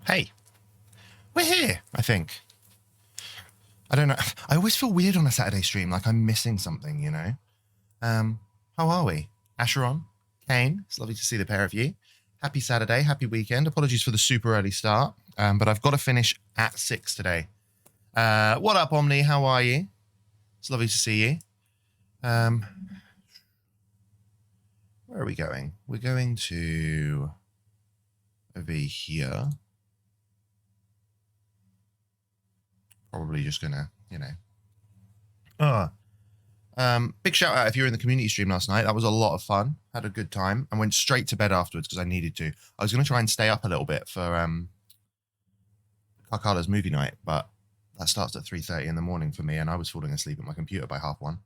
Hey, we're here, I think. I don't know. I always feel weird on a Saturday stream, like I'm missing something, you know? How are we? Asheron, Kane, it's lovely to see the pair of you. Happy Saturday, happy weekend. Apologies for the super early start, but I've got to finish at 6 today. What up, Omni? How are you? It's lovely to see you. Where are we going? We're going to over here. Probably just gonna, you know. Big shout out if you were in the community stream last night. That was a lot of fun. Had a good time and went straight to bed afterwards because I needed to. I was gonna try and stay up a little bit for Carcala's movie night, but that starts at 3:30 in the morning for me, and I was falling asleep at my computer by 1:30.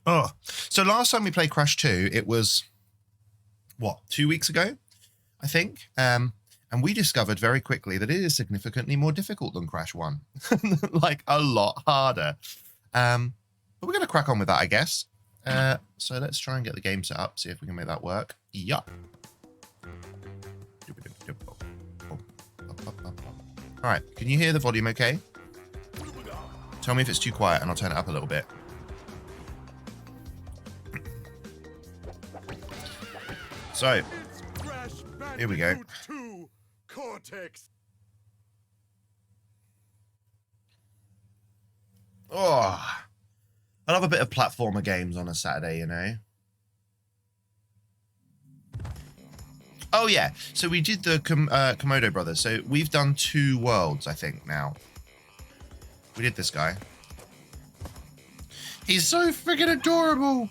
Oh, so last time we played Crash 2, it was what, 2 weeks ago, I think. And we discovered very quickly that it is significantly more difficult than Crash 1. Like, a lot harder. But we're going to crack on with that, I guess. So let's try and get the game set up, see if we can make that work. Yup. All right, can you hear the volume okay? Tell me if it's too quiet and I'll turn it up a little bit. So, here we go. Cortext. Oh, I love a bit of platformer games on a Saturday, you know. Oh yeah, so we did the Komodo Brothers. So we've done 2 worlds, I think, now. We did this guy. He's so freaking adorable.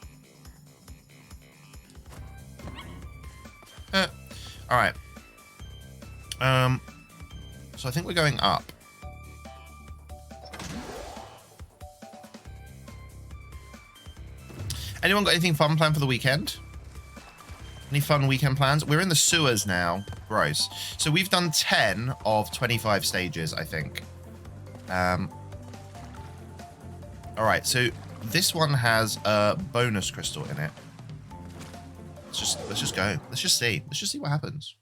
All right. So I think we're going up. Anyone got anything fun planned for the weekend? Any fun weekend plans? We're in the sewers now. Gross. So we've done 10 of 25 stages, I think. All right, so this one has a bonus crystal in it. Let's just go. Let's just see. Let's just see what happens.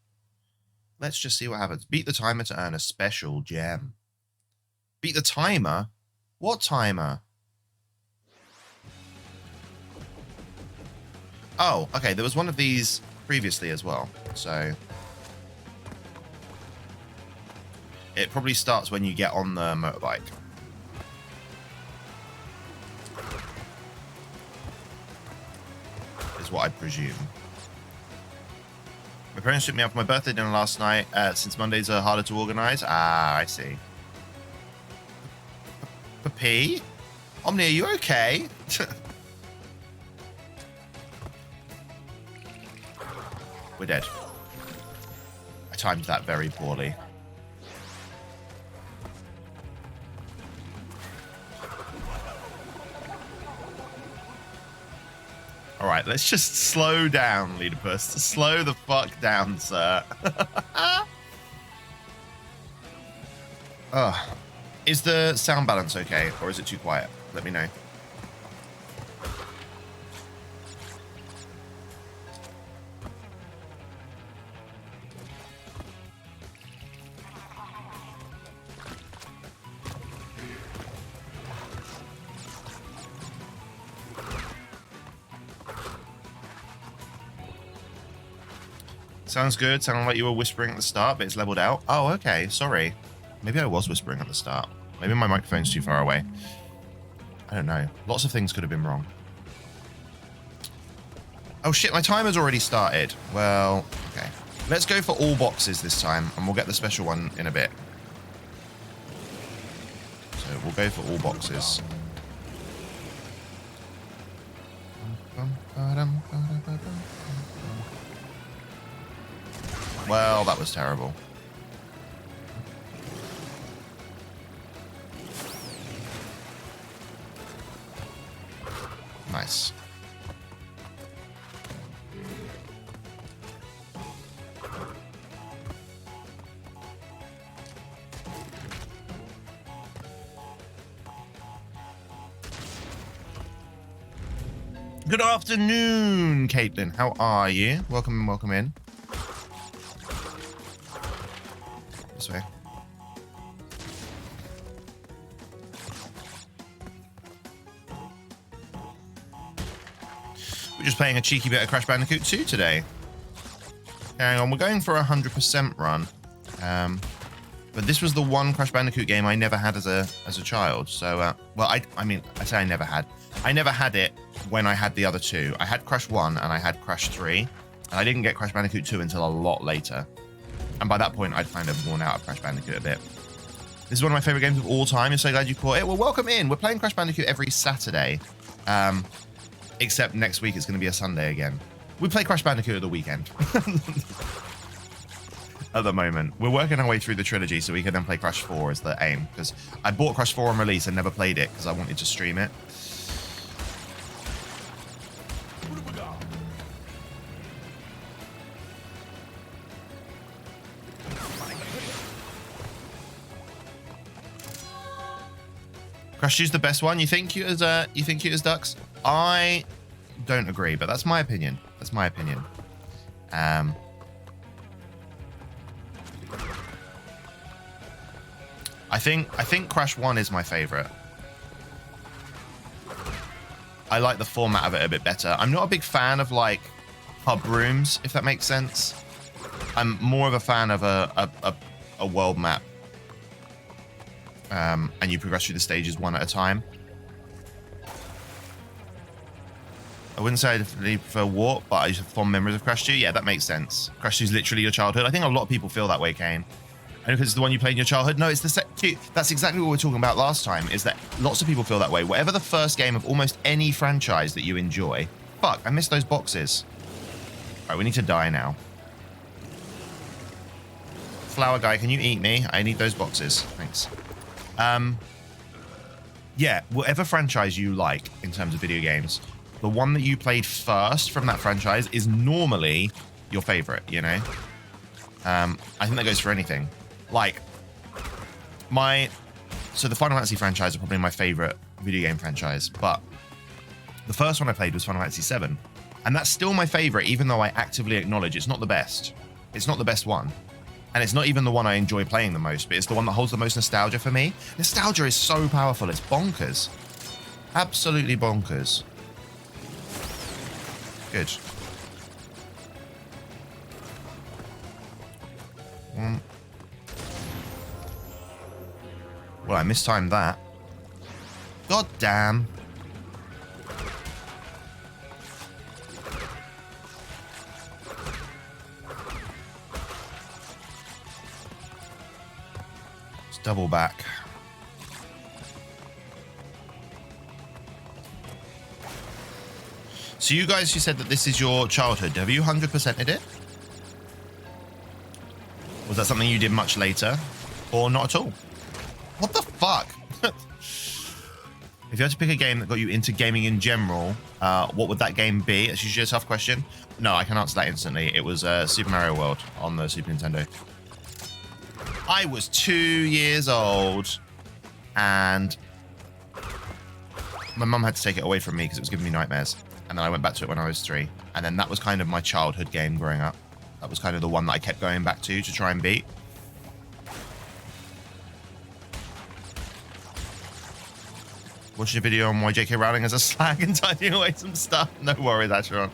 Let's just see what happens. Beat the timer to earn a special gem. Beat the timer? What timer? Oh, okay. There was one of these previously as well. So it probably starts when you get on the motorbike. Is what I presume. My parents took me out for my birthday dinner last night, since Mondays are harder to organise. Ah, I see. P? Omni, are you okay? We're dead. I timed that very poorly. All right, let's just slow down, Leedipus. Slow the fuck down, sir. Is the sound balance okay, or is it too quiet? Let me know. Sounds good. Sounded like you were whispering at the start, but it's leveled out. Oh, okay. Sorry. Maybe I was whispering at the start. Maybe my microphone's too far away. I don't know. Lots of things could have been wrong. Oh shit, my timer's already started. Well, okay. Let's go for all boxes this time, and we'll get the special one in a bit. So we'll go for all boxes. Well, that was terrible. Nice. Good afternoon, Caitlin. How are you? Welcome in, welcome in. This way. We're just playing a cheeky bit of Crash Bandicoot 2 today. Hang on, we're going for a 100% run. But this was the one Crash Bandicoot game I never had as a child. So, well, I mean, I say I never had. I never had it when I had the other two. I had Crash 1 and I had Crash 3. And I didn't get Crash Bandicoot 2 until a lot later. And by that point, I'd kind of worn out of Crash Bandicoot a bit. This is one of my favorite games of all time. I'm so glad you caught it. Well, welcome in. We're playing Crash Bandicoot every Saturday. Except next week it's going to be a Sunday again. We play Crash Bandicoot at the weekend. At the moment. We're working our way through the trilogy so we can then play Crash 4 as the aim. Because I bought Crash 4 on release and never played it because I wanted to stream it. Crash 2's the best one. You think cute as ducks? I don't agree, but that's my opinion. That's my opinion. I think Crash 1 is my favorite. I like the format of it a bit better. I'm not a big fan of like hub rooms, if that makes sense. I'm more of a fan of a world map. And you progress through the stages one at a time. I wouldn't say I definitely prefer Warp, but I just have fond memories of Crash 2. Yeah, that makes sense. Crash 2 is literally your childhood. I think a lot of people feel that way, Kane. And because it's the one you played in your childhood. No, it's the that's exactly what we were talking about last time, is that lots of people feel that way. Whatever the first game of almost any franchise that you enjoy. Fuck, I missed those boxes. All right, we need to die now. Flower guy, can you eat me? I need those boxes. Thanks. Yeah, whatever franchise you like in terms of video games, the one that you played first from that franchise is normally your favorite, you know? I think that goes for anything. Like, so the Final Fantasy franchise are probably my favorite video game franchise, but the first one I played was Final Fantasy VII, and that's still my favorite, even though I actively acknowledge it's not the best. It's not the best one. And it's not even the one I enjoy playing the most, but it's the one that holds the most nostalgia for me. Nostalgia is so powerful. It's bonkers. Absolutely bonkers. Good. Well, I mistimed that. God damn. Let's double back. So you guys who said that this is your childhood, have you 100%ed it? Was that something you did much later? Or not at all? What the fuck? If you had to pick a game that got you into gaming in general, what would that game be? It's usually a tough question. No, I can answer that instantly. It was Super Mario World on the Super Nintendo. I was 2 years old, and my mum had to take it away from me because it was giving me nightmares. And then I went back to it when I was 3. And then that was kind of my childhood game growing up. That was kind of the one that I kept going back to try and beat. Watching a video on why J.K. Rowling has a slag and tidying away some stuff. No worries, Asheron.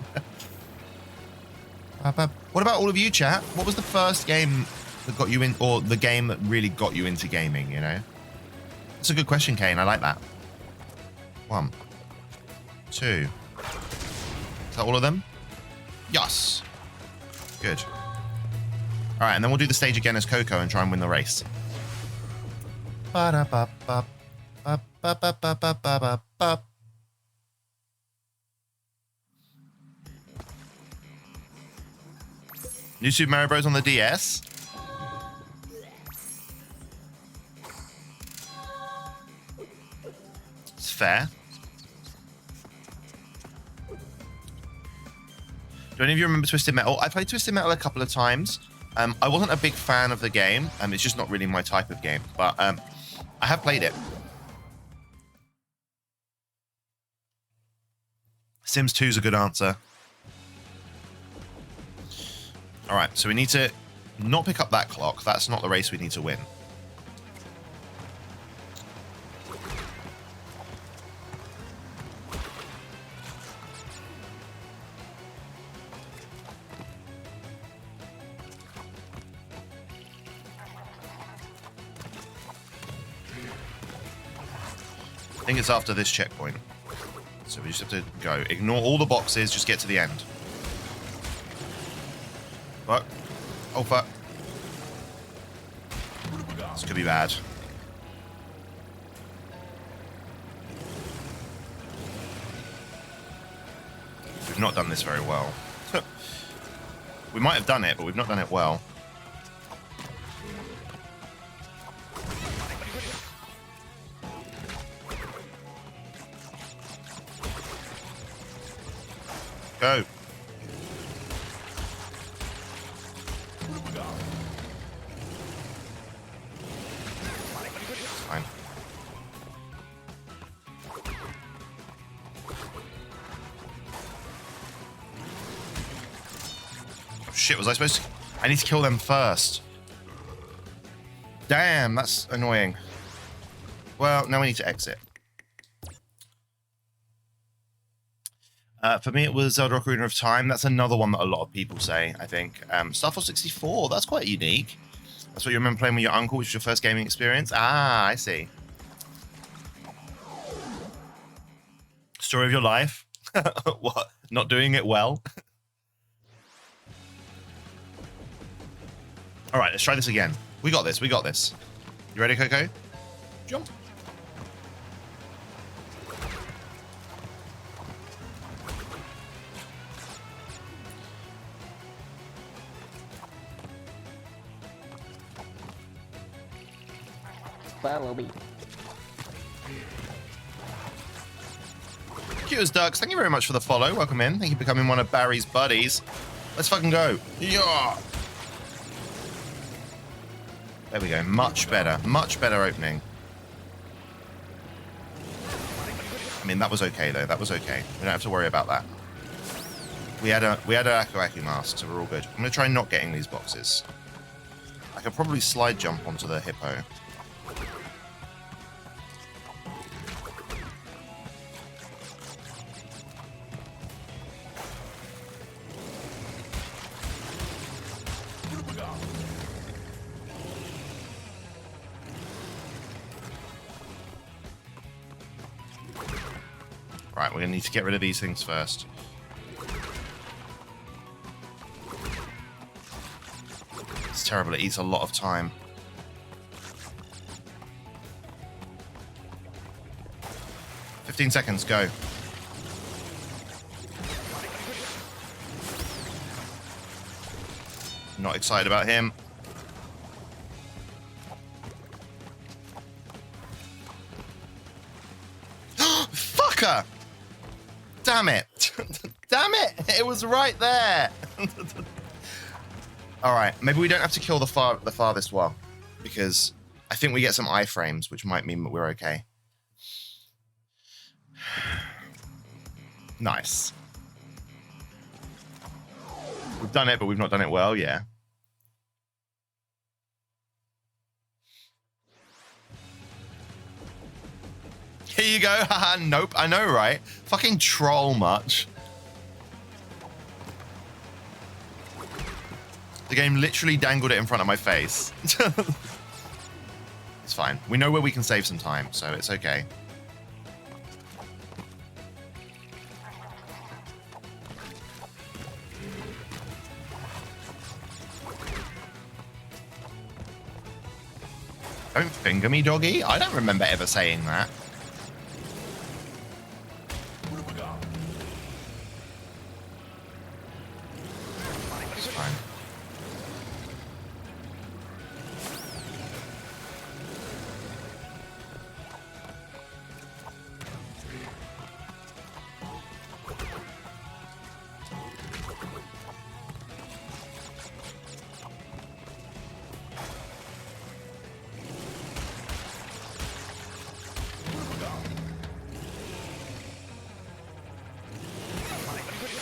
What about all of you, chat? What was the first game that got you in, or the game that really got you into gaming, you know? That's a good question, Kane. I like that. 1, 2. Is that all of them? Yes. Good. All right, and then we'll do the stage again as Coco and try and win the race. New Super Mario Bros. On the DS. It's fair. Do any of you remember Twisted Metal? I played Twisted Metal a couple of times. I wasn't a big fan of the game. It's just not really my type of game. But I have played it. Sims 2 is a good answer. All right, so we need to not pick up that clock. That's not the race we need to win. I think it's after this checkpoint. So we just have to go. Ignore all the boxes, just get to the end. Fuck. Oh, fuck. This could be bad. We've not done this very well. We might have done it, but we've not done it well. Go. Fine. Oh, shit, was I supposed to... I need to kill them first. Damn, that's annoying. Well, now we need to exit. For me, it was Zelda Ocarina of Time. That's another one that a lot of people say, I think. Star Fox 64, that's quite unique. That's what you remember playing with your uncle, which was your first gaming experience? Ah, I see. Story of your life? What? Not doing it well? All right, let's try this again. We got this, we got this. You ready, Coco? Jump. Follow me. Cute as ducks, thank you very much for the follow. Welcome in. Thank you for becoming one of Barry's buddies. Let's fucking go. Yeah. There we go. Much better opening. I mean, that was okay though. That was okay. We don't have to worry about that. We had a Aku Aku mask, so we're all good. I'm gonna try not getting these boxes. I could probably slide jump onto the hippo. Right, we're going to need to get rid of these things first. It's terrible, it eats a lot of time. "15 seconds, go." Not excited about him. Fucker! Damn it. Damn it! It was right there! Alright, maybe we don't have to kill the farthest one, because I think we get some iframes, which might mean that we're okay. Nice. We've done it, but we've not done it well, yeah. Here you go. Haha, nope. I know, right? Fucking troll much. The game literally dangled it in front of my face. It's fine. We know where we can save some time, so it's okay. Don't finger me, doggy. I don't remember ever saying that. It's fine.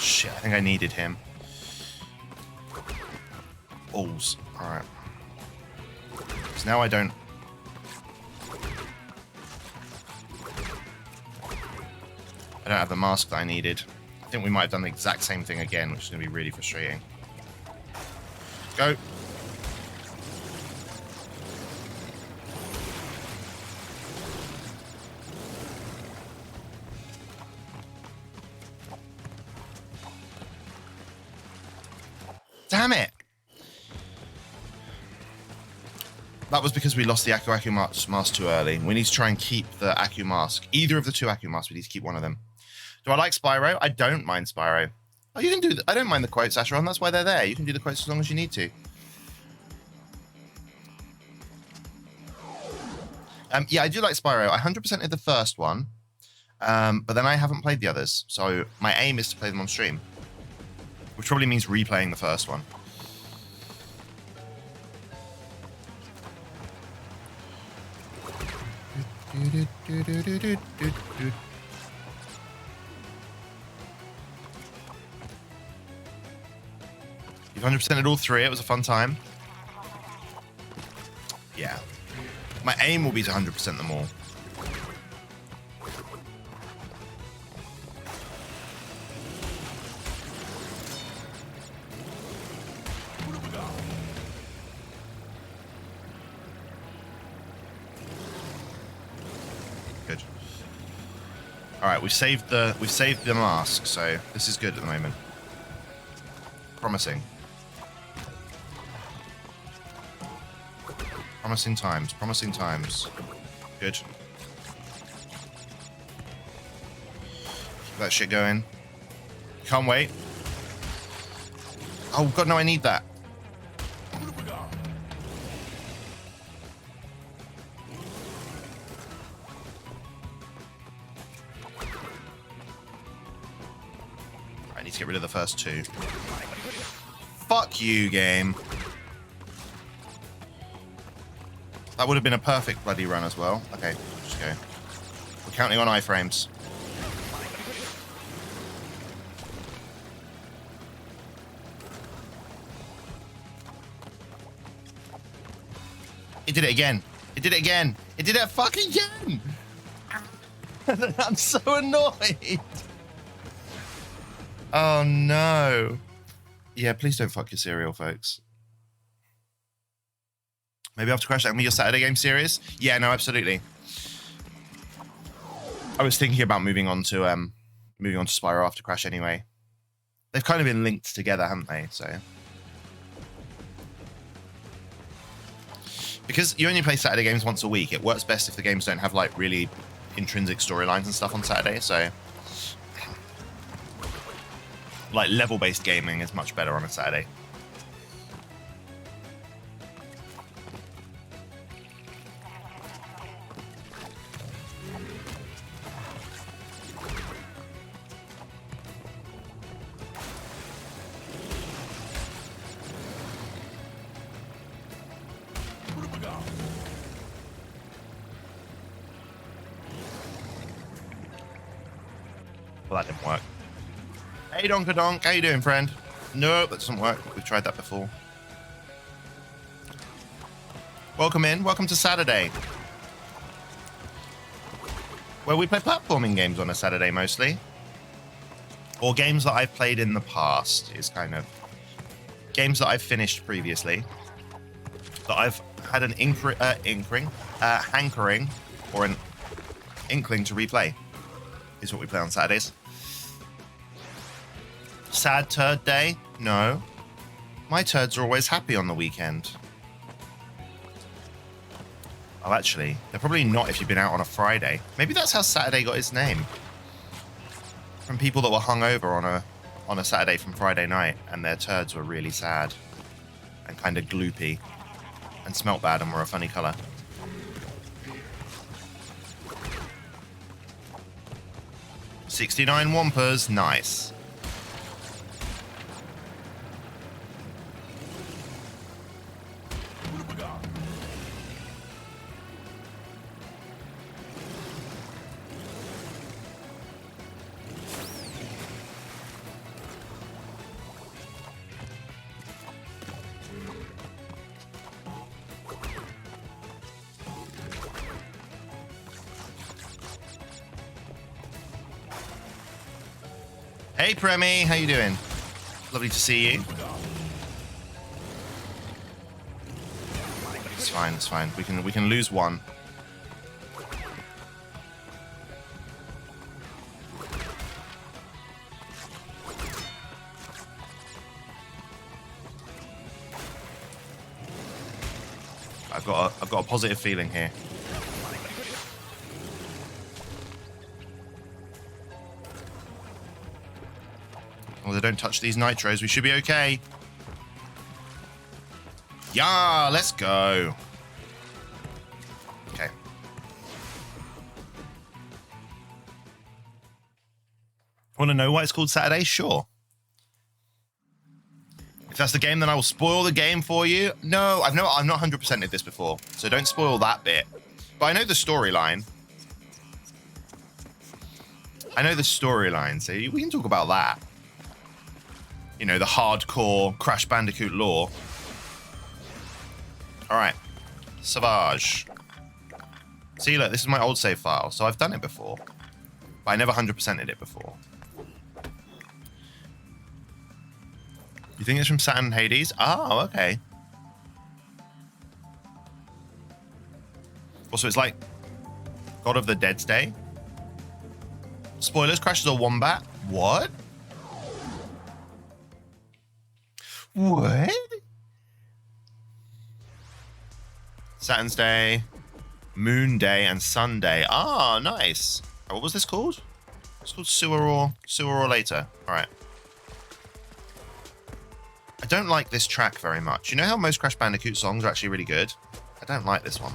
Shit, I think I needed him. Balls. Alright. So now I don't... I don't have the mask that I needed. I think we might have done the exact same thing again, which is going to be really frustrating. Go. Damn it! That was because we lost the Aku mask too early. We need to try and keep the Aku mask. Either of the two Aku masks, we need to keep one of them. Do I like Spyro? I don't mind Spyro. Oh, you can do I don't mind the quotes, Asheron. That's why they're there. You can do the quotes as long as you need to. Yeah, I do like Spyro. I 100% did the first one, but then I haven't played the others. So my aim is to play them on stream, which probably means replaying the first one. You've 100%ed all three. It was a fun time. Yeah. My aim will be to 100% them all. Good. All right, we've saved the mask, so this is good at the moment. Promising. Promising times. Promising times. Good. Keep that shit going. Can't wait. Oh god, no! I need that. I need to get rid of the first two. Fuck you, game. That would have been a perfect bloody run as well. Okay, just go. We're counting on iframes. It did it again. It did it again. It did it fucking again. I'm so annoyed. Oh no. Yeah, please don't fuck your cereal, folks. Maybe after Crash, that can be your Saturday game series. Yeah, no, absolutely. I was thinking about moving on to Spyro after Crash anyway. They've kind of been linked together, haven't they? So because you only play Saturday games once a week, it works best if the games don't have like really intrinsic storylines and stuff on Saturday. So like level-based gaming is much better on a Saturday. Well, that didn't work. Hey, Donkadonk, how you doing, friend? No, that doesn't work. We've tried that before. Welcome in. Welcome to Saturday, where we play platforming games on a Saturday mostly. Or games that I've played in the past is kind of games that I've finished previously that I've had an hankering or an inkling to replay is what we play on Saturdays. Sad turd day? No. My turds are always happy on the weekend. Oh, actually, they're probably not if you've been out on a Friday. Maybe that's how Saturday got its name. From people that were hungover on a Saturday from Friday night, and their turds were really sad and kind of gloopy and smelt bad and were a funny colour. $69 Wampas, nice. Hey, Premi, how you doing? Lovely to see you. It's fine, it's fine. We can lose one. I've got a positive feeling here. Well, they don't touch these nitros. We should be okay. Yeah, let's go. Okay. Want to know why it's called Saturday? Sure. If that's the game, then I will spoil the game for you. No, I've not 100%ed this before, so don't spoil that bit. But I know the storyline. So we can talk about that. You know, the hardcore Crash Bandicoot lore. All right, Savage. See, look, this is my old save file, so I've done it before, but I never 100%ed it before. You think it's from Saturn and Hades? Oh, okay. Also, it's like God of the Dead's Day. Spoilers, Crash is a wombat. What? What? Saturn's Day, Moon Day, and Sunday. Ah, nice. What was this called? It's called Sooner or Later. All right. I don't like this track very much. You know how most Crash Bandicoot songs are actually really good? I don't like this one.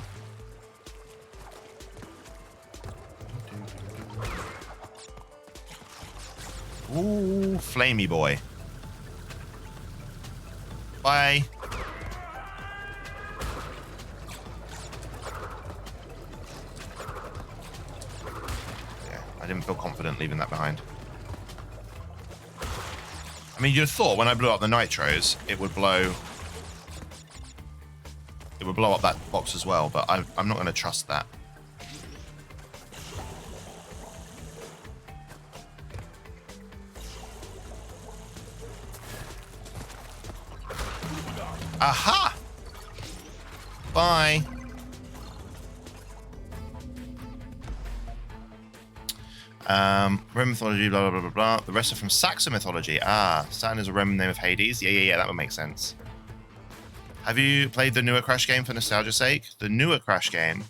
Ooh, flamey boy. Bye. Yeah, I didn't feel confident leaving that behind. I mean, you'd have thought when I blew up the nitros, it would blow up that box as well, but I'm not going to trust that. Aha! Bye. Roman mythology, blah, blah, blah, blah, blah. The rest are from Saxon mythology. Ah, Saturn is a Roman name of Hades. Yeah, that would make sense. Have you played the newer Crash game for nostalgia's sake? The newer Crash game?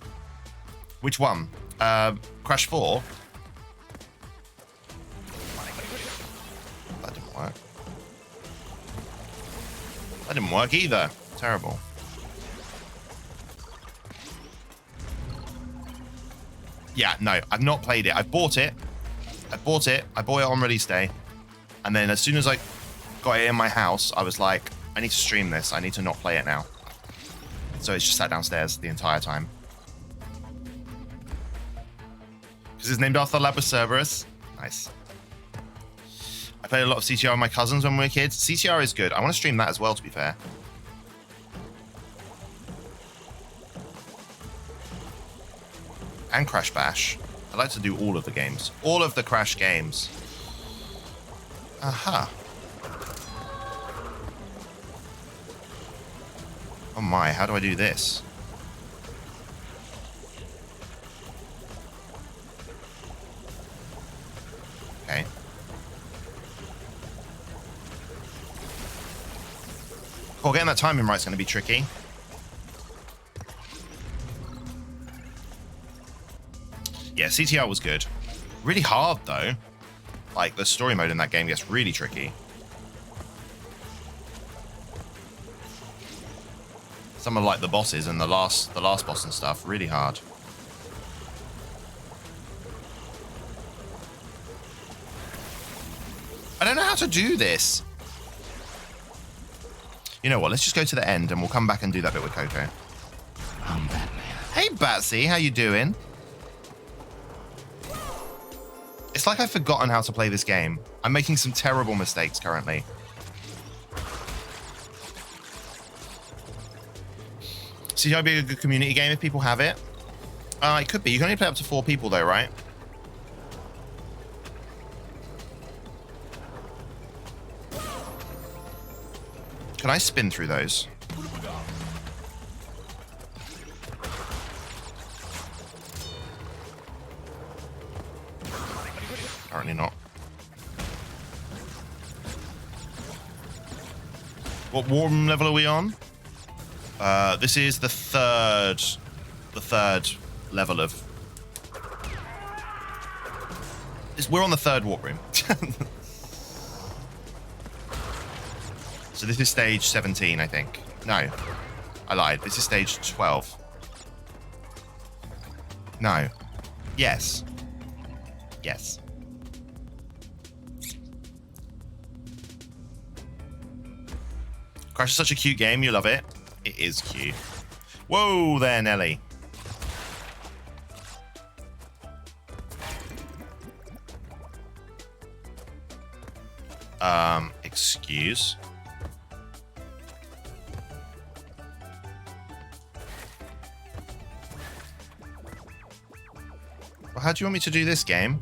Which one? Crash 4? That didn't work. That didn't work either. Terrible. Yeah, no, I've not played it. I bought it. I bought it on release day. And then as soon as I got it in my house, I was like, I need to stream this. I need to not play it now. So it's just sat downstairs the entire time. Because it's named after Lapis Cerberus. Nice. I played a lot of CTR with my cousins when we were kids. CTR is good. I want to stream that as well, to be fair. And Crash Bash. I like to do all of the games. All of the Crash games. Aha. Oh my, how do I do this? Okay. Cool, getting that timing right is going to be tricky. Yeah, CTR was good. Really hard, though. Like, the story mode in that game gets really tricky. Some of, like, the bosses and the last boss and stuff, really hard. I don't know how to do this. You know what? Let's just go to the end and we'll come back and do that bit with Coco. I'm Batman. Hey, Batsy, how you doing? It's like I've forgotten how to play this game. I'm making some terrible mistakes currently. See, that'd be a good community game if people have it. It could be. You can only play up to 4 people though, right? Can I spin through those? Apparently not. What warm level are we on? This is the third level of... We're on the third warp room. So this is stage 17, I think. No, I lied. This is stage 12. No. Yes. Yes. Crash is such a cute game. You love it. It is cute. Whoa there, Nelly. Excuse. Well, how do you want me to do this game?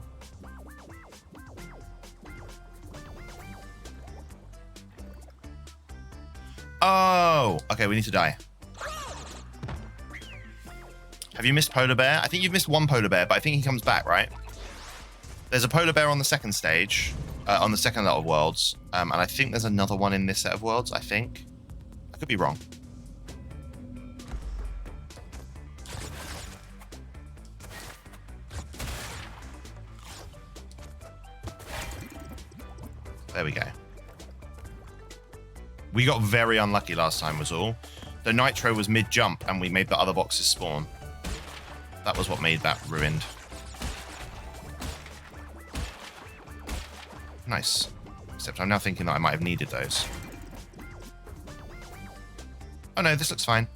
Oh, okay, we need to die. Have you missed Polar Bear? I think you've missed one Polar Bear, but I think he comes back, right? There's a Polar Bear on the second stage, on the second lot of worlds, and I think there's another one in this set of worlds, I think. I could be wrong. There we go. We got very unlucky last time was all. The Nitro was mid-jump and we made the other boxes spawn. That was what made that ruined. Nice. Except I'm now thinking that I might have needed those. Oh no, this looks fine.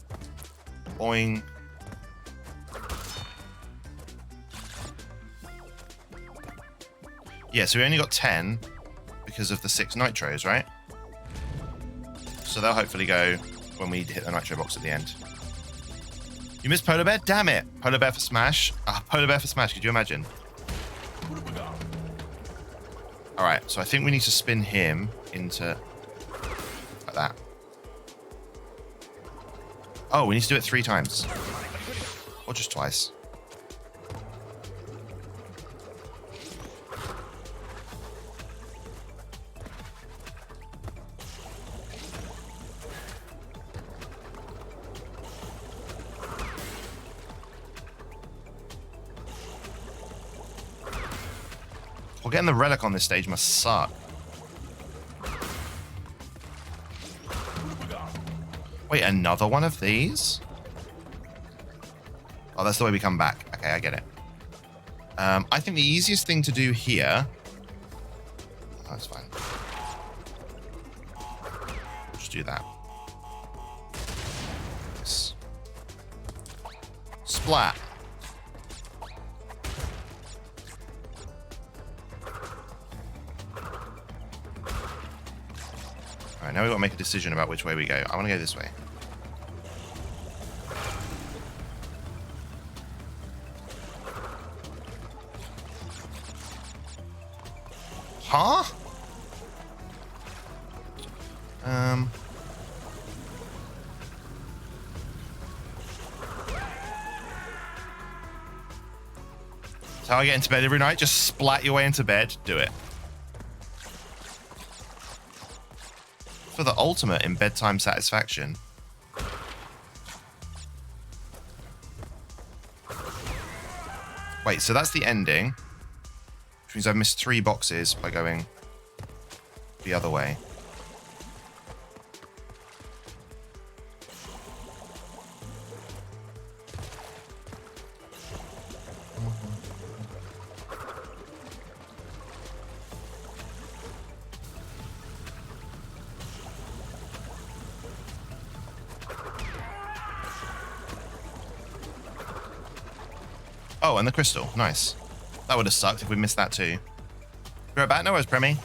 Boing. Yeah, so we only got 10 because of the 6 Nitros, right? So they'll hopefully go when we hit the Nitro box at the end. You missed Polar Bear? Damn it! Polar Bear for Smash. Polar Bear for Smash, could you imagine? Alright, so I think we need to spin him into... like that. Oh, we need to do it 3 times. Or just twice. Well, getting the relic on this stage must suck. Wait, another one of these? Oh, that's the way we come back. Okay, I get it. I think the easiest thing to do here... Oh, that's fine. Just do that. Nice. Splat. Alright, now we've got to make a decision about which way we go. I want to go this way. Huh? That's how I get into bed every night. Just splat your way into bed. Do it. For the ultimate in bedtime satisfaction. Wait, so that's the ending. Which means I've missed 3 boxes by going the other way. Oh, and the crystal. Nice. That would have sucked if we missed that too. Be right back. No worries, Premi.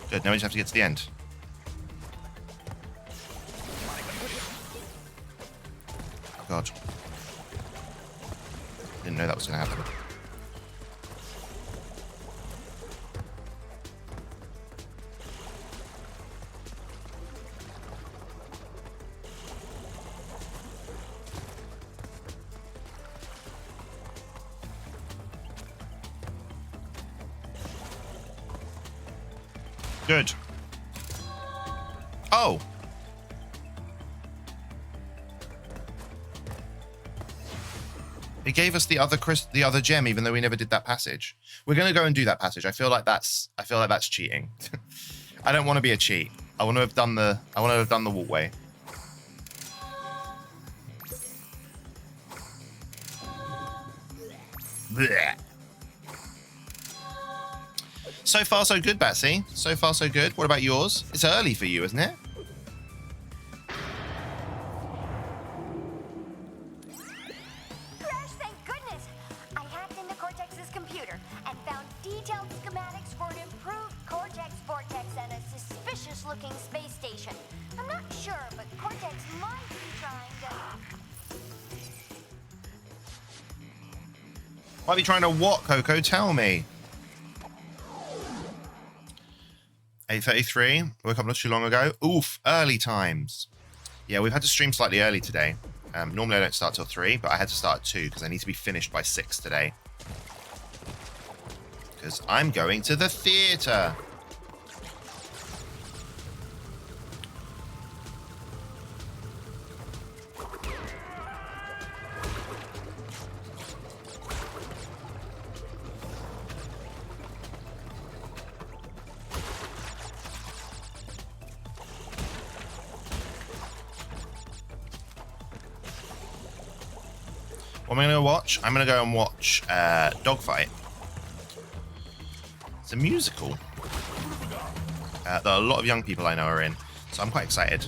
Good. Now we just have to get to the end. Oh, God. Didn't know that was going to happen. Good. Oh. It gave us the other gem, even though we never did that passage. We're gonna go and do that passage. I feel like that's cheating. I don't want to be a cheat. I want to have done the walkway. Blech. So far, so good, Batsy. So far, so good. What about yours? It's early for you, isn't it? Crash, thank goodness! I hacked into Cortex's computer and found detailed schematics for an improved Cortex Vortex and a suspicious-looking space station. I'm not sure, but Cortex might be trying to... Might be trying to what, Coco? Tell me. 8:33. Woke up not too long ago. Oof, early times. Yeah, we've had to stream slightly early today. Normally I don't start till 3, but I had to start at 2 because I need to be finished by 6 today. Because I'm going to the theatre. What am I going to watch? I'm going to go and watch Dogfight. It's a musical that a lot of young people I know are in, so I'm quite excited.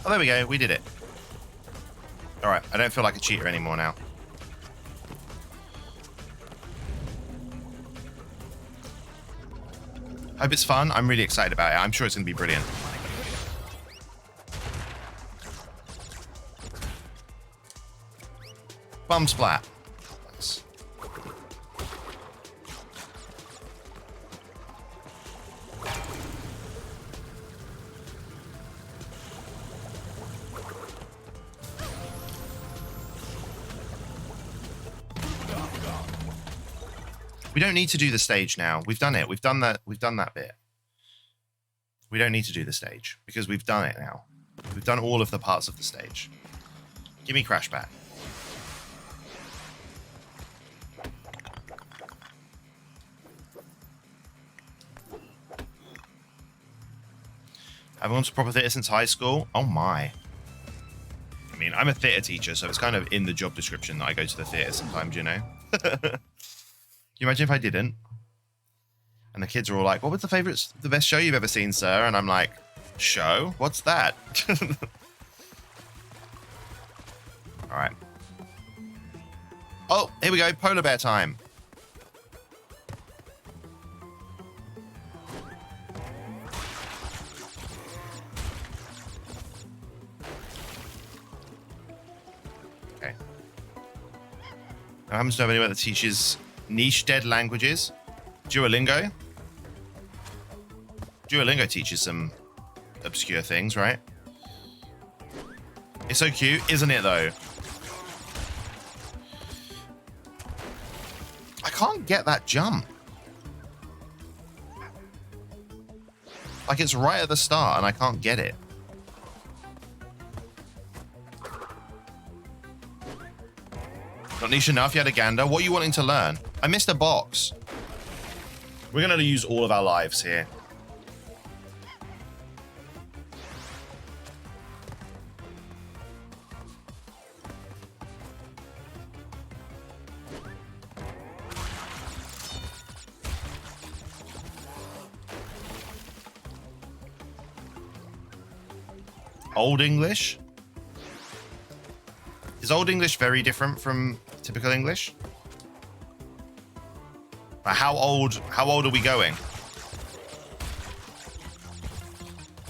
Oh, there we go. We did it. All right. I don't feel like a cheater anymore now. Hope it's fun. I'm really excited about it. I'm sure it's going to be brilliant. Bum splat. Nice. We don't need to do the stage now. We've done it. We've done that bit. We don't need to do the stage because we've done it now. We've done all of the parts of the stage. Give me Crash Back. I've gone to proper theatre since high school. Oh my. I mean, I'm a theatre teacher, so it's kind of in the job description that I go to the theatre sometimes, you know? Can you imagine if I didn't? And the kids are all like, what was the best show you've ever seen, sir? And I'm like, show? What's that? All right. Oh, here we go. Polar bear time. Okay. I happen to know anyone that teaches niche dead languages. Duolingo. Duolingo teaches some obscure things, right? It's so cute, isn't it, though? I can't get that jump. Like, it's right at the start, and I can't get it. Not niche enough, you had a gander. What are you wanting to learn? I missed a box. We're going to use all of our lives here. Old English? Is Old English very different from typical English? How old are we going?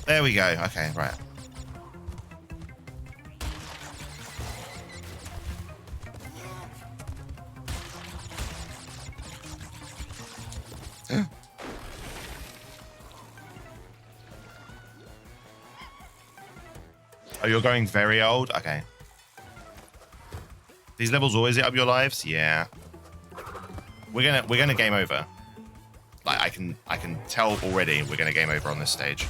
There we go. Okay, right. Oh, you're going very old? Okay. These levels always eat up your lives? Yeah. We're gonna game over. Like I can tell already we're gonna game over on this stage.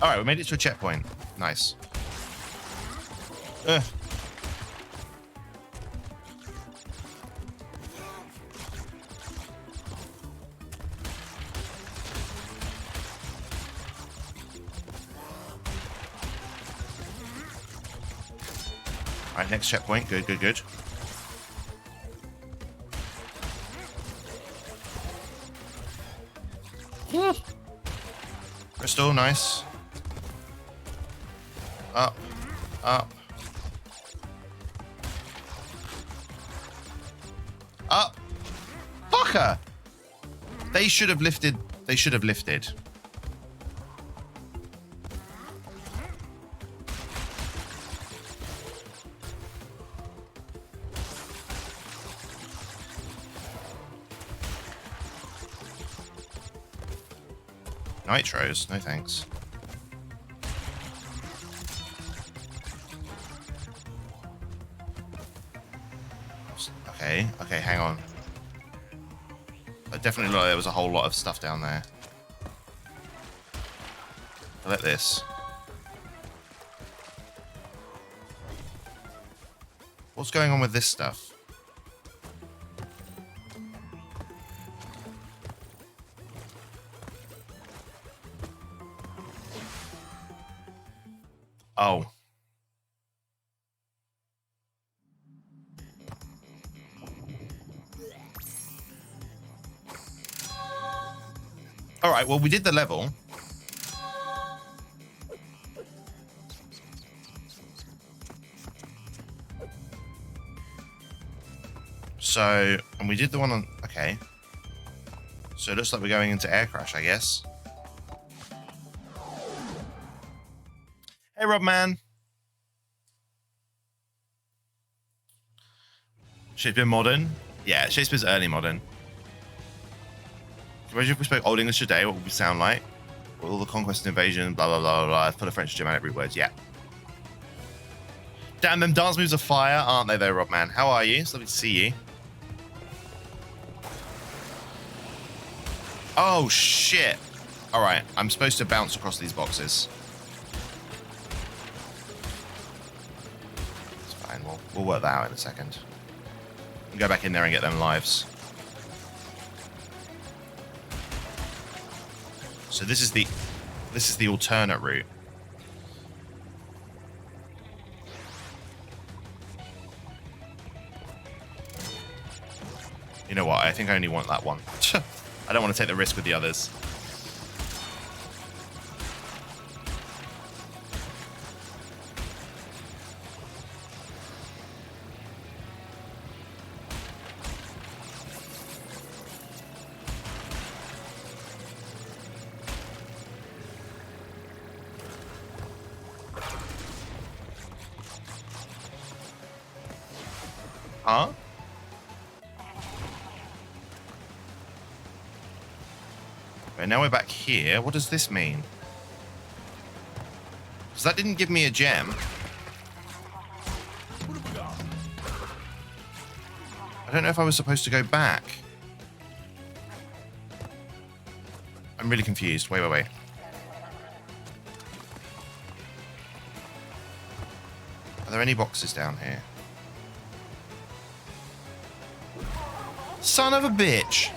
All right, we made it to a checkpoint. Nice. Ugh. All right, next checkpoint. Good, good, good. Crystal, nice. Up, up. Up. Fucker! They should have lifted. They should have lifted. Nitros, no thanks. Okay, okay, hang on. I definitely know there was a whole lot of stuff down there. I like this. What's going on with this stuff? Oh. All right, well, we did the level. So, and we did the one on... Okay. So it looks like we're going into air crash, I guess. Hey, Rob, man. Shakespeare modern? Yeah, Shakespeare's early modern. Imagine if we spoke Old English today, what would we sound like? With all the conquest and invasion, blah, blah, blah, blah, full of French and German every word, yeah. Damn, them dance moves are fire, aren't they, though, Rob, man? How are you? It's lovely to see you. Oh, shit. All right, I'm supposed to bounce across these boxes. It's fine, we'll work that out in a second. And go back in there and get them lives. So this is the alternate route. You know what? I think I only want that one. I don't want to take the risk with the others. Huh? Right, now we're back here. What does this mean? Because that didn't give me a gem. I don't know if I was supposed to go back. I'm really confused. Wait, wait, wait. Are there any boxes down here? Son of a bitch!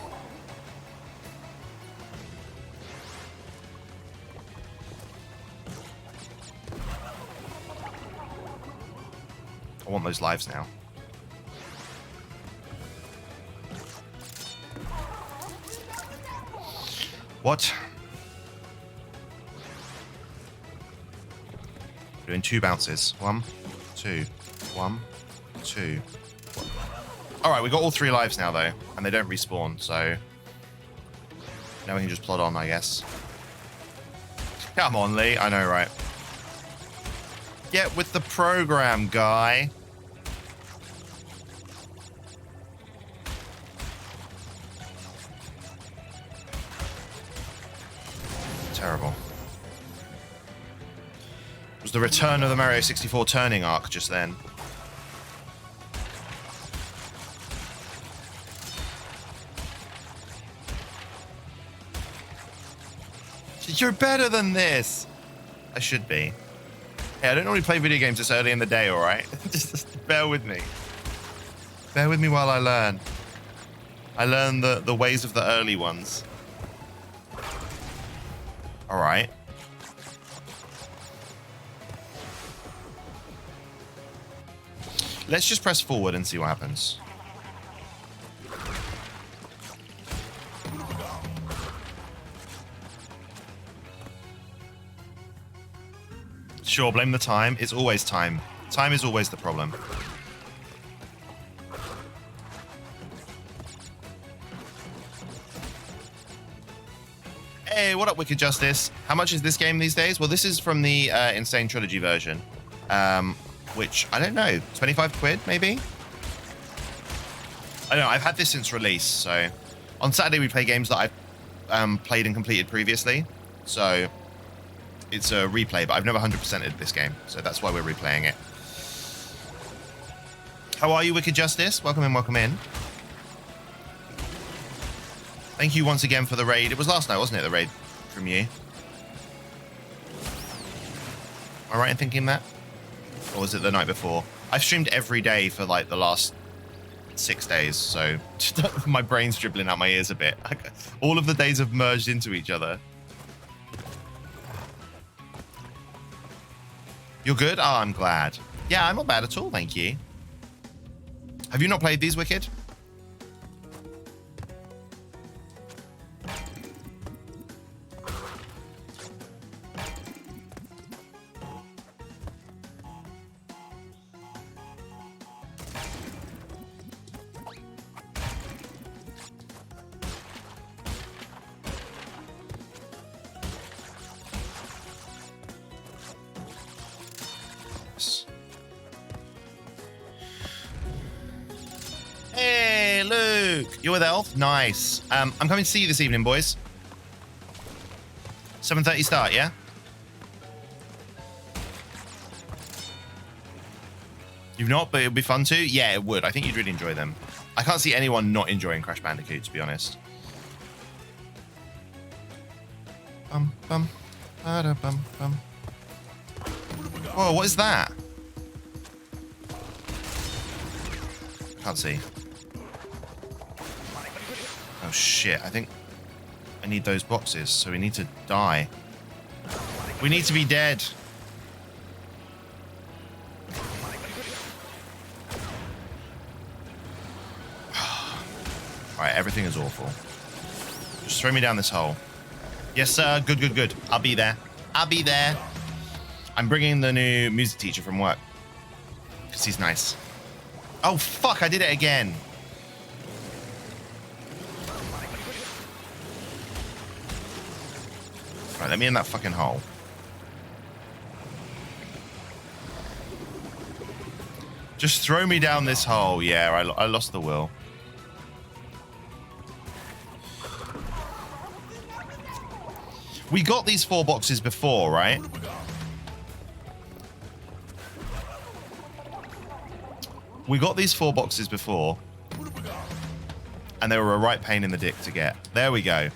I want those lives now. What? Doing 2 bounces. 1, 2, 1, 2. Alright, we got all 3 lives now, though. And they don't respawn, so... now we can just plod on, I guess. Come on, Lee. I know, right? Get with the program, guy. Terrible. It was the return of the Mario 64 turning arc just then. You're better than this. I should be. Hey, I don't normally play video games this early in the day, alright? just bear with me. Bear with me while I learn. I learn the ways of the early ones. Alright. Let's just press forward and see what happens. Sure, blame the time. It's always time. Time is always the problem. Hey, what up, Wicked Justice? How much is this game these days? Well, this is from the N.Sane Trilogy version, which, I don't know, 25 quid, maybe? I don't know, I've had this since release, so... on Saturday, we play games that I've played and completed previously, so... it's a replay, but I've never 100%ed this game, so that's why we're replaying it. How are you, Wicked Justice? Welcome in, welcome in. Thank you once again for the raid. It was last night, wasn't it, the raid from you? Am I right in thinking that? Or was it the night before? I've streamed every day for, like, the last 6 days, so my brain's dribbling out my ears a bit. All of the days have merged into each other. You're good? Oh, I'm glad. Yeah, I'm not bad at all, thank you. Have you not played these, Wicked? Hey, Luke! You're with Elf? Nice. I'm coming to see you this evening, boys. 7:30 start, yeah? You've not, but it'll be fun too? Yeah, it would. I think you'd really enjoy them. I can't see anyone not enjoying Crash Bandicoot, to be honest. Bum, bum, bada, bum, bum. Whoa, what is that? Can't see. Oh shit, I think I need those boxes, so we need to die. We need to be dead. Alright, everything is awful. Just throw me down this hole. Yes, sir. Good, good, good. I'll be there. I'll be there. I'm bringing the new music teacher from work. Because he's nice. Oh, fuck. I did it again. Right, let me in that fucking hole. Just throw me down this hole. Yeah, I lost the will. We got these 4 boxes before, right? We got these 4 boxes before. And they were a right pain in the dick to get. There we go.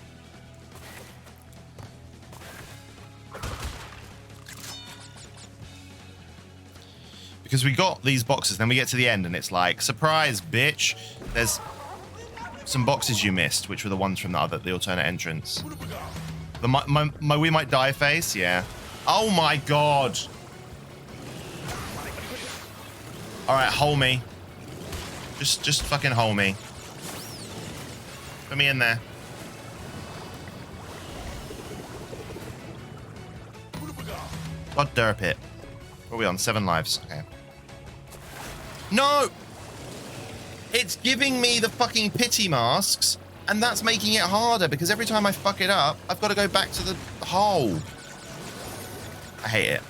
Because we got these boxes, then we get to the end and it's like, surprise, bitch. There's some boxes you missed, which were the ones from the alternate entrance. The my we might die face, yeah. Oh my god. All right, hold me. Just fucking hold me. Put me in there. God derp it. What are we on? 7 lives. Okay. No! It's giving me the fucking pity masks, and that's making it harder because every time I fuck it up, I've got to go back to the hole. I hate it.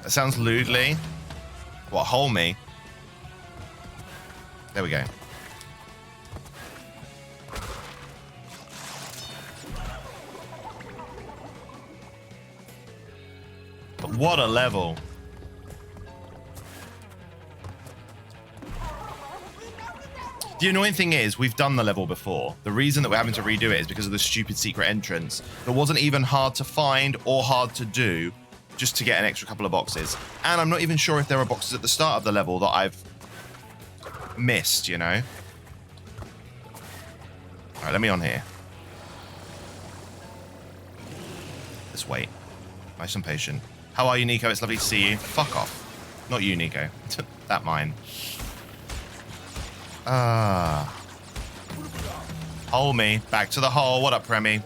That sounds lewdly. What, hole me? There we go. But what a level. The annoying thing is, we've done the level before. The reason that we're having to redo it is because of the stupid secret entrance that wasn't even hard to find or hard to do just to get an extra couple of boxes. And I'm not even sure if there are boxes at the start of the level that I've missed, you know? All right, let me on here. Let's wait. Nice and patient. How are you, Nico? It's lovely to see you. Fuck off. Not you, Nico. That mine. Hole me. Back to the hole. What up, Premi?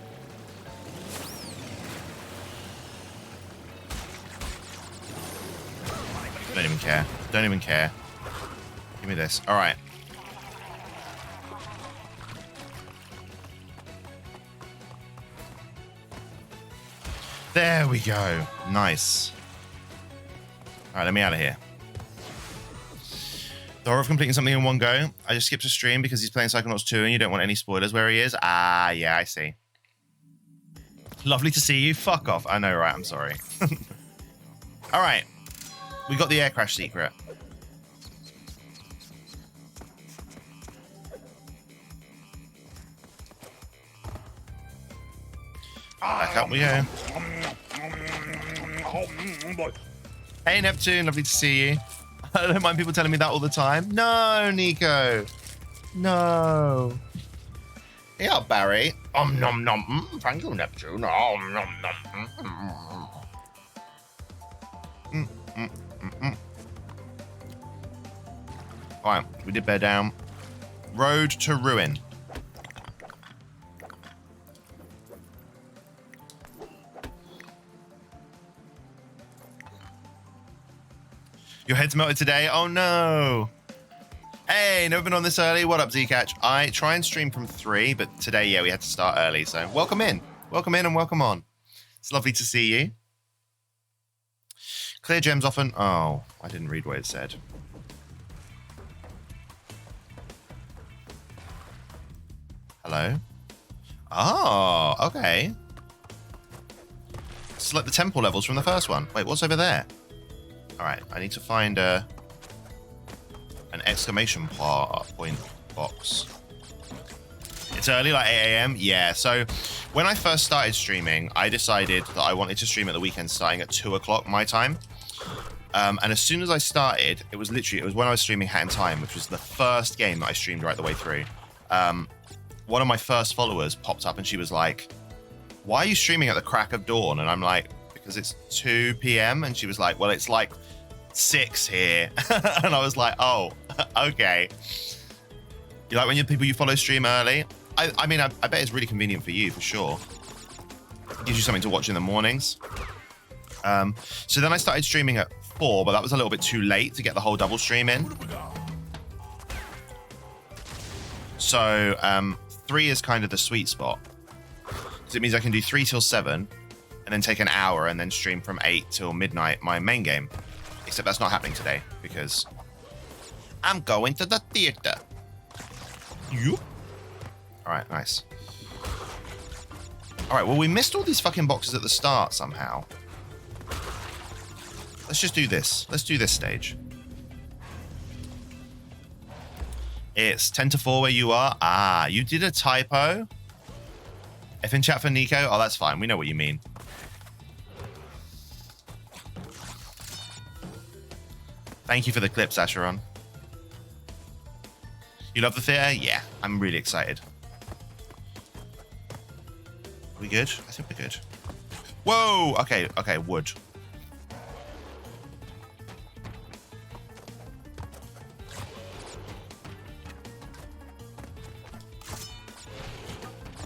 Don't even care. Don't even care. Give me this. All right. There we go. Nice. All right, let me out of here. The horror of completing something in one go. I just skipped a stream because he's playing Psychonauts 2 and you don't want any spoilers where he is. Ah, yeah, I see. Lovely to see you. Fuck off. I know, right? I'm sorry. All right. We got the air crash secret. Back up we go. Hey, Neptune. Lovely to see you. I don't mind people telling me that all the time. No, Nico. No. Yeah, Barry. Nom nom. Thank you, Neptune. Nom nom nom. Alright, we did bear down. Road to ruin. Your head's melted today? Oh no. Hey, never been on this early. What up, Zcatch? I try and stream from 3, but today, yeah, we had to start early. So welcome in. Welcome in and welcome on. It's lovely to see you. Clear gems often. Oh, I didn't read what it said. Hello? Oh, okay. Select the temple levels from the first one. Wait, what's over there? Alright, I need to find an exclamation point box. It's early, like 8 AM? Yeah, so when I first started streaming, I decided that I wanted to stream at the weekend starting at 2 o'clock my time. And as soon as I started, it was when I was streaming Hat in Time, which was the first game that I streamed right the way through. One of my first followers popped up and she was like, why are you streaming at the crack of dawn? And I'm like, because it's 2 p.m. And she was like, well, it's like 6 here. And I was like, oh, okay. You like when people you follow stream early? I mean, I bet it's really convenient for you, for sure. It gives you something to watch in the mornings. So then I started streaming at 4, but that was a little bit too late to get the whole double stream in. So 3 is kind of the sweet spot. Because it means I can do 3 till 7, and then take an hour and then stream from 8 till midnight my main game. Except that's not happening today, because I'm going to the theater. You? Alright, nice. Alright, well, we missed all these fucking boxes at the start somehow. Let's just do this. Let's do this stage. It's 10 to 4 where you are. Ah, you did a typo? If in chat for Nico? Oh, that's fine. We know what you mean. Thank you for the clips, Asheron. You love the theater? Yeah, I'm really excited. Are we good? I think we're good. Whoa! Okay, okay, wood.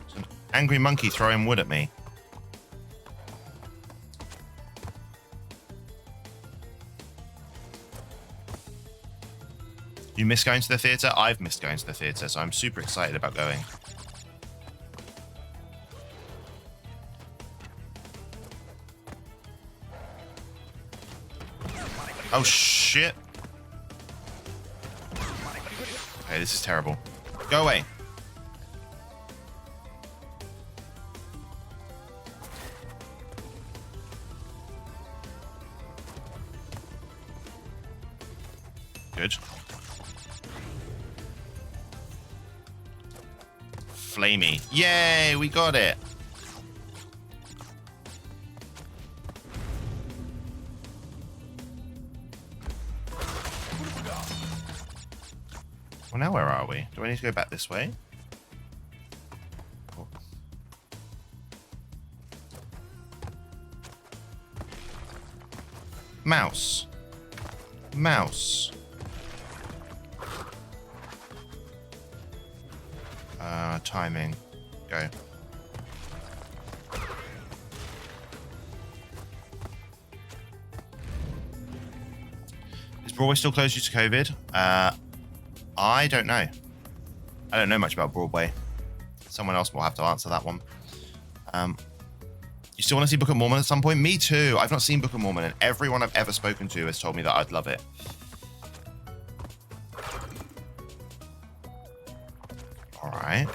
It's an angry monkey throwing wood at me. You miss going to the theatre? I've missed going to the theatre, so I'm super excited about going. Oh, shit. Okay, this is terrible. Go away. Good. Flamey. Yay, we got it. Well, now where are we? Do I need to go back this way? Oh. Mouse. Mouse. Timing. Go. Is Broadway still closed due to COVID? I don't know. I don't know much about Broadway. Someone else will have to answer that one. You still want to see Book of Mormon at some point? Me too. I've not seen Book of Mormon, and everyone I've ever spoken to has told me that I'd love it. All right.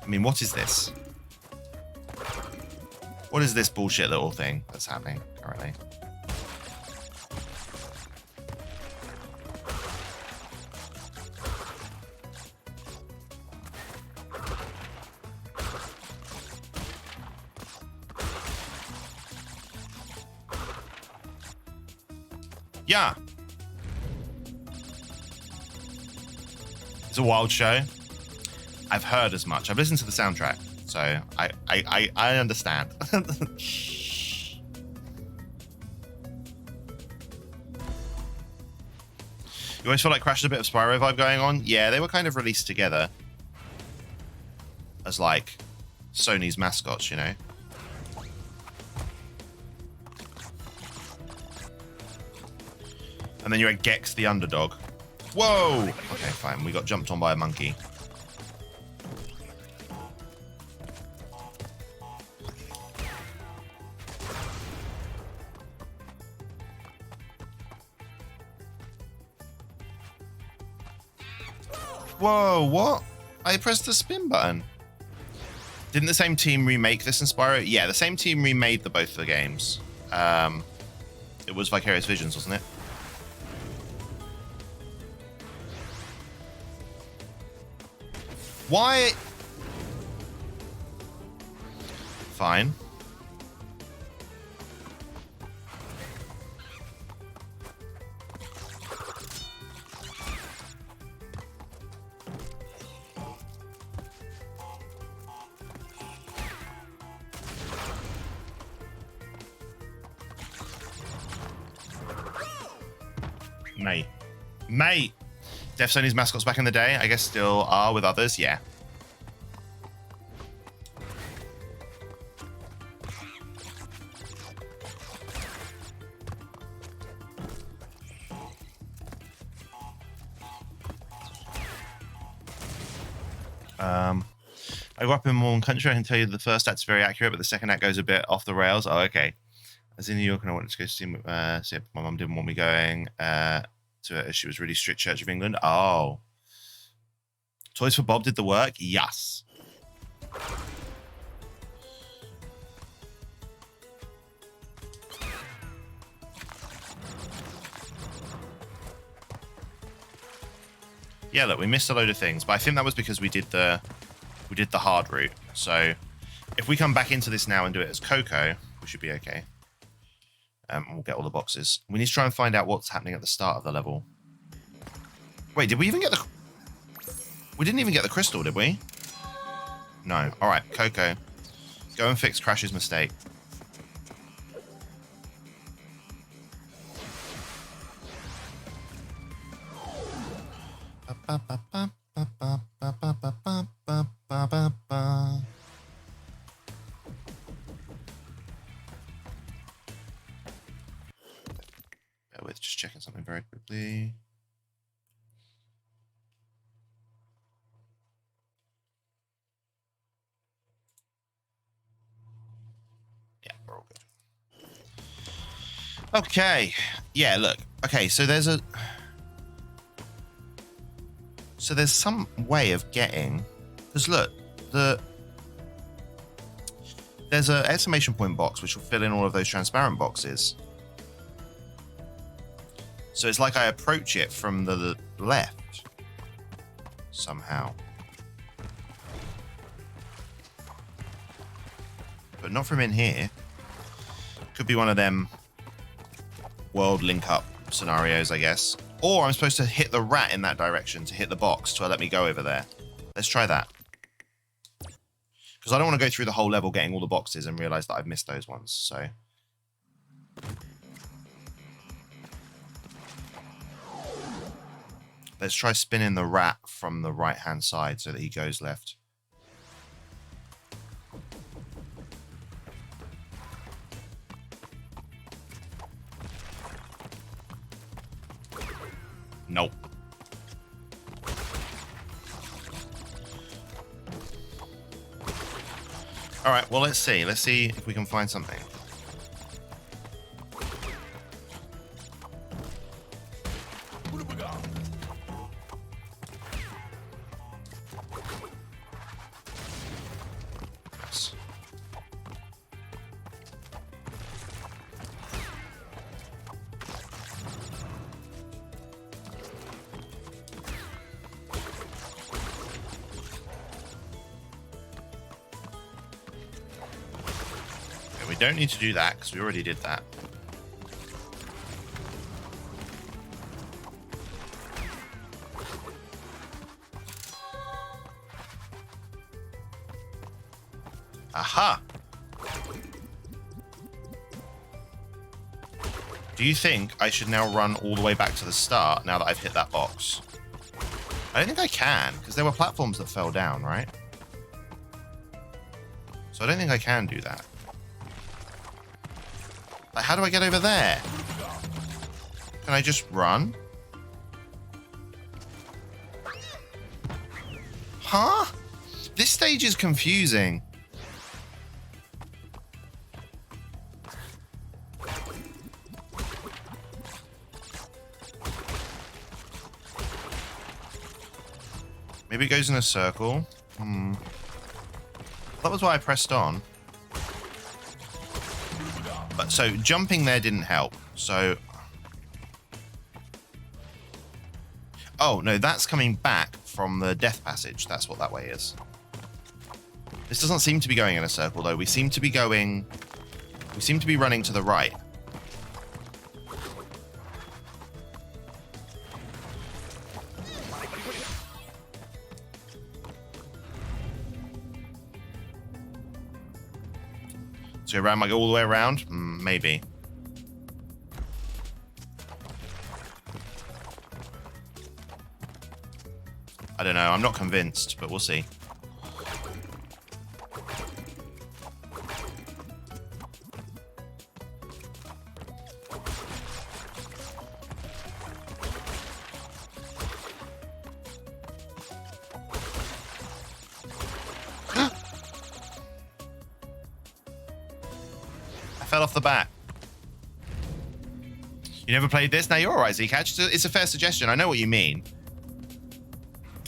I mean, what is this? What is this bullshit little thing that's happening currently? Yeah. It's a wild show. I've heard as much. I've listened to the soundtrack, so I understand. You always feel like Crash has a bit of Spyro vibe going on? Yeah, they were kind of released together as like Sony's mascots, you know? And then you had Gex the underdog. Whoa! Okay, fine. We got jumped on by a monkey. Whoa, what? I pressed the spin button. Didn't the same team remake this in Spyro? Yeah, the same team remade both of the games. It was Vicarious Visions, wasn't it? Why? Fine. Mate. Def Sony's mascots back in the day, I guess still are with others, yeah. I grew up in Mormon country. I can tell you the first act's very accurate, but the second act goes a bit off the rails. Oh, okay. I was in New York and I wanted to go see it. My mum didn't want me going to it. She was really strict Church of England. Oh. Toys for Bob did the work? Yes. Yeah, look, we missed a load of things, but I think that was because we did the hard route. So if we come back into this now and do it as Coco, we should be okay. We'll get all the boxes. We need to try and find out what's happening at the start of the level. Wait, did we even get the... We didn't even get the crystal, did we? No. All right, Coco. Go and fix Crash's mistake. Bear with, just checking something very quickly. Okay. Yeah, look. Okay, so there's some way of getting, because look, there's an exclamation point box which will fill in all of those transparent boxes. So it's like I approach it from the left somehow. But not from in here. Could be one of them world link up scenarios, I guess. Or I'm supposed to hit the rat in that direction to hit the box to let me go over there. Let's try that. Because I don't want to go through the whole level getting all the boxes and realise that I've missed those ones, so... Let's try spinning the rat from the right-hand side so that he goes left. Nope. All right, well, let's see. Let's see if we can find something. We don't need to do that because we already did that. Aha! Do you think I should now run all the way back to the start now that I've hit that box? I don't think I can, because there were platforms that fell down, right? So I don't think I can do that. Like, how do I get over there? Can I just run? Huh? This stage is confusing. Maybe it goes in a circle. That was why I pressed on. But so jumping there didn't help. So, oh no, that's coming back from the death passage. That's what that way is. This doesn't seem to be going in a circle though. We seem to be running to the right. So around, might go all the way around? Maybe. I don't know. I'm not convinced, but we'll see. Fell off the bat. You never played this? Now you're alright, Zcatch. It's a fair suggestion. I know what you mean.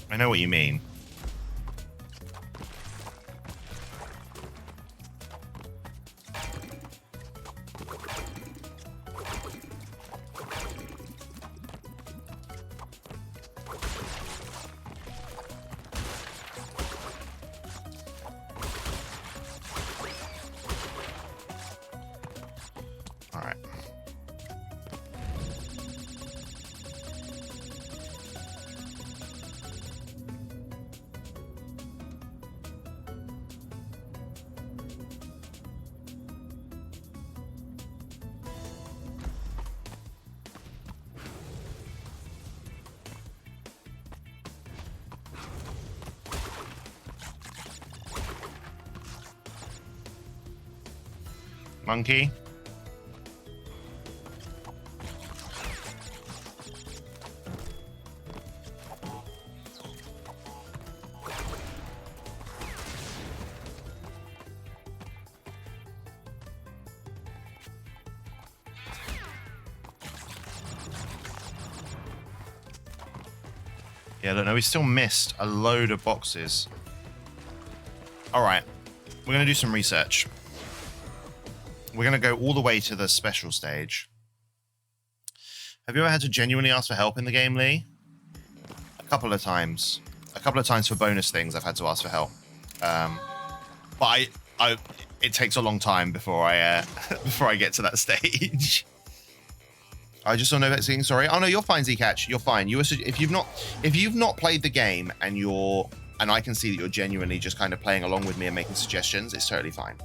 I know what you mean. Monkey. Yeah, look, no, we still missed a load of boxes. All right, we're going to do some research. We're going to go all the way to the special stage. Have you ever had to genuinely ask for help in the game, Lee? A couple of times. A couple of times for bonus things I've had to ask for help. But it takes a long time before I before I get to that stage. I just don't know that thing. Sorry. Oh no, you're fine, Zcatch. You're fine. If you've not played the game and I can see that you're genuinely just kind of playing along with me and making suggestions, it's totally fine.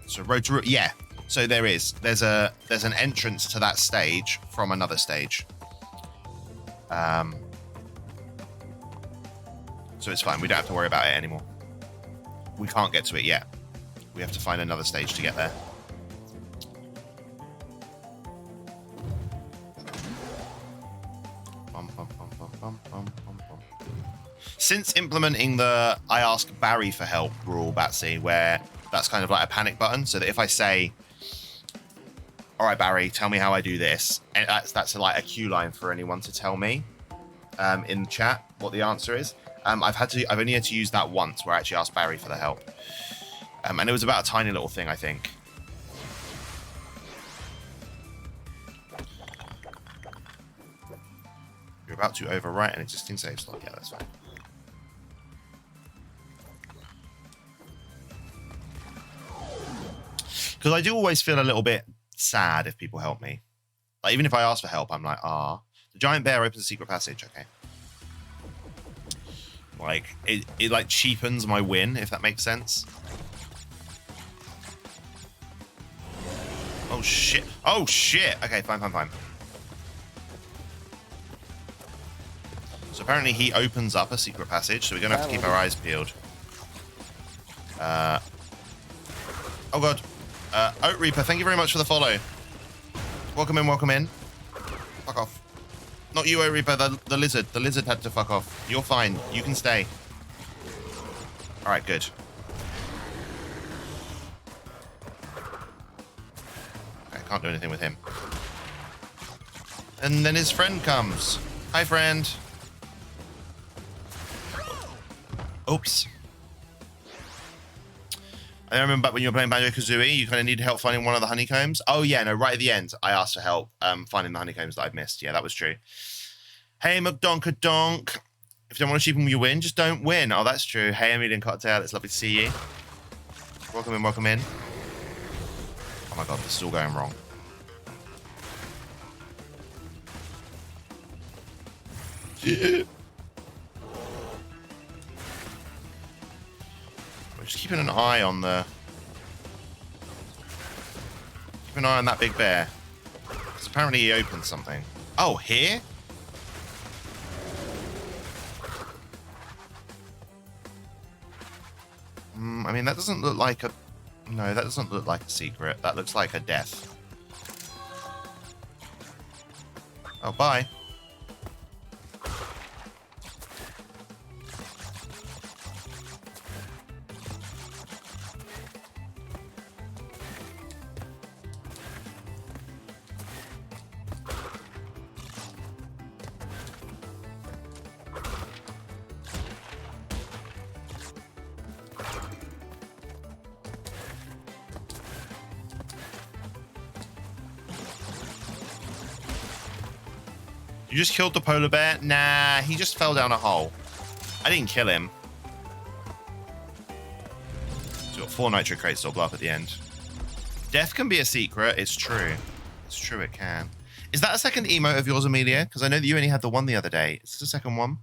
So road to yeah. So there's an entrance to that stage from another stage. So it's fine. We don't have to worry about it anymore. We can't get to it yet. We have to find another stage to get there. Since implementing the I ask Barry for help rule, Batsy, where that's kind of like a panic button, so that if I say, all right, Barry, tell me how I do this, and that's like a cue line for anyone to tell me in the chat what the answer is. I've only had to use that once where I actually asked Barry for the help. And it was about a tiny little thing, I think. You're about to overwrite an existing save slot. Yeah, that's fine. Because I do always feel a little bit sad if people help me. Like, even if I ask for help, I'm like, the giant bear opens a secret passage. Okay. Like, it like cheapens my win, if that makes sense. Oh, shit. Oh, shit. Okay, fine. So apparently he opens up a secret passage, so we're going to have to keep our eyes peeled. Oh, God. Oat Reaper, thank you very much for the follow. Welcome in. Fuck off. Not you, Oat Reaper, the lizard. The lizard had to fuck off. You're fine. You can stay. All right, good. Can't do anything with him. And then his friend comes. Hi, friend. Oops. I remember back when you were playing Banjo-Kazooie, you kind of needed help finding one of the honeycombs. Oh, yeah, no, right at the end, I asked for help finding the honeycombs that I'd missed. Yeah, that was true. Hey, McDonkadonk. If you don't want to cheapen your win, just don't win. Oh, that's true. Hey, Emilian Cocktail, it's lovely to see you. Welcome in. Oh, my God, this is all going wrong. We're just keeping an eye on that big bear. Because apparently he opened something. Oh, here? I mean, that doesn't look like a... No, that doesn't look like a secret. That looks like a death. Oh, bye. You just killed the polar bear? Nah, he just fell down a hole. I didn't kill him. So got 4 nitro crates that'll blow up at the end. Death can be a secret. It's true. It's true, it can. Is that a second emote of yours, Amelia? Because I know that you only had the one the other day. Is this the second one?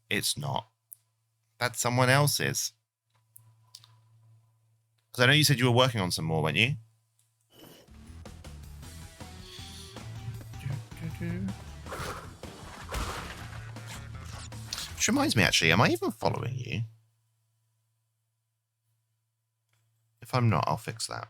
It's not. That's someone else's. Because I know you said you were working on some more, weren't you? Which reminds me, actually, am I even following you? If I'm not, I'll fix that.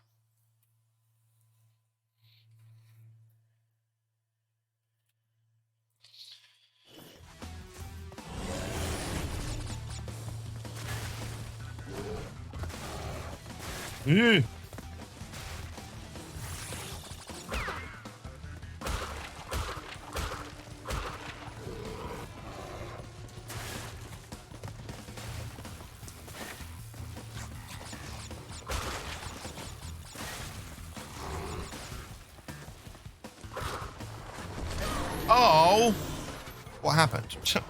Oh! What happened? Okay.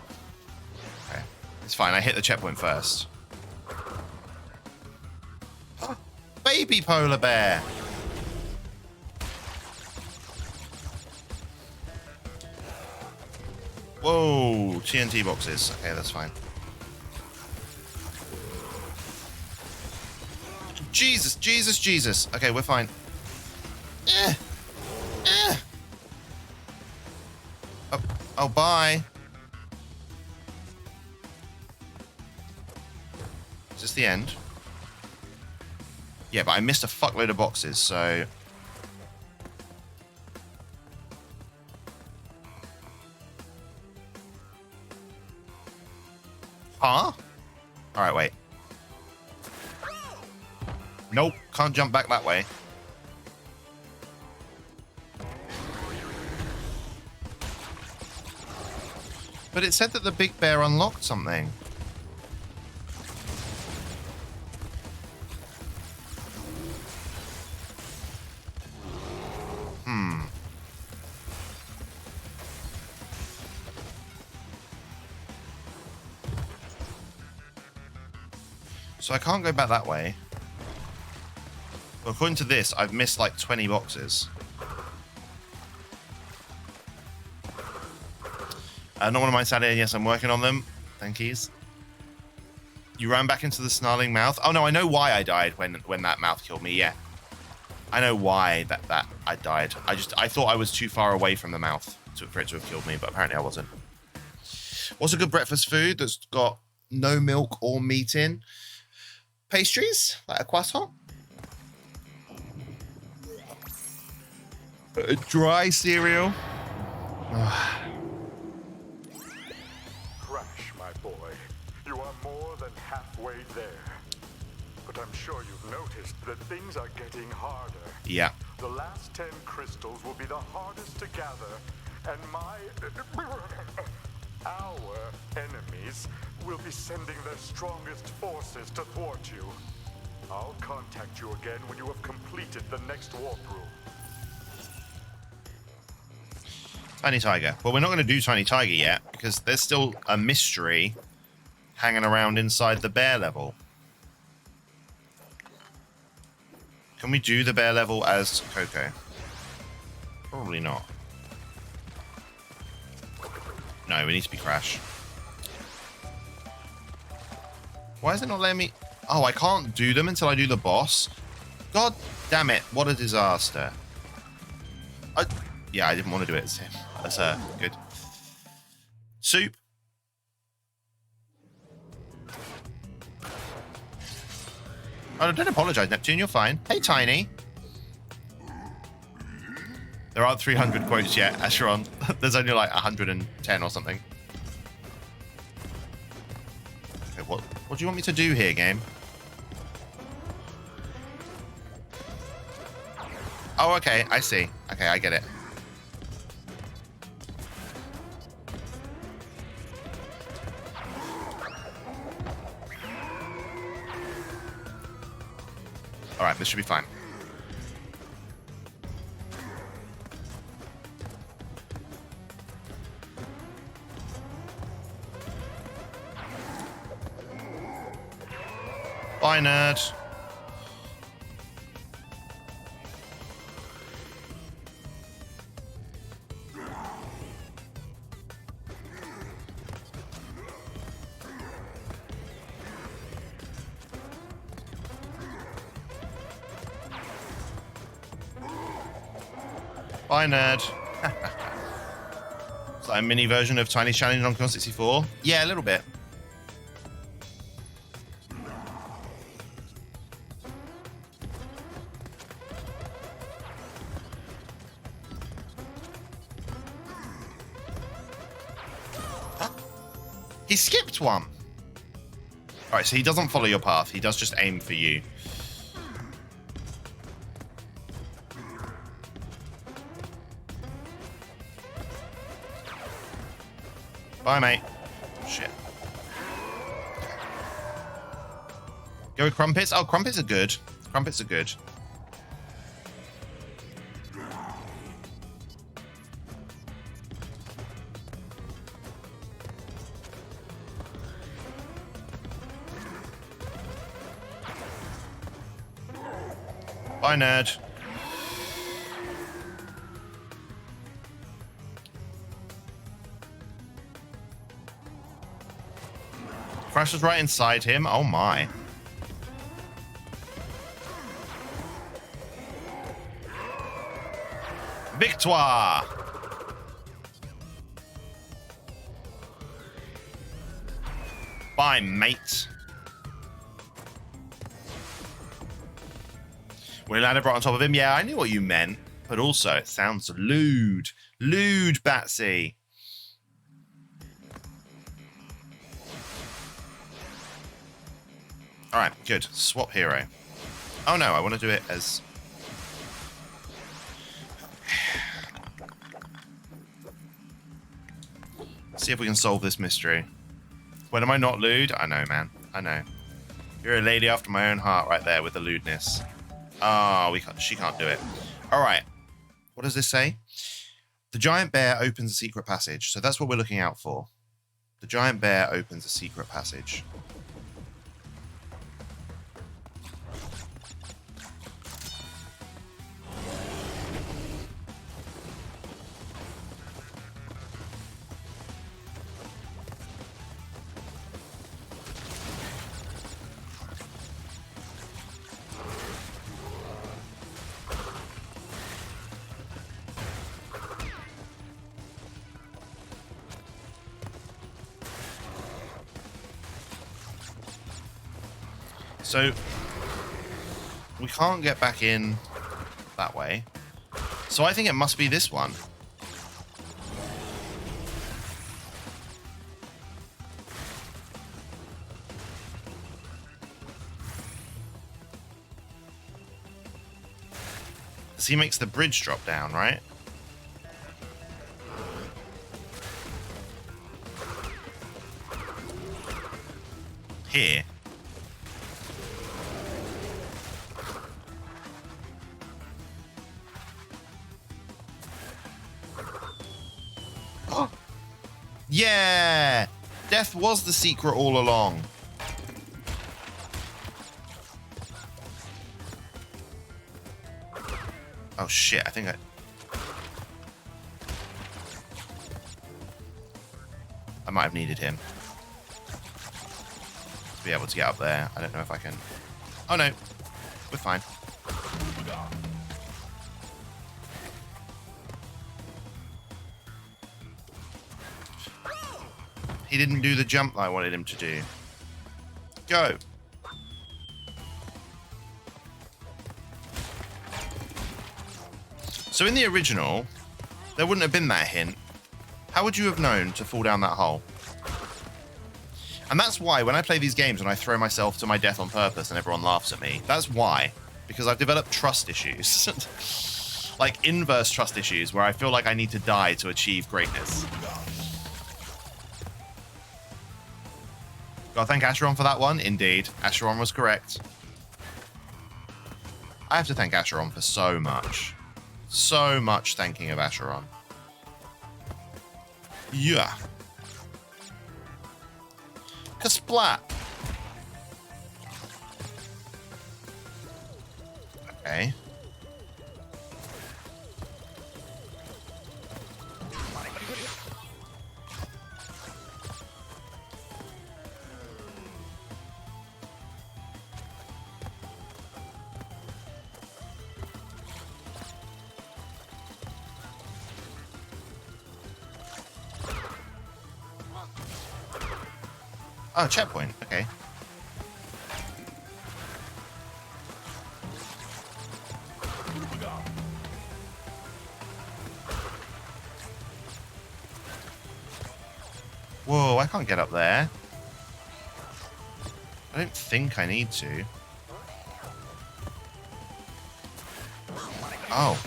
It's fine. I hit the checkpoint first. Baby polar bear! Whoa! TNT boxes. Okay, that's fine. Jesus, Jesus, Jesus. Okay, we're fine. Eh. Eh. Oh, bye. Is this the end? Yeah, but I missed a fuckload of boxes, so... Huh? Alright, wait. Nope, can't jump back that way. But it said that the big bear unlocked something. So I can't go back that way. But according to this, I've missed like 20 boxes. Not one of mine Saturday. Yes, I'm working on them. Thank yous. You ran back into the snarling mouth. Oh no, I know why I died when that mouth killed me. Yeah, I know why that I died. I thought I was too far away from the mouth for it to have killed me, but apparently I wasn't. What's a good breakfast food that's got no milk or meat in? Pastries, like a croissant. Dry cereal. Crash, my boy. You are more than halfway there. But I'm sure you've noticed that things are getting harder. Yeah. The last 10 crystals will be the hardest to gather, and our enemies will be sending their strongest forces to thwart you. I'll contact you again when you have completed the next warp room. Tiny Tiger. Well, we're not going to do Tiny Tiger yet, because there's still a mystery hanging around inside the bear level. Can we do the bear level as Coco? Probably not. No, we need to be Crash. Why is it not letting me... Oh, I can't do them until I do the boss? God damn it. What a disaster. Yeah, I didn't want to do it as him. That's good. Soup. Oh, don't apologize, Neptune. You're fine. Hey, Tiny. There aren't 300 quotes yet, Asheron. There's only like 110 or something. Okay, what do you want me to do here, game? Oh, okay. I see. Okay, I get it. Alright, this should be fine. Bye, nerd. Bye, nerd. Is that a mini version of Tiny Challenge on Con 64? Yeah, a little bit. He skipped one. Alright, so he doesn't follow your path. He does just aim for you. Bye, mate. Shit. Go with crumpets. Oh, crumpets are good. Crumpets are good. Bye, nerd. Crash is right inside him. Oh my. Victoire. Bye, mate. When he landed right on top of him, yeah, I knew what you meant. But also, it sounds lewd. Lewd, Batsy. Alright, good. Swap hero. Oh no, I want to do it as... See if we can solve this mystery. When am I not lewd? I know, man. I know. You're a lady after my own heart right there with the lewdness. Oh, she can't do it. Alright. What does this say? The giant bear opens a secret passage. So that's what we're looking out for. The giant bear opens a secret passage. So, we can't get back in that way. So I think it must be this one. So he makes the bridge drop down, right? Here. Yeah! Death was the secret all along. Oh shit, I think I might have needed him to be able to get up there. I don't know if I can... Oh no, we're fine. He didn't do the jump that I wanted him to do. Go. So in the original, there wouldn't have been that hint. How would you have known to fall down that hole? And that's why when I play these games and I throw myself to my death on purpose and everyone laughs at me, that's why. Because I've developed trust issues. Like inverse trust issues where I feel like I need to die to achieve greatness. Gotta thank Acheron for that one. Indeed, Acheron was correct. I have to thank Acheron for so much. So much thanking of Acheron. Yeah. Kasplat. Okay. Oh, checkpoint. Okay. Whoa, I can't get up there. I don't think I need to. Oh.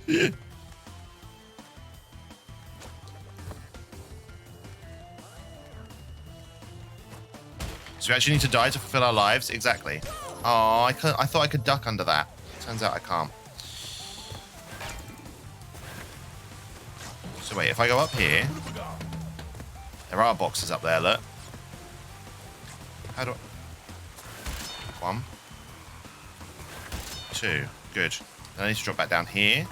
Okay. So we actually need to die to fulfill our lives? Exactly. Oh, I thought I could duck under that. Turns out I can't. So wait, if I go up here... There are boxes up there, look. How do I... 1, 2. Good. Then I need to drop back down here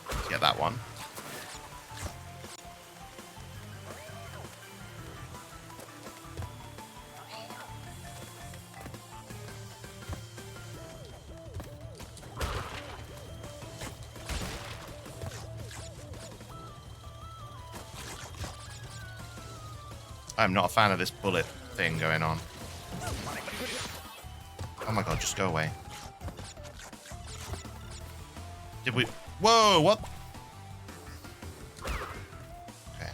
to get that one. I'm not a fan of this bullet thing going on. Oh my god, just go away. Did we... Whoa, what? Okay.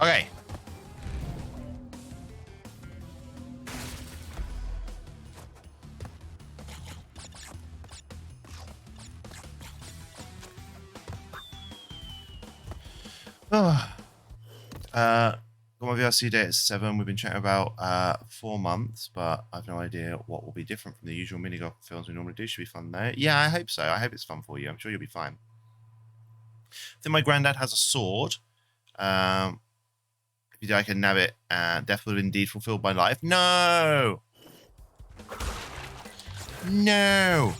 Okay. Got my VRC date at 7. We've been chatting about 4 months, but I've no idea what will be different from the usual mini golf films we normally do. Should be fun though. Yeah, I hope so. I hope it's fun for you. I'm sure you'll be fine. I think my granddad has a sword. If you die, I can nab it, and death will indeed fulfill my life. No! No!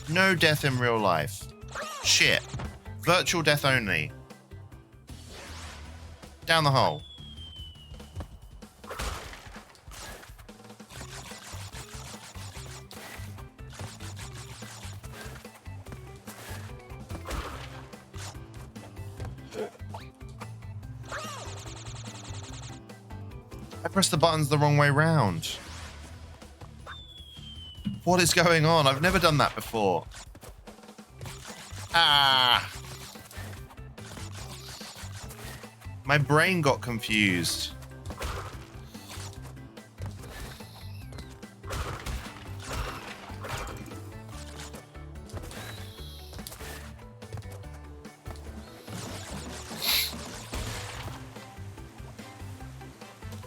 No death in real life. Shit. Virtual death only. Down the hole. I pressed the buttons the wrong way round. What is going on? I've never done that before. Ah! My brain got confused.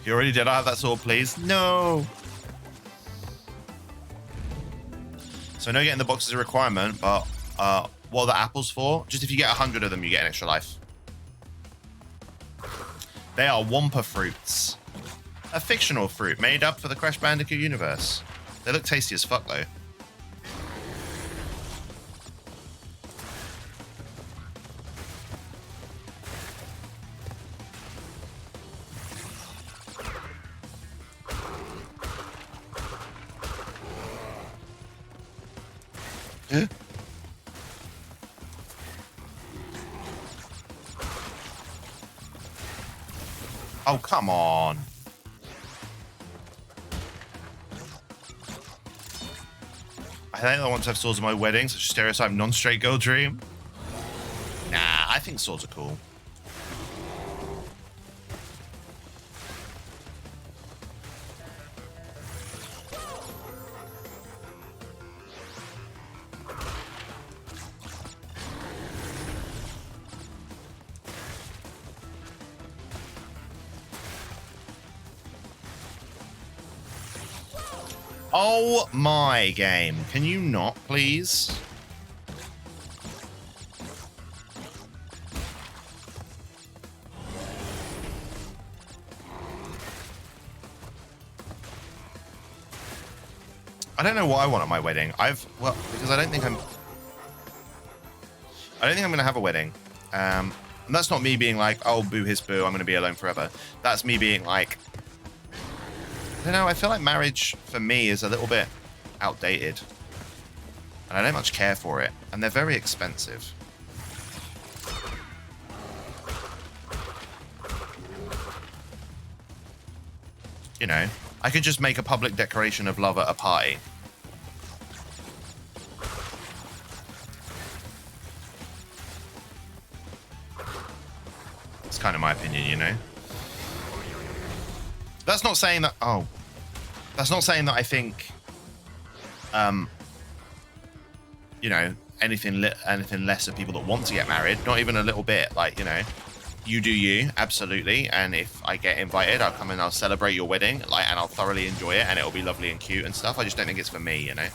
You already did. I have that sword, please. No. So I know getting the box is a requirement, but what are the apples for? Just if you get 100 of them, you get an extra life. They are Wampa fruits. A fictional fruit made up for the Crash Bandicoot universe. They look tasty as fuck, though. Huh? Oh, come on. I think I want to have swords at my wedding, such a stereotype non-straight girl dream. Nah, I think swords are cool. Oh my game. Can you not, please? I don't know what I want at my wedding. Because I don't think I'm going to have a wedding. And that's not me being like, oh, boo his boo, I'm going to be alone forever. That's me being like, I don't know, I feel like marriage, for me, is a little bit outdated. And I don't much care for it. And they're very expensive. You know, I could just make a public declaration of love at a party. It's kind of my opinion, you know? That's not saying that... Oh. That's not saying that I think... you know, anything less of people that want to get married. Not even a little bit. Like, you know, you do you, absolutely. And if I get invited, I'll come and I'll celebrate your wedding, like, and I'll thoroughly enjoy it, and it'll be lovely and cute and stuff. I just don't think it's for me, you know.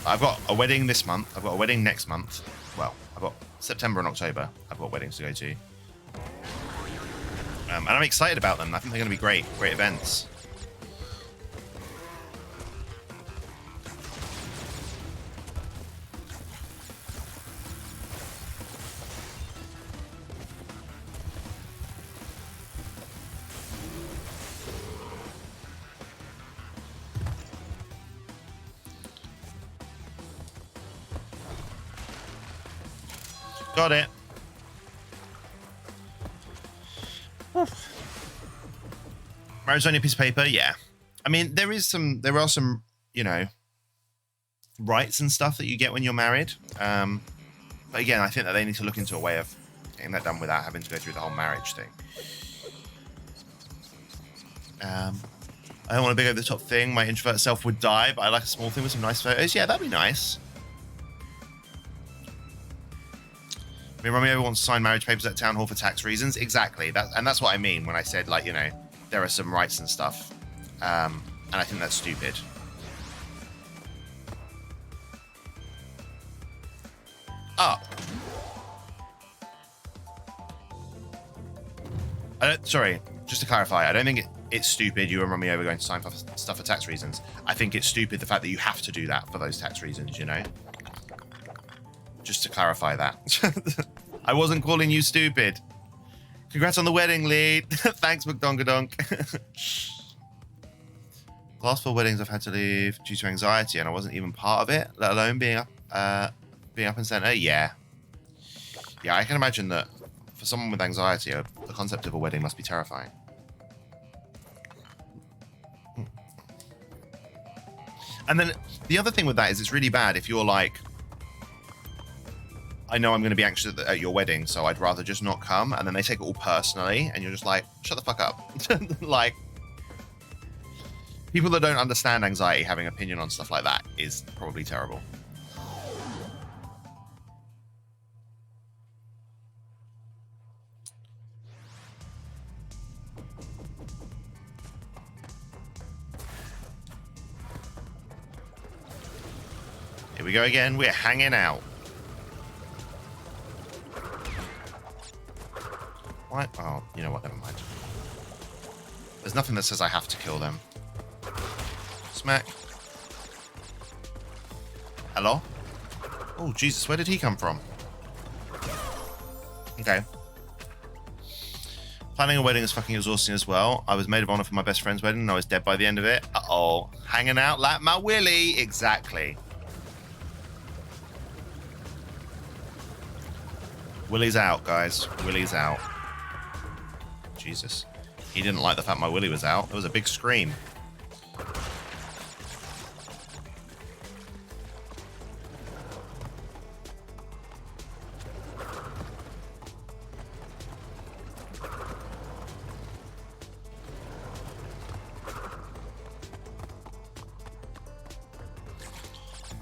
I've got a wedding this month. I've got a wedding next month. Well, I've got September and October. I've got weddings to go to. And I'm excited about them. I think they're going to be great events. Got it. Marriage only a piece of paper, yeah. I mean, there are some, you know, rights and stuff that you get when you're married. But again, I think that they need to look into a way of getting that done without having to go through the whole marriage thing. I don't want a big over the top thing. My introvert self would die, but I like a small thing with some nice photos. Yeah, that'd be nice. I mean, Romeo wants to sign marriage papers at town hall for tax reasons. Exactly. That's what I mean when I said, like, you know, there are some rights and stuff. And I think that's stupid. Sorry, just to clarify, I don't think it's stupid you and Romeo are going to sign for stuff for tax reasons. I think it's stupid the fact that you have to do that for those tax reasons, you know? Just to clarify that. I wasn't calling you stupid. Congrats on the wedding, Lead. Thanks, McDongadonk. Last 4 weddings I've had to leave due to anxiety, and I wasn't even part of it, let alone being up in centre. Yeah, I can imagine that for someone with anxiety, the concept of a wedding must be terrifying. And then the other thing with that is it's really bad if you're like, I know I'm going to be anxious at your wedding, so I'd rather just not come. And then they take it all personally, and you're just like, shut the fuck up. Like, people that don't understand anxiety having opinion on stuff like that is probably terrible. Here we go again. We're hanging out. What? Oh, you know what? Never mind. There's nothing that says I have to kill them. Smack. Hello? Oh, Jesus. Where did he come from? Okay. Planning a wedding is fucking exhausting as well. I was maid of honor for my best friend's wedding and I was dead by the end of it. Uh-oh. Hanging out like my Willy. Exactly. Willy's out, guys. Willy's out. Jesus. He didn't like the fact my Willy was out. There was a big scream.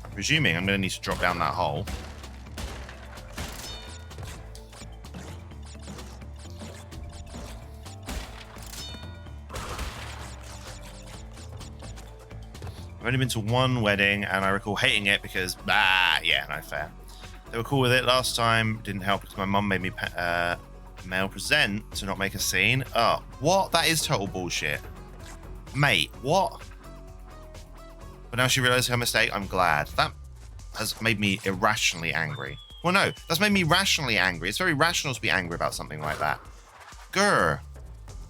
I'm presuming I'm going to need to drop down that hole. I've only been to one wedding and I recall hating it because, yeah, no fair. They were cool with it last time. Didn't help because my mum made me male present to not make a scene. Oh, what? That is total bullshit. Mate, what? But now she realised her mistake. I'm glad. That has made me irrationally angry. Well, no, that's made me rationally angry. It's very rational to be angry about something like that. Grr.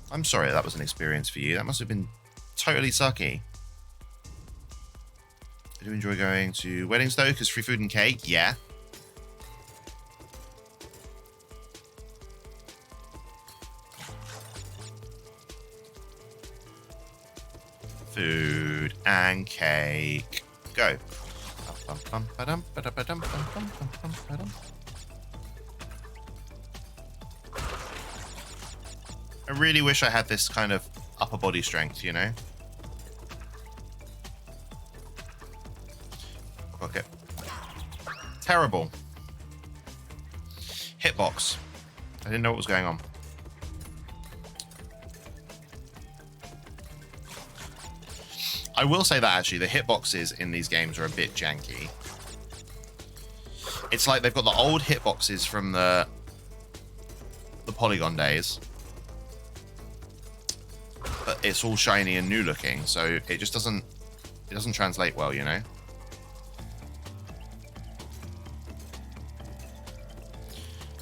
I'm sorry that was an experience for you. That must have been totally sucky. I do enjoy going to weddings though, because free food and cake, yeah. Food and cake. Go. I really wish I had this kind of upper body strength, you know? Okay. Terrible. Hitbox. I didn't know what was going on. I will say that actually the hitboxes in these games are a bit janky. It's like they've got the old hitboxes from the Polygon days, but it's all shiny and new looking, so it just doesn't translate well, you know.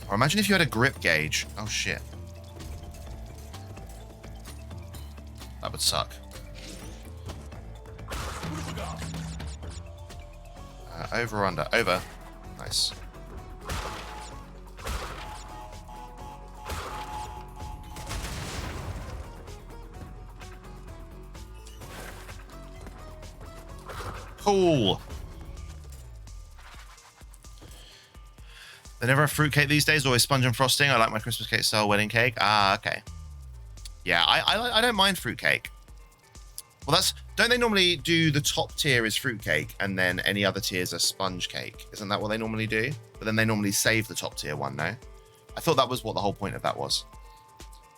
Or imagine if you had a grip gauge. Oh shit, that would suck. Over or under? Over. Nice. Cool. They never have fruitcake these days, always sponge and frosting. I like my Christmas cake style wedding cake. Ah, okay. Yeah, I don't mind fruitcake. Well, don't they normally do the top tier is fruitcake and then any other tiers are sponge cake? Isn't that what they normally do? But then they normally save the top tier one, no? I thought that was what the whole point of that was.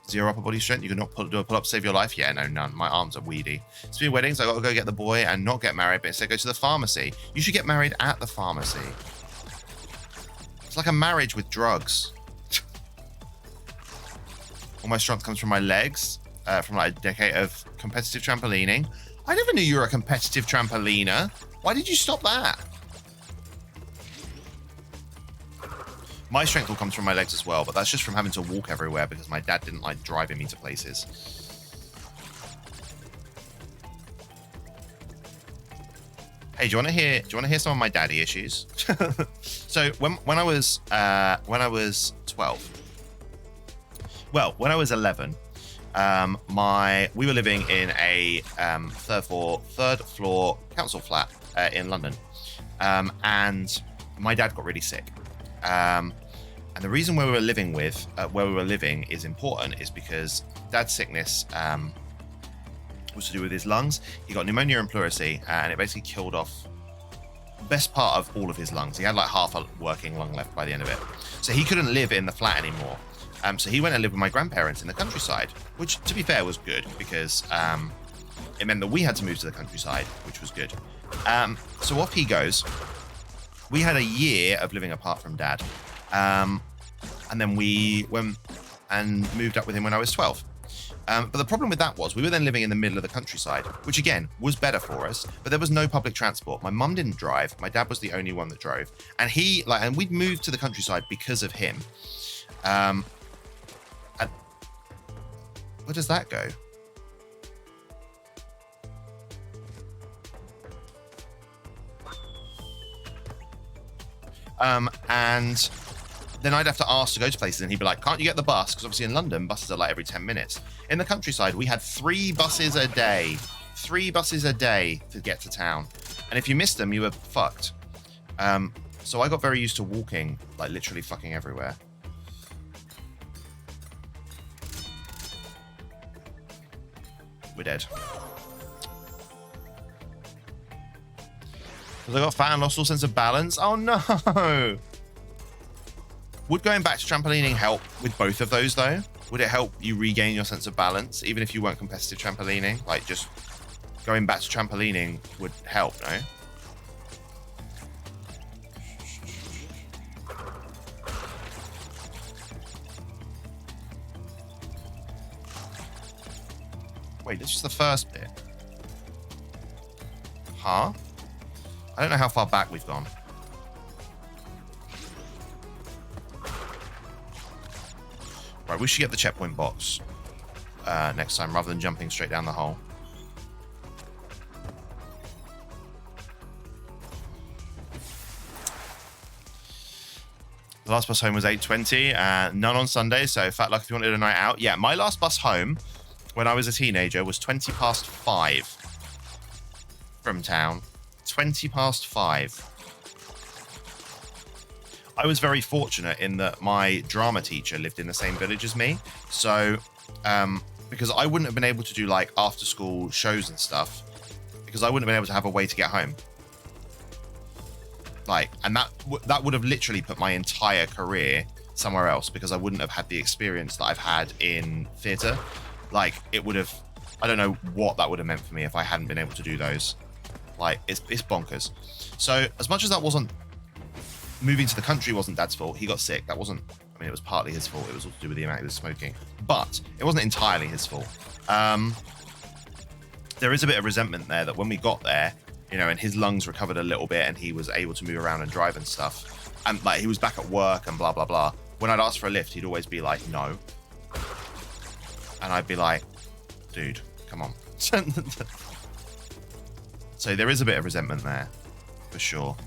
0 upper body strength, you can not do a pull-up to save your life? Yeah, no, none. My arms are weedy. Speaking of weddings, I got to go get the boy and not get married, but instead go to the pharmacy. You should get married at the pharmacy. It's like a marriage with drugs. All my strength comes from my legs, from like a decade of competitive trampolining. I never knew you were a competitive trampoliner. Why did you stop that? My strength all comes from my legs as well, but that's just from having to walk everywhere because my dad didn't like driving me to places. Hey, do you want to hear some of my daddy issues? So when I was 12, well, when I was 11, we were living in a third floor council flat in London, and my dad got really sick. And the reason where we were living is important is because dad's sickness was to do with his lungs. He got pneumonia and pleurisy, and it basically killed off the best part of all of his lungs. He had like half a working lung left by the end of it. So he couldn't live in the flat anymore. So he went and lived with my grandparents in the countryside, which to be fair was good because it meant that we had to move to the countryside, which was good. So off he goes. We had a year of living apart from dad. And then we went and moved up with him when I was 12. But the problem with that was we were then living in the middle of the countryside, which again was better for us, but there was no public transport. My mum didn't drive. My dad was the only one that drove. And and we'd moved to the countryside because of him. And where does that go? And then I'd have to ask to go to places, and he'd be like, can't you get the bus? Because obviously in London, buses are like every 10 minutes. In the countryside, we had 3 buses a day. 3 buses a day to get to town. And if you missed them, you were fucked. So I got very used to walking, like literally fucking everywhere. We're dead. Because I got fat and lost all sense of balance. Oh no! Would going back to trampolining help with both of those though? Would it help you regain your sense of balance, even if you weren't competitive trampolining? Like just going back to trampolining would help, no? Wait, this is the first bit. Huh? I don't know how far back we've gone. Right, we should get the checkpoint box next time rather than jumping straight down the hole. The last bus home was 8:20, none on Sunday, so fat luck if you wanted a night out. Yeah, my last bus home when I was a teenager was 5:20 from town. 5:20. I was very fortunate in that my drama teacher lived in the same village as me. So because I wouldn't have been able to do like after school shows and stuff because I wouldn't have been able to have a way to get home. Like, and that would have literally put my entire career somewhere else because I wouldn't have had the experience that I've had in theatre. Like, it would have, I don't know what that would have meant for me if I hadn't been able to do those. Like, it's bonkers. So as much as that wasn't, moving to the country wasn't Dad's fault. He got sick. That wasn't, I mean, it was partly his fault. It was all to do with the amount he was smoking, but it wasn't entirely his fault. There is a bit of resentment there that when we got there, you know, and his lungs recovered a little bit and he was able to move around and drive and stuff, and like he was back at work and blah blah blah, when I'd ask for a lift he'd always be like no, and I'd be like, dude, come on. So there is a bit of resentment there for sure,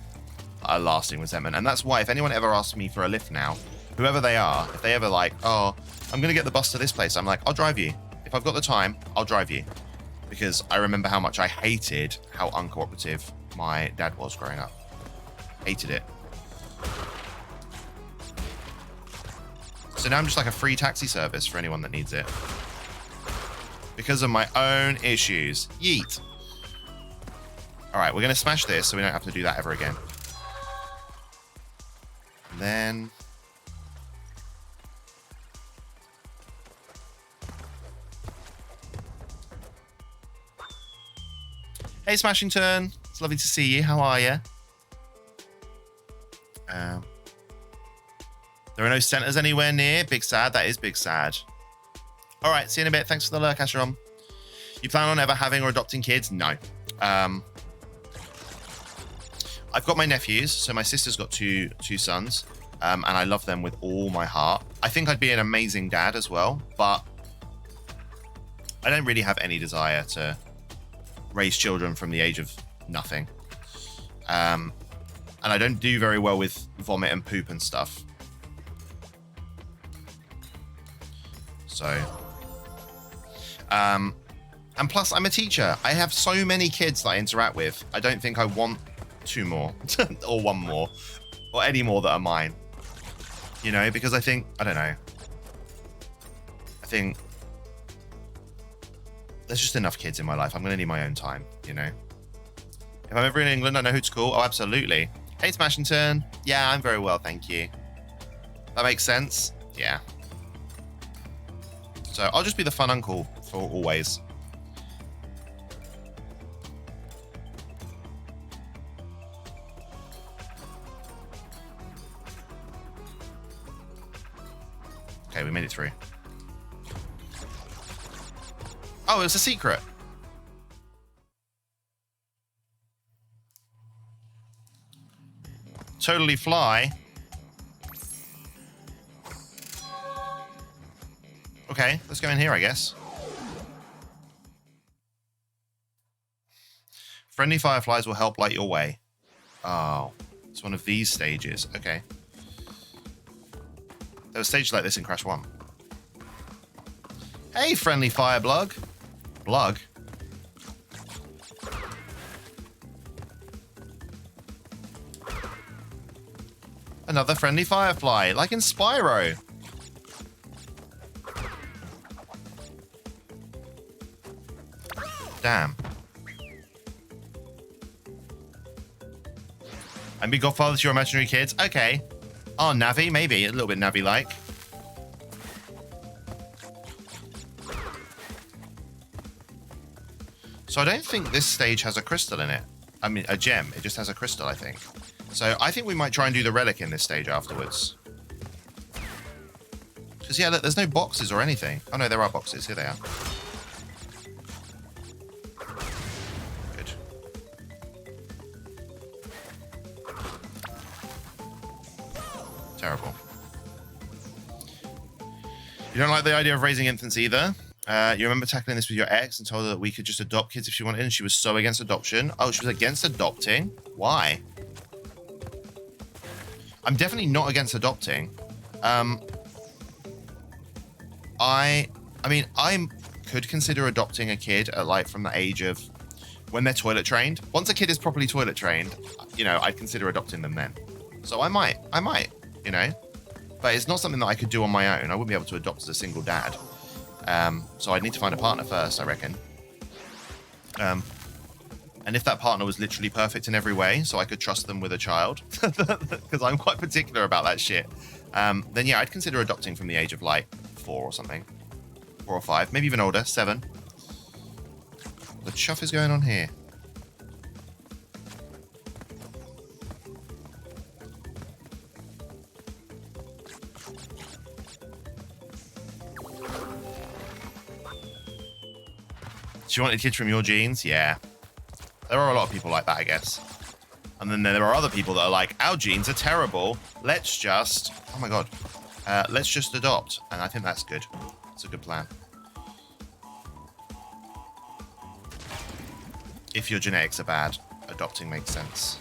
a lasting resentment. And that's why if anyone ever asks me for a lift now, whoever they are, if they ever like, oh, I'm gonna get the bus to this place, I'm like, I'll drive you. If I've got the time, I'll drive you. Because I remember how much I hated how uncooperative my dad was growing up. Hated it. So now I'm just like a free taxi service for anyone that needs it. Because of my own issues. Yeet. Alright, we're going to smash this so we don't have to do that ever again. And then... Hey, Smashington. It's lovely to see you. How are you? There are no centres anywhere near. Big sad. That is big sad. All right. See you in a bit. Thanks for the lurk, Asheron. You plan on ever having or adopting kids? No. I've got my nephews. So my sister's got two sons. And I love them with all my heart. I think I'd be an amazing dad as well. But I don't really have any desire to raise children from the age of nothing. And I don't do very well with vomit and poop and stuff. So, and plus I'm a teacher. I have so many kids that I interact with. I don't think I want two more or one more or any more that are mine, you know, because I think, I don't know. I think there's just enough kids in my life. I'm going to need my own time, you know. If I'm ever in England, I know who to call. Oh, absolutely. Hey, Smashington. Yeah, I'm very well, thank you. That makes sense? Yeah. So I'll just be the fun uncle for always. Okay, we made it through. Oh, it's a secret. Totally fly. Okay, let's go in here, I guess. Friendly fireflies will help light your way. Oh, it's one of these stages. Okay. There was stages like this in Crash 1. Hey, friendly fire blug. Blug? Another friendly firefly, like in Spyro. Damn. And be godfather to your imaginary kids? Okay. Oh, Navi, maybe. A little bit Navi-like. So I don't think this stage has a crystal in it. I mean, a gem. It just has a crystal, I think. So I think we might try and do the relic in this stage afterwards. Because, yeah, look, there's no boxes or anything. Oh, no, there are boxes. Here they are. Good. Terrible. You don't like the idea of raising infants either? You remember tackling this with your ex and told her that we could just adopt kids if she wanted, and she was so against adoption. Oh, she was against adopting? Why? I'm definitely not against adopting. I mean, I could consider adopting a kid at like from the age of when they're toilet trained. Once a kid is properly toilet trained, you know, I'd consider adopting them then. So I might, you know, but it's not something that I could do on my own. I wouldn't be able to adopt as a single dad. So I'd need to find a partner first, I reckon. And if that partner was literally perfect in every way, so I could trust them with a child, because I'm quite particular about that shit, then yeah, I'd consider adopting from the age of like 4 or something. 4 or 5, maybe even older, 7. What the chuff is going on here? She wanted kids from your genes? Yeah. There are a lot of people like that, I guess. And then there are other people that are like, our genes are terrible. Let's just... Oh my god. Let's just adopt. And I think that's good. It's a good plan. If your genetics are bad, adopting makes sense.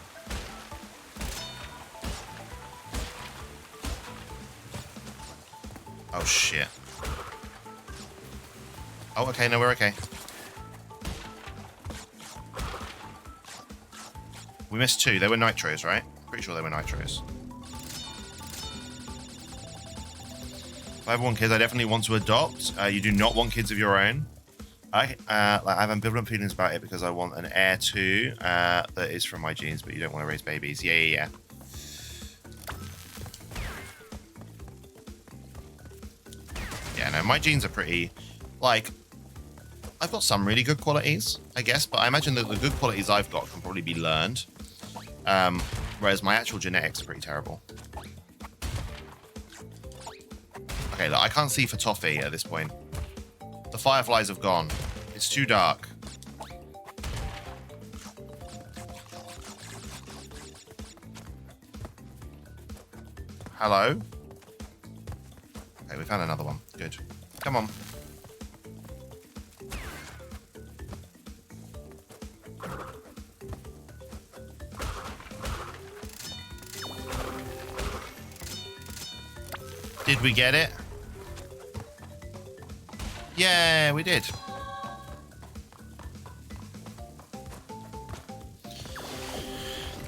Oh, shit. Oh, okay. No, we're okay. We missed 2. They were nitros, right? Pretty sure they were nitros. If I have 1 kid, I definitely want to adopt. You do not want kids of your own. I have ambivalent feelings about it because I want an heir too that is from my genes, but you don't want to raise babies. Yeah. Yeah, no, my genes are pretty, like, I've got some really good qualities, I guess, but I imagine that the good qualities I've got can probably be learned. Whereas my actual genetics are pretty terrible. Okay, look, I can't see for Toffee at this point. The fireflies have gone. It's too dark. Hello? Okay, we found another one. Good. Come on. Did we get it? Yeah, we did.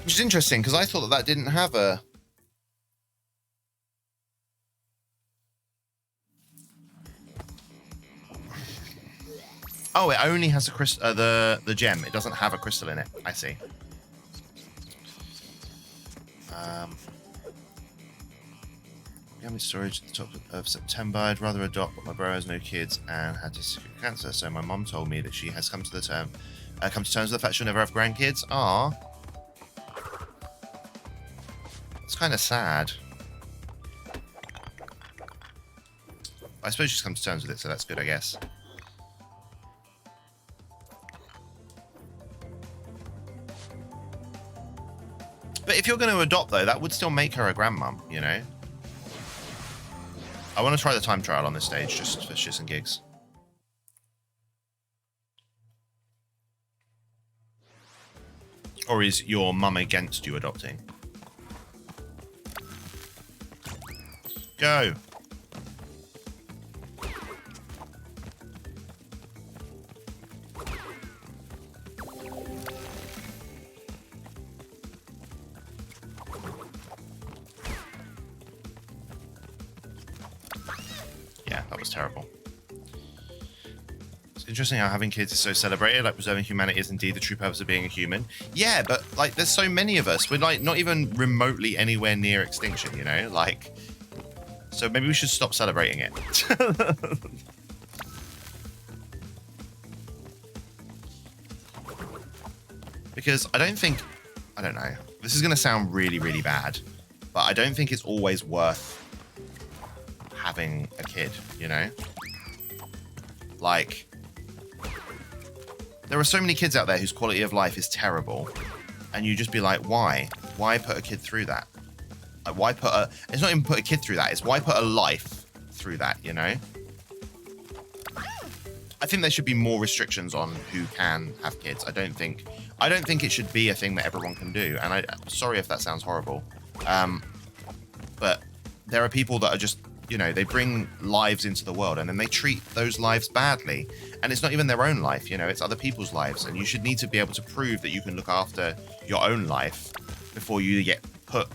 Which is interesting, because I thought that didn't have a... Oh, it only has a crystal, the gem. It doesn't have a crystal in it. I see. Storage at the top of September. I'd rather adopt, but my bro has no kids and had testicular cancer. So my mom told me that she has come to terms with the fact she'll never have grandkids. Ah, it's kind of sad. I suppose she's come to terms with it, so that's good, I guess. But if you're going to adopt, though, that would still make her a grandmum, you know? I want to try the time trial on this stage, just for shits and gigs. Or is your mum against you adopting? Go! Terrible. It's interesting how having kids is so celebrated, like preserving humanity is indeed the true purpose of being a human. Yeah, but like there's so many of us, we're like not even remotely anywhere near extinction, you know, like, so maybe we should stop celebrating it. Because I don't know, this is going to sound really, really bad, but I don't think it's always worth having a kid, you know? Like, there are so many kids out there whose quality of life is terrible, and you just be like, why? Why put a kid through that? Like, why put a... It's not even put a kid through that, it's why put a life through that, you know? I think there should be more restrictions on who can have kids. I don't think it should be a thing that everyone can do, and I'm sorry if that sounds horrible. But there are people that are just, you know, they bring lives into the world and then they treat those lives badly. And it's not even their own life, you know, it's other people's lives. And you should need to be able to prove that you can look after your own life before you get put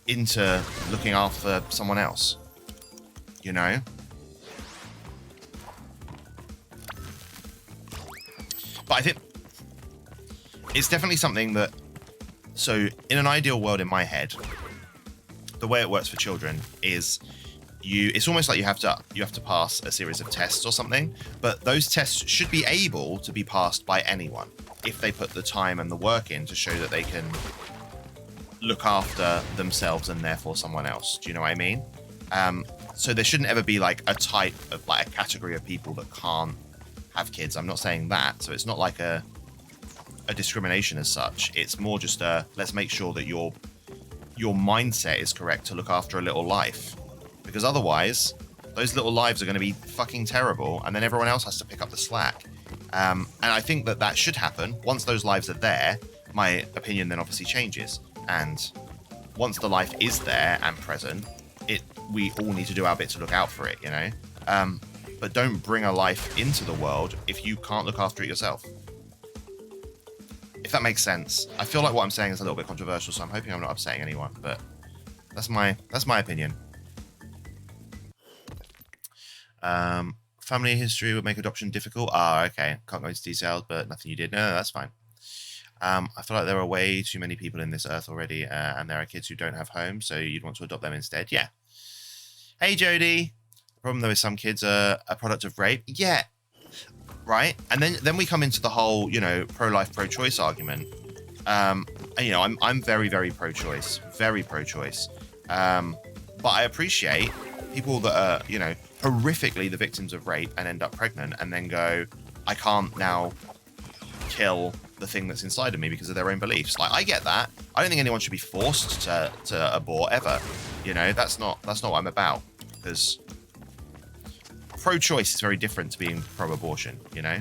into looking after someone else, you know? But I think it's definitely something that, so in an ideal world in my head, the way it works for children is it's almost like you have to pass a series of tests or something, but those tests should be able to be passed by anyone if they put the time and the work in to show that they can look after themselves and therefore someone else. Do you know what I mean? So there shouldn't ever be like a type of like a category of people that can't have kids. I'm not saying that. So it's not like a discrimination as such. It's more just let's make sure that your mindset is correct to look after a little life, because otherwise those little lives are going to be fucking terrible, and then everyone else has to pick up the slack. And I think that should happen once those lives are there. My opinion then obviously changes, and once the life is there and present, we all need to do our bit to look out for it, you know. But don't bring a life into the world if you can't look after it yourself. If that makes sense. I feel like what I'm saying is a little bit controversial, so I'm hoping I'm not upsetting anyone, but that's my opinion. Family history would make adoption difficult. Okay. Can't go into details, but nothing you did. No, that's fine. I feel like there are way too many people in this earth already, and there are kids who don't have homes, so you'd want to adopt them instead. Yeah. Hey, Jody. The problem, though, is some kids are a product of rape. Yeah. Right? And then we come into the whole, you know, pro-life, pro-choice argument. And, you know, I'm very, very pro-choice. Very pro-choice. But I appreciate people that are, you know, horrifically the victims of rape and end up pregnant and then go, I can't now kill the thing that's inside of me because of their own beliefs. Like, I get that. I don't think anyone should be forced to abort ever. You know, that's not what I'm about. Because pro-choice is very different to being pro-abortion, you know?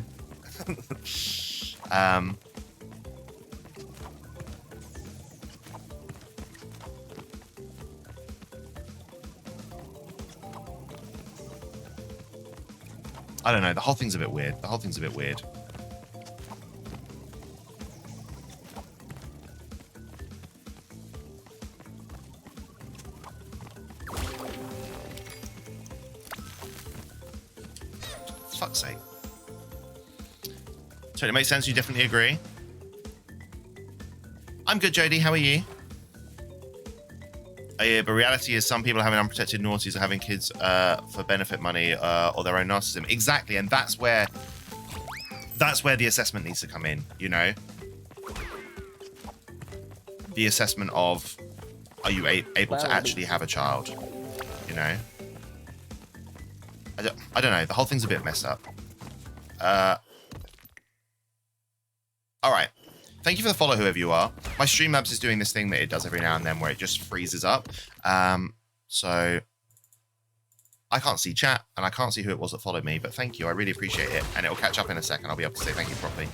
I don't know. The whole thing's a bit weird. Fuck's sake. Totally makes sense. You definitely agree. I'm good, Jody. How are you? Yeah, but reality is some people having unprotected naughties are having kids for benefit money or their own narcissism. Exactly, and that's where the assessment needs to come in, you know? The assessment of, are you able to actually have a child, you know? I don't know. The whole thing's a bit messed up. All right. Thank you for the follow, whoever you are. My Streamlabs is doing this thing that it does every now and then where it just freezes up. So I can't see chat and I can't see who it was that followed me, but thank you. I really appreciate it. And it'll catch up in a second. I'll be able to say thank you properly.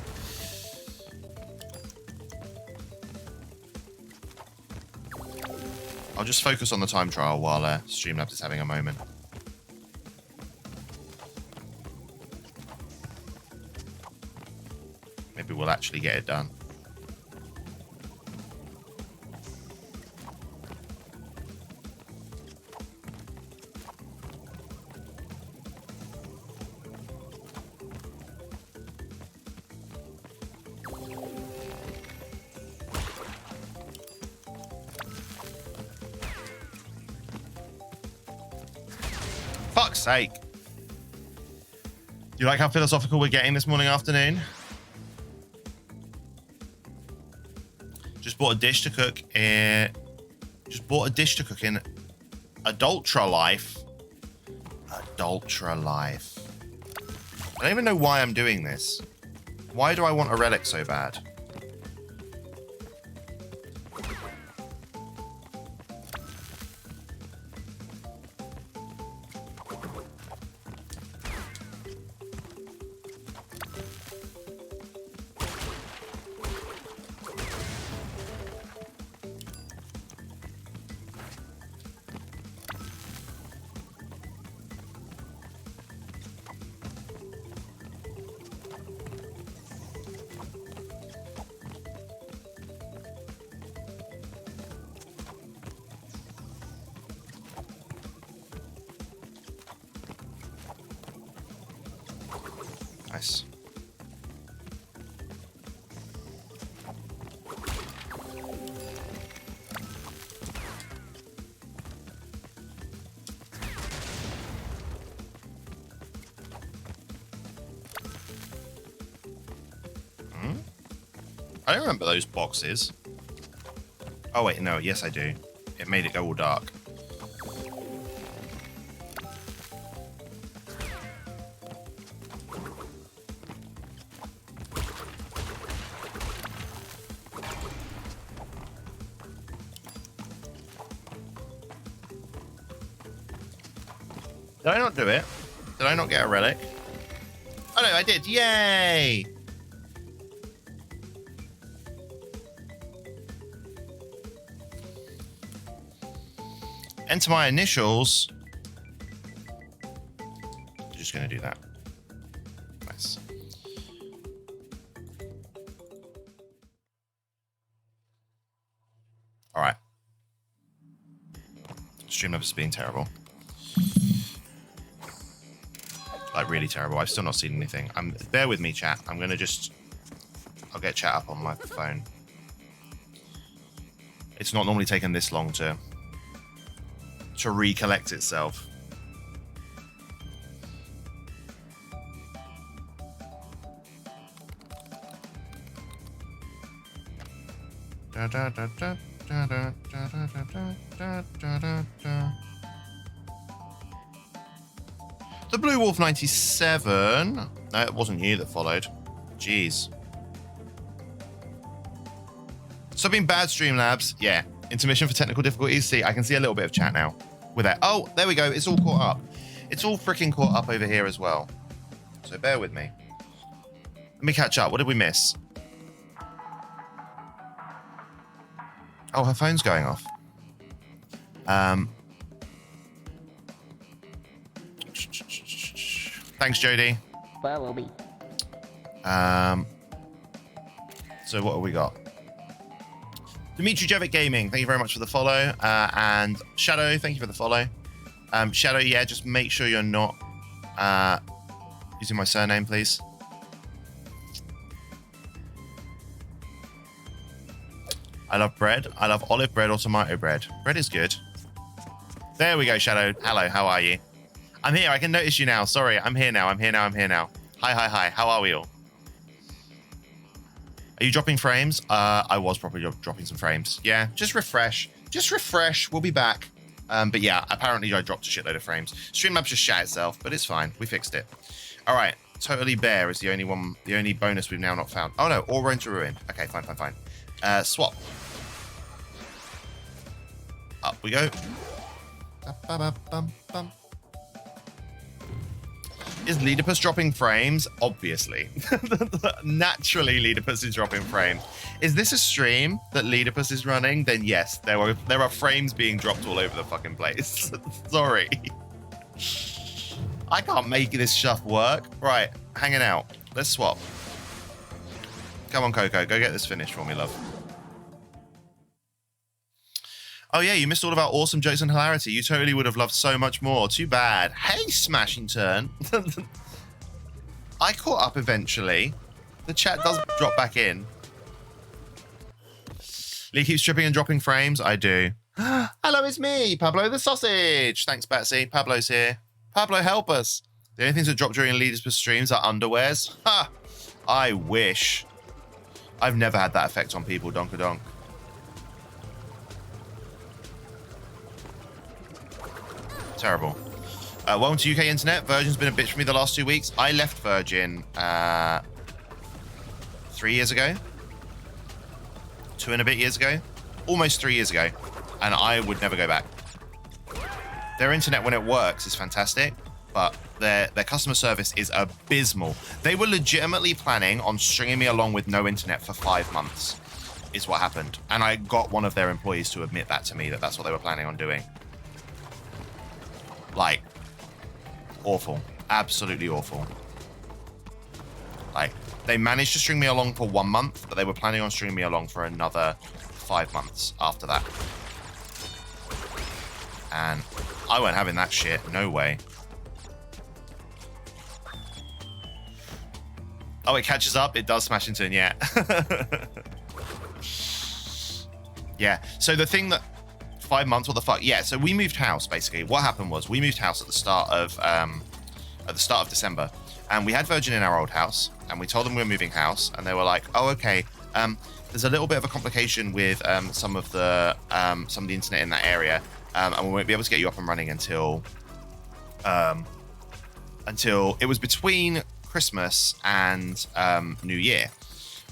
I'll just focus on the time trial while Streamlabs is having a moment. Maybe we'll actually get it done. Fuck's sake. You like how philosophical we're getting this morning, afternoon? Just bought a dish to cook in Adultra Life. Adultra Life. I don't even know why I'm doing this. Why do I want a relic so bad? Nice. I don't remember those boxes. Oh wait, no, yes I do. It made it go all dark. Did I not do it? Did I not get a relic? Oh no, I did. Yay! Enter my initials. Just gonna do that. Nice. All right. Streamlabs has been terrible. Like really terrible. I've still not seen anything. Bear with me, chat. I'll get chat up on my phone. It's not normally taken this long to recollect itself. The Blue Wolf 97. No, it wasn't you that followed. Jeez. So being bad, Streamlabs. Yeah. Intermission for technical difficulties. See, I can see a little bit of chat now. With that. Oh, there we go. It's all caught up. It's all freaking caught up over here as well. So bear with me. Let me catch up. What did we miss? Oh, her phone's going off. Thanks, Jody. Follow me. So what have we got? Dimitri Jevic Gaming, thank you very much for the follow. And Shadow, thank you for the follow. Shadow, yeah, just make sure you're not using my surname, please. I love bread. I love olive bread or tomato bread. Bread is good. There we go, Shadow. Hello, how are you? I'm here. I can notice you now. Sorry, I'm here now. I'm here now. Hi. How are we all? Are you dropping frames? I was probably dropping some frames. Yeah, just refresh. We'll be back. But yeah, apparently I dropped a shitload of frames. Streamlabs just shat itself, but it's fine. We fixed it. All right. Totally Bare is the only bonus we've now not found. Oh no, all Ruin to Ruin. Okay, fine. Swap. Up we go. Is Leedipus dropping frames? Obviously. Naturally, Leedipus is dropping frames. Is this a stream that Leedipus is running? Then yes, there are frames being dropped all over the fucking place. Sorry. I can't make this stuff work. Right, hanging out. Let's swap. Come on, Coco. Go get this finished for me, love. Oh yeah, you missed all of our awesome jokes and hilarity. You totally would have loved so much more. Too bad. Hey, Smashing Turn. I caught up eventually. The chat does drop back in. Lee keeps tripping and dropping frames. I do. Hello, it's me, Pablo the Sausage. Thanks, Betsy. Pablo's here. Pablo, help us. The only things that drop during Leedipus streams are underwears. Ha! I wish. I've never had that effect on people, Donkadonk. Terrible. Welcome to UK Internet. Virgin's been a bitch for me the last 2 weeks. I left Virgin 3 years ago. 2 and a bit years ago. Almost 3 years ago. And I would never go back. Their internet, when it works, is fantastic. But their customer service is abysmal. They were legitimately planning on stringing me along with no internet for 5 months. Is what happened. And I got one of their employees to admit that to me, that that's what they were planning on doing. Like, awful. Absolutely awful. Like, they managed to string me along for 1 month, but they were planning on stringing me along for another 5 months after that. And I weren't having that shit. No way. Oh, it catches up? It does smash into it, yeah. Yeah. So the thing that... 5 months, what the fuck? Yeah, so we moved house, basically. What happened was we moved house at the start of December, and we had Virgin in our old house, and we told them we were moving house, and they were like, oh, okay, There's a little bit of a complication with some of the internet in that area, and we won't be able to get you up and running until it was between Christmas and New Year.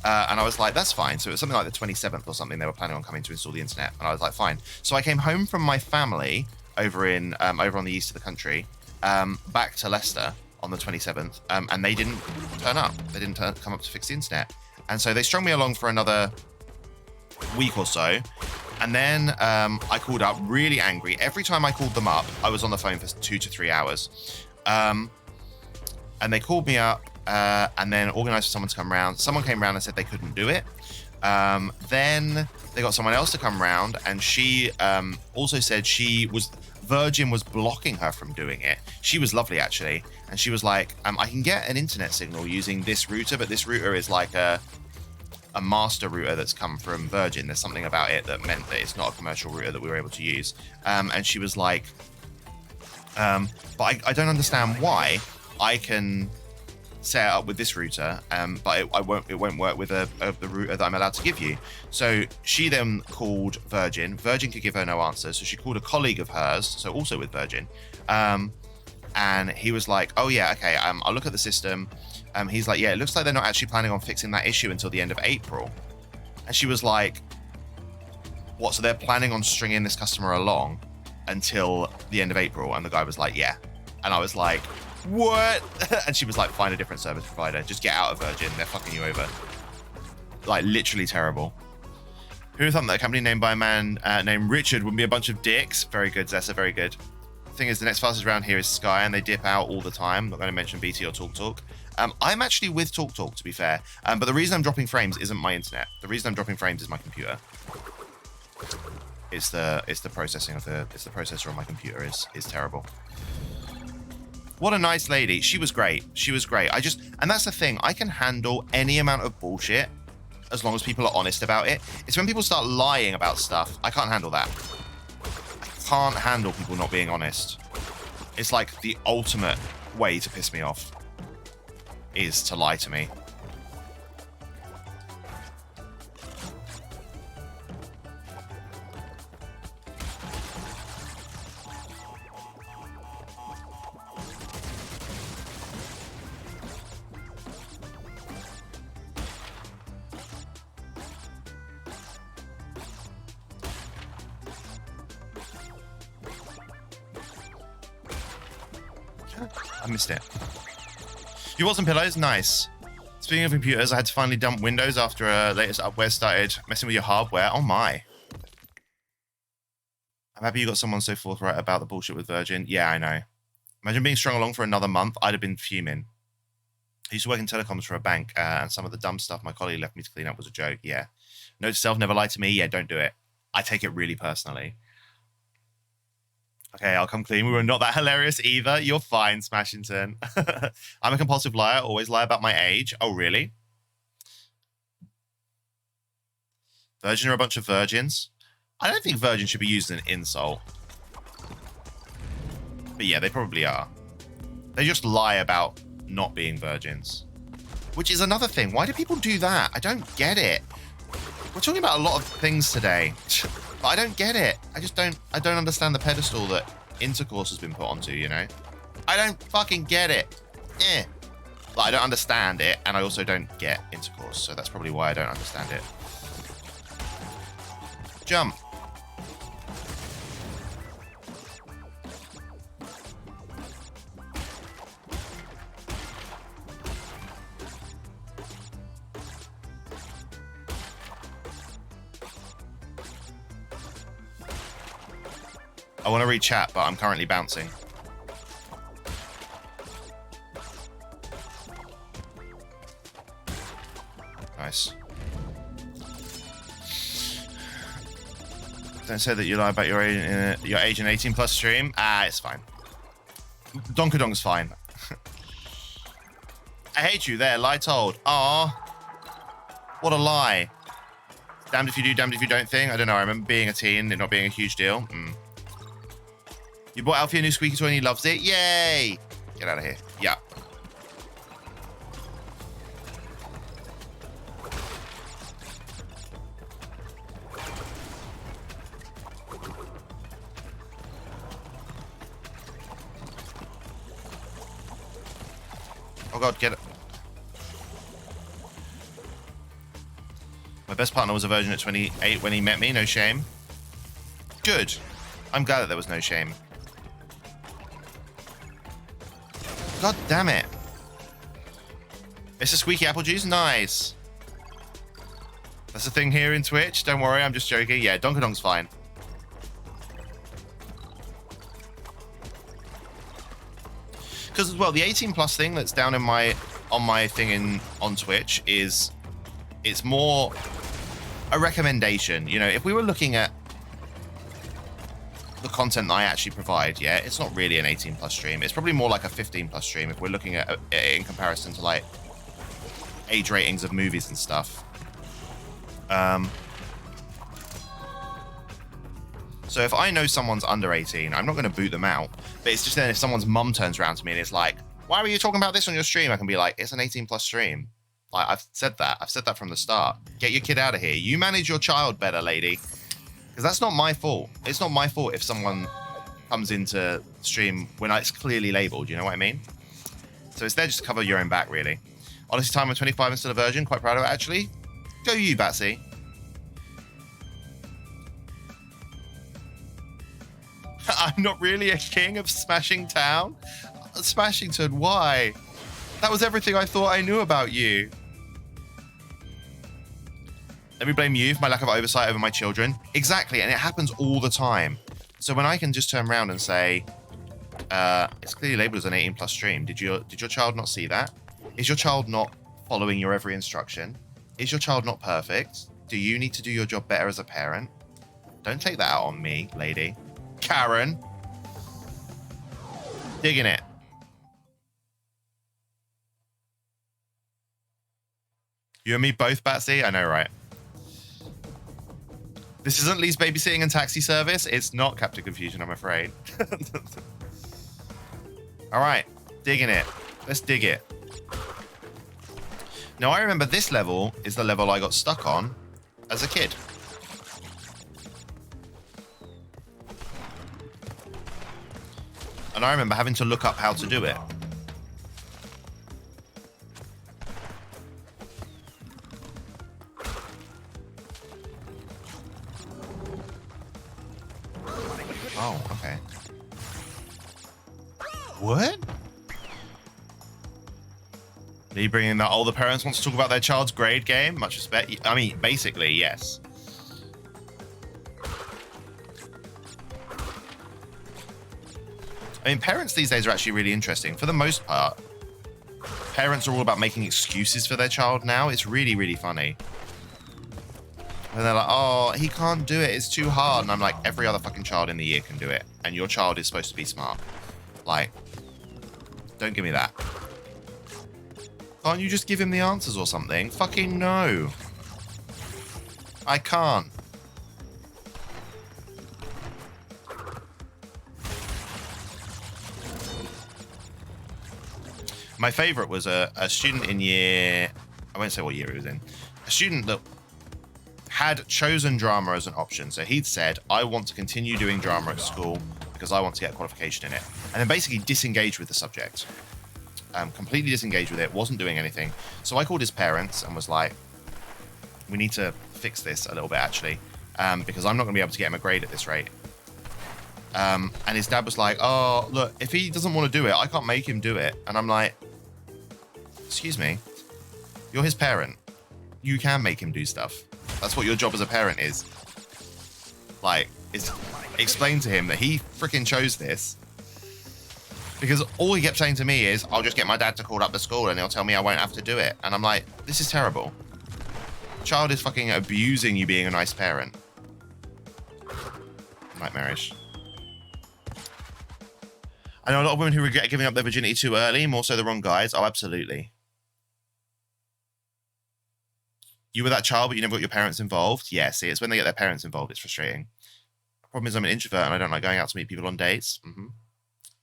And I was like, that's fine. So it was something like the 27th or something. They were planning on coming to install the internet, and I was like, fine. So I came home from my family over on the east of the country, back to Leicester on the 27th, and they didn't turn up. They didn't come up to fix the internet, and so they strung me along for another week or so. And then I called up really angry. Every time I called them up, I was on the phone for 2 to 3 hours, and they called me up. And then organised for someone to come round. Someone came round and said they couldn't do it. Then they got someone else to come round, and she also said Virgin was blocking her from doing it. She was lovely, actually, and she was like, I can get an internet signal using this router, but this router is like a master router that's come from Virgin. There's something about it that meant that it's not a commercial router that we were able to use. And she was like, but I don't understand why I can set it up with this router, but it won't work with the router that I'm allowed to give you. So she then called Virgin. Virgin could give her no answer, so she called a colleague of hers, so also with Virgin, and he was like, oh yeah, okay, I'll look at the system. He's like, yeah, it looks like they're not actually planning on fixing that issue until the end of April. And she was like, what, so they're planning on stringing this customer along until the end of April? And the guy was like, yeah. And I was like, what? And she was like, find a different service provider. Just get out of Virgin. They're fucking you over. Like, literally terrible. Who thought that a company named by a man named Richard would be a bunch of dicks? Very good, Zessa, very good. The thing is, the next fastest round here is Sky, and they dip out all the time. I'm not going to mention BT or TalkTalk. I'm actually with TalkTalk, to be fair. But the reason I'm dropping frames isn't my internet. The reason I'm dropping frames is my computer. It's the processing of the processor on my computer is terrible. What a nice lady. She was great. She was great. And that's the thing. I can handle any amount of bullshit as long as people are honest about it. It's when people start lying about stuff, I can't handle that. I can't handle people not being honest. It's like the ultimate way to piss me off is to lie to me. I missed it. You want some pillows? Nice. Speaking of computers, I had to finally dump Windows after latest upware started messing with your hardware. Oh my. I'm happy you got someone so forthright about the bullshit with Virgin. Yeah, I know. Imagine being strung along for another month. I'd have been fuming. I used to work in telecoms for a bank, and some of the dumb stuff my colleague left me to clean up was a joke. Yeah. Note to self, never lie to me. Yeah, don't do it. I take it really personally. Okay, I'll come clean. We were not that hilarious either. You're fine, Smashington. I'm a compulsive liar. Always lie about my age. Oh, really? Virgin are a bunch of virgins. I don't think virgin should be used as an insult. But yeah, they probably are. They just lie about not being virgins. Which is another thing. Why do people do that? I don't get it. We're talking about a lot of things today. But I don't get it. I don't understand the pedestal that intercourse has been put onto, you know? I don't fucking get it. Like, I don't understand it, and I also don't get intercourse, so that's probably why I don't understand it. Jump. I want to read chat, but I'm currently bouncing. Nice. Don't say that you lie about your age in 18 plus stream. Ah, it's fine. Donkadong's fine. I hate you there, lie told. Aw. What a lie. Damned if you do, damned if you don't thing. I don't know, I remember being a teen, it not being a huge deal. You bought Alfie a new squeaky toy and he loves it. Yay! Get out of here. Yeah. Oh god, get it. My best partner was a virgin at 28 when he met me, no shame. Good. I'm glad that there was no shame. God damn it. It's a squeaky apple juice? Nice. That's the thing here in Twitch. Don't worry, I'm just joking. Yeah, Donkadong's fine. Because as well, the 18 plus thing that's down in on my thing on Twitch is it's more a recommendation. You know, if we were looking at the content that I actually provide, yeah, it's not really an 18 plus stream. It's probably more like a 15 plus stream if we're looking at it in comparison to like age ratings of movies and stuff. So if I know someone's under 18, I'm not going to boot them out. But it's just then if someone's mum turns around to me and it's like, why were you talking about this on your stream? I can be like, it's an 18 plus stream. Like, I've said that. I've said that from the start. Get your kid out of here. You manage your child better, lady. Because that's not my fault. It's not my fault if someone comes into stream when it's clearly labeled. You know what I mean? So it's there just to cover your own back, really. Honestly, time I'm 25 and still a virgin. Quite proud of it, actually. Go you, Batsy. I'm not really a king of Smashing Town. Smashington, why? That was everything I thought I knew about you. Let me blame you for my lack of oversight over my children. Exactly, and it happens all the time. So when I can just turn around and say, it's clearly labeled as an 18 plus stream. Did your child not see that? Is your child not following your every instruction? Is your child not perfect? Do you need to do your job better as a parent? Don't take that out on me, lady. Karen. Digging it. You and me both, Batsy? I know, right? This isn't Lee's babysitting and taxi service. It's not Captain Confusion, I'm afraid. All right. Digging it. Let's dig it. Now, I remember this level is the level I got stuck on as a kid. And I remember having to look up how to do it. Oh, okay. What? Are you bringing that older parents want to talk about their child's grade game? Much respect. I mean, basically, yes. I mean, parents these days are actually really interesting. For the most part, parents are all about making excuses for their child now. It's really, really funny. And they're like, oh, he can't do it. It's too hard. And I'm like, every other fucking child in the year can do it. And your child is supposed to be smart. Like, don't give me that. Can't you just give him the answers or something? Fucking no. I can't. My favorite was a student in year... I won't say what year he was in. A student that had chosen drama as an option. So he'd said, I want to continue doing drama at school because I want to get a qualification in it. And then basically disengaged with the subject. Completely disengaged with it, wasn't doing anything. So I called his parents and was like, we need to fix this a little bit, actually, because I'm not going to be able to get him a grade at this rate. And his dad was like, oh, look, if he doesn't want to do it, I can't make him do it. And I'm like, excuse me, you're his parent. You can make him do stuff. That's what your job as a parent is. Like, is explain to him that he freaking chose this. Because all he kept saying to me is, I'll just get my dad to call up the school and he'll tell me I won't have to do it. And I'm like, this is terrible. Child is fucking abusing you being a nice parent. Nightmarish. I know a lot of women who regret giving up their virginity too early, more so the wrong guys. Oh, absolutely. You were that child, but you never got your parents involved? Yeah, see, it's when they get their parents involved, it's frustrating. The problem is I'm an introvert and I don't like going out to meet people on dates.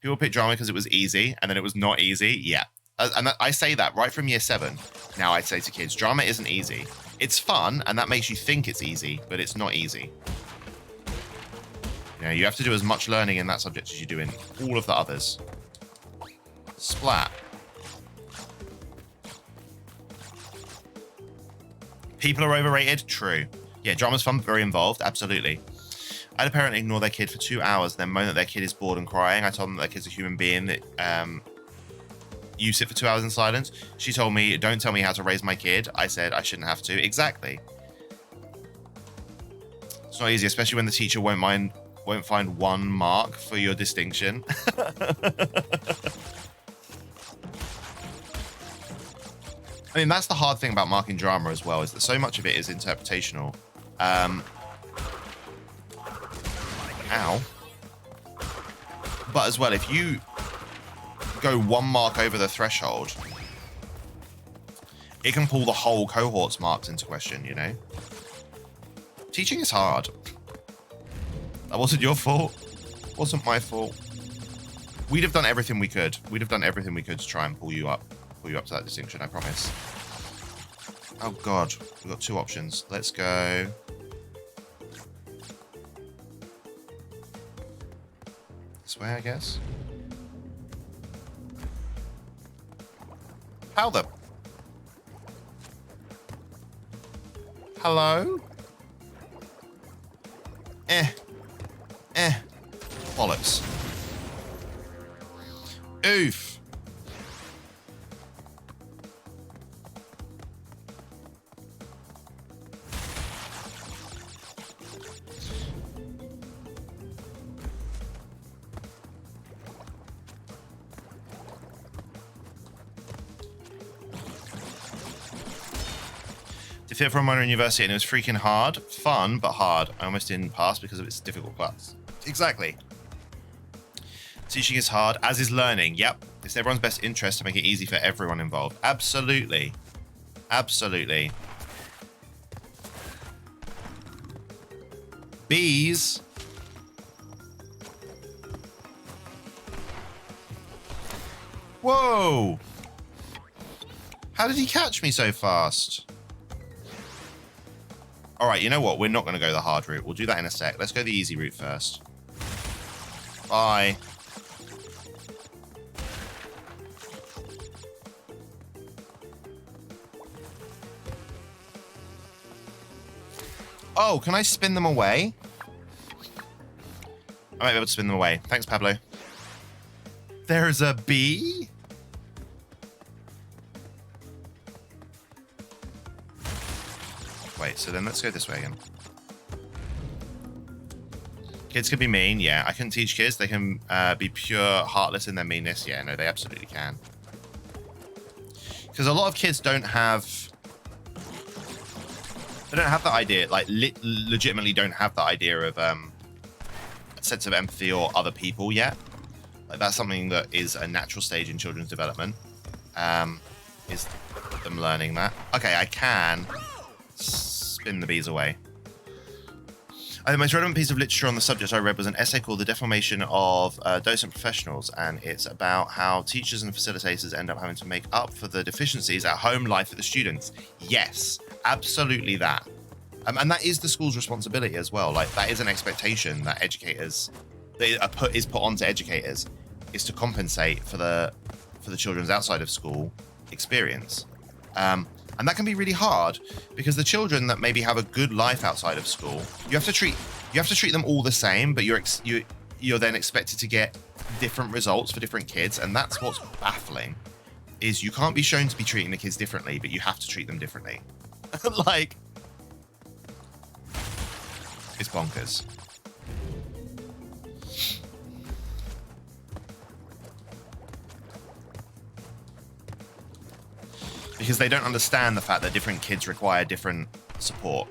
People pick drama because it was easy, and then it was not easy. Yeah. And I say that right from year 7. Now I say to kids, drama isn't easy. It's fun, and that makes you think it's easy, but it's not easy. You know, you have to do as much learning in that subject as you do in all of the others. Splat. People are overrated. True. Yeah, drama's fun, but very involved. Absolutely. I had a parent ignore their kid for 2 hours, then moan that their kid is bored and crying. I told them that their kid's a human being. That you sit for 2 hours in silence. She told me, "Don't tell me how to raise my kid." I said I shouldn't have to. Exactly. It's not easy, especially when the teacher won't find 1 mark for your distinction. I mean, that's the hard thing about marking drama as well, is that so much of it is interpretational. Ow. But as well, if you go 1 mark over the threshold, it can pull the whole cohort's marks into question, you know? Teaching is hard. That wasn't your fault. Wasn't my fault. We'd have done everything we could. We'd have done everything we could to try and pull you up to that distinction, I promise. Oh god, we've got 2 options. Let's go. This way, I guess. How the... Hello? Bollocks. Oof. Did fit for a minor in university and it was freaking hard. Fun, but hard. I almost didn't pass because of its difficult class. Exactly. Teaching is hard, as is learning. Yep. It's everyone's best interest to make it easy for everyone involved. Absolutely. Absolutely. Bees. Whoa. How did he catch me so fast? All right, you know what? We're not going to go the hard route. We'll do that in a sec. Let's go the easy route first. Bye. Oh, can I spin them away? I might be able to spin them away. Thanks, Pablo. There's a bee? Wait, so then let's go this way again. Kids can be mean, yeah. I can teach kids. They can be pure, heartless in their meanness. Yeah, no, they absolutely can. Because a lot of kids don't have... They don't have that idea, like, legitimately don't have that idea of a sense of empathy or other people yet. Like, that's something that is a natural stage in children's development, is them learning that. Okay, I can spin the bees away. The most relevant piece of literature on the subject I read was an essay called The Deformation of Docent Professionals, and it's about how teachers and facilitators end up having to make up for the deficiencies at home life of the students. Yes, absolutely that. And that is the school's responsibility as well. Like, that is an expectation that educators, is put onto educators, is to compensate for the children's outside of school experience. And that can be really hard because the children that maybe have a good life outside of school, you have to treat them all the same, but you're then expected to get different results for different kids, and that's what's baffling. Is you can't be shown to be treating the kids differently, but you have to treat them differently. Like, it's bonkers. Because they don't understand the fact that different kids require different support.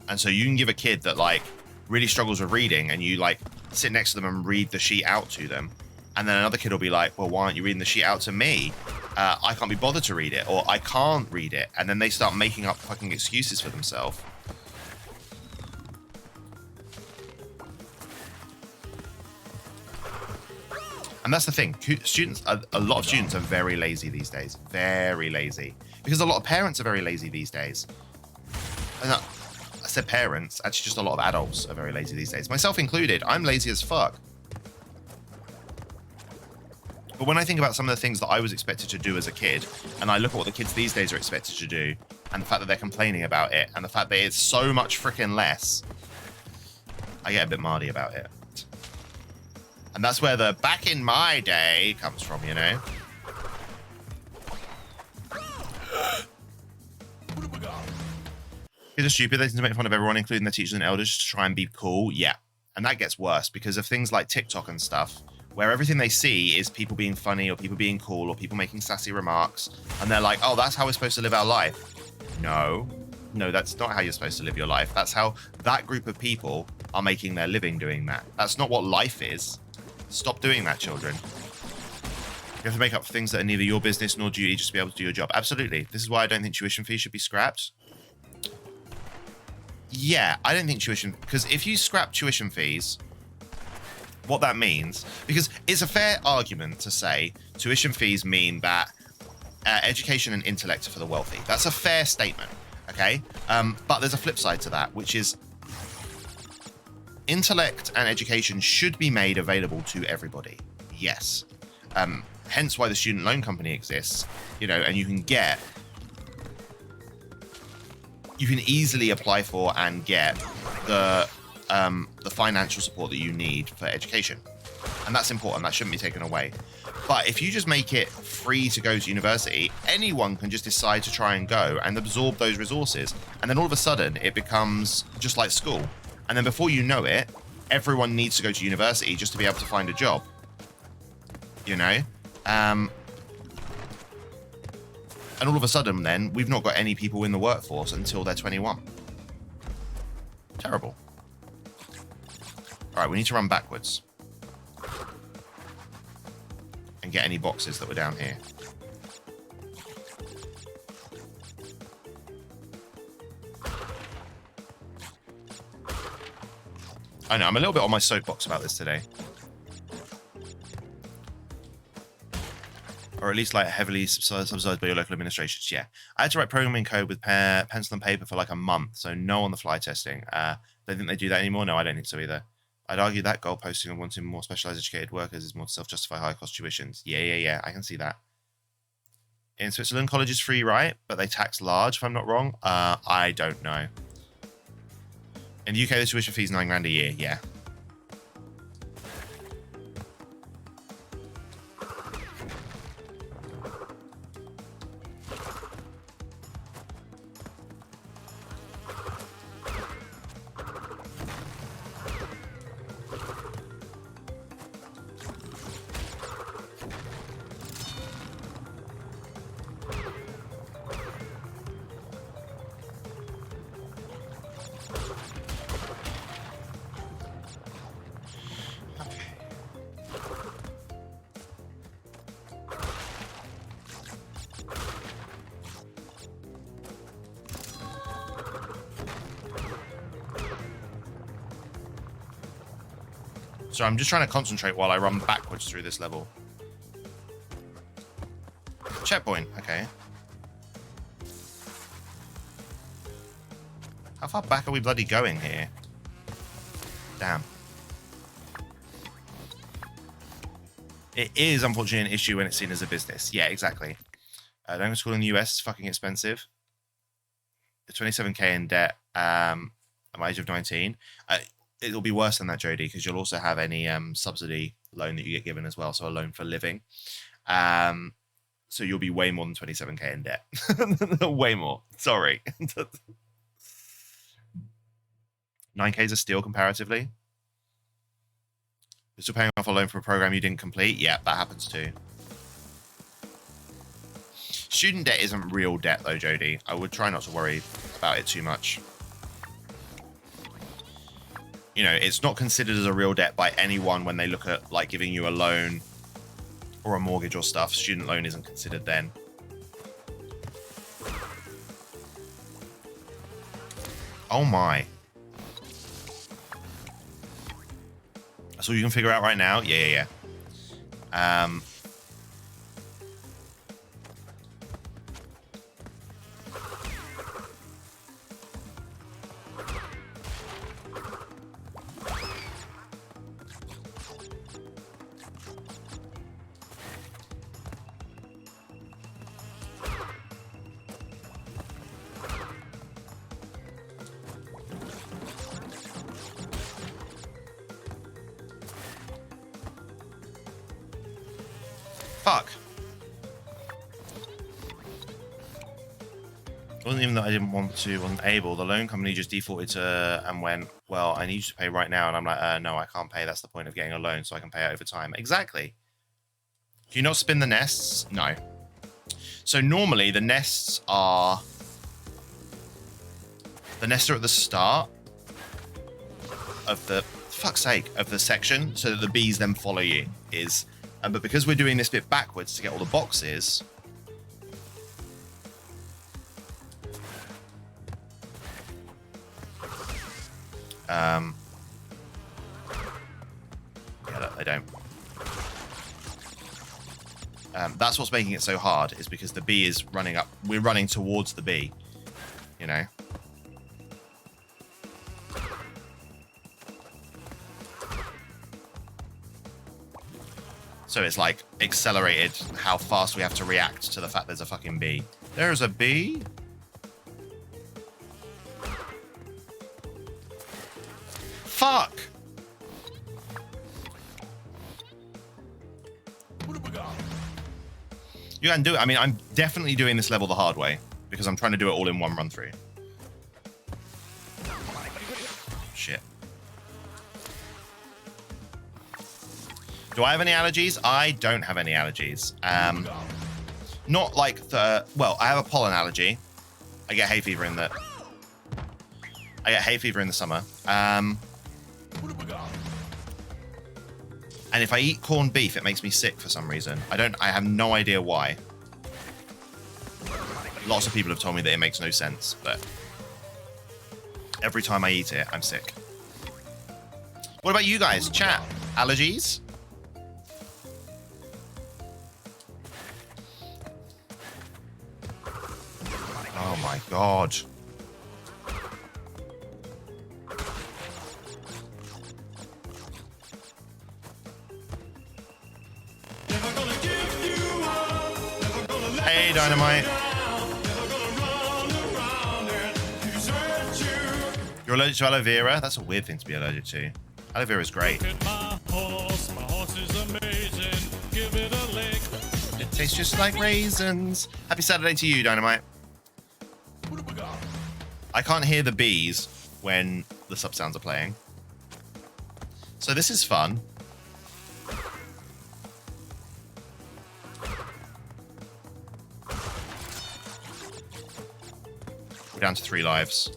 And so you can give a kid that, like, really struggles with reading, and you, like, sit next to them and read the sheet out to them. And then another kid will be like, well, why aren't you reading the sheet out to me? I can't be bothered to read it, or I can't read it. And then they start making up fucking excuses for themselves. And that's the thing. A lot of students are very lazy these days. Very lazy. Because a lot of parents are very lazy these days. I said parents. Actually, just a lot of adults are very lazy these days. Myself included. I'm lazy as fuck. But when I think about some of the things that I was expected to do as a kid, and I look at what the kids these days are expected to do, and the fact that they're complaining about it, and the fact that it's so much freaking less, I get a bit mardy about it. And that's where the back in my day comes from, you know? Kids are stupid. They tend to make fun of everyone, including their teachers and elders, to try and be cool. Yeah. And that gets worse because of things like TikTok and stuff, where everything they see is people being funny or people being cool or people making sassy remarks. And they're like, oh, that's how we're supposed to live our life. No, that's not how you're supposed to live your life. That's how that group of people are making their living doing that. That's not what life is. Stop doing that, children. You have to make up for things that are neither your business nor duty just to be able to do your job. Absolutely. This is why I don't think tuition fees should be scrapped. Yeah, I don't think tuition... Because if you scrap tuition fees, what that means... Because it's a fair argument to say tuition fees mean that education and intellect are for the wealthy. That's a fair statement, okay? But there's a flip side to that, which is intellect and education should be made available to everybody. Yes. Hence why the student loan company exists, you know, and you can easily apply for and get the financial support that you need for education. And that's important. That shouldn't be taken away. But if you just make it free to go to university, anyone can just decide to try and go and absorb those resources. And then all of a sudden it becomes just like school. And then before you know it, everyone needs to go to university just to be able to find a job. You know? And all of a sudden then, we've not got any people in the workforce until they're 21. Terrible. Alright, we need to run backwards. And get any boxes that were down here. I know, I'm a little bit on my soapbox about this today. Or at least like heavily subsidized by your local administrations. Yeah, I had to write programming code with pencil and paper for like a month, so no on-the-fly testing. Don't think they do that anymore? No, I don't think so either. I'd argue that goalposting and wanting more specialized educated workers is more to self-justify high-cost tuitions. Yeah, I can see that. In Switzerland, college is free, right? But they tax large, if I'm not wrong. I don't know. In the UK, the tuition fee is $9,000 a year. Yeah. So I'm just trying to concentrate while I run backwards through this level. Checkpoint, okay. How far back are we bloody going here? Damn. It is unfortunately an issue when it's seen as a business. Yeah, exactly. Going to school in the US is fucking expensive. 27k in debt at my age of 19. It'll be worse than that, Jody, because you'll also have any subsidy loan that you get given as well, so a loan for living. So you'll be way more than 27k in debt. Way more. Sorry. 9k is a steal comparatively. You're still paying off a loan for a program you didn't complete? Yeah, that happens too. Student debt isn't real debt though, Jody. I would try not to worry about it too much. You know, it's not considered as a real debt by anyone when they look at like giving you a loan or a mortgage or stuff. Student loan isn't considered then. Oh my. That's all you can figure out right now? Yeah. Fuck. It wasn't even that I didn't want to, wasn't able. The loan company just defaulted to and went, well, I need you to pay right now. And I'm like, no, I can't pay. That's the point of getting a loan, so I can pay it over time. Exactly. Do you not spin the nests? No. So normally the nests are... The nests are at the start of the... Fuck's sake, of the section, so that the bees then follow you. But because we're doing this bit backwards to get all the boxes... Yeah, look, they don't. That's what's making it so hard, is because the bee is running up. We're running towards the bee, you know. So it's like accelerated how fast we have to react to the fact there's a fucking bee. There's a bee? Fuck! You can do it. I mean, I'm definitely doing this level the hard way because I'm trying to do it all in one run through. Shit. Do I have any allergies? I don't have any allergies. Not like the... Well, I have a pollen allergy. I get hay fever in the... summer. And if I eat corned beef, it makes me sick for some reason. I have no idea why. Lots of people have told me that it makes no sense, but every time I eat it, I'm sick. What about you guys? Chat. Allergies? Oh my god. Hey, Dynamite. You're allergic to aloe vera? That's a weird thing to be allergic to. Aloe vera is great. My horse is amazing. Give it a lick. It tastes just like raisins. Happy Saturday to you, Dynamite. I can't hear the bees when the sub sounds are playing. So this is fun. We're down to 3 lives.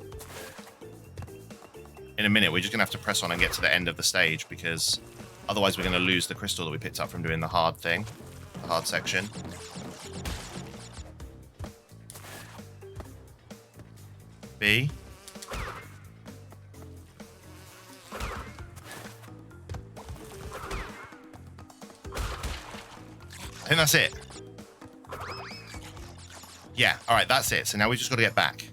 In a minute, we're just going to have to press on and get to the end of the stage because otherwise we're going to lose the crystal that we picked up from doing the hard thing. The hard section. B. I think that's it. Yeah, alright, that's it. So now we just got to get back.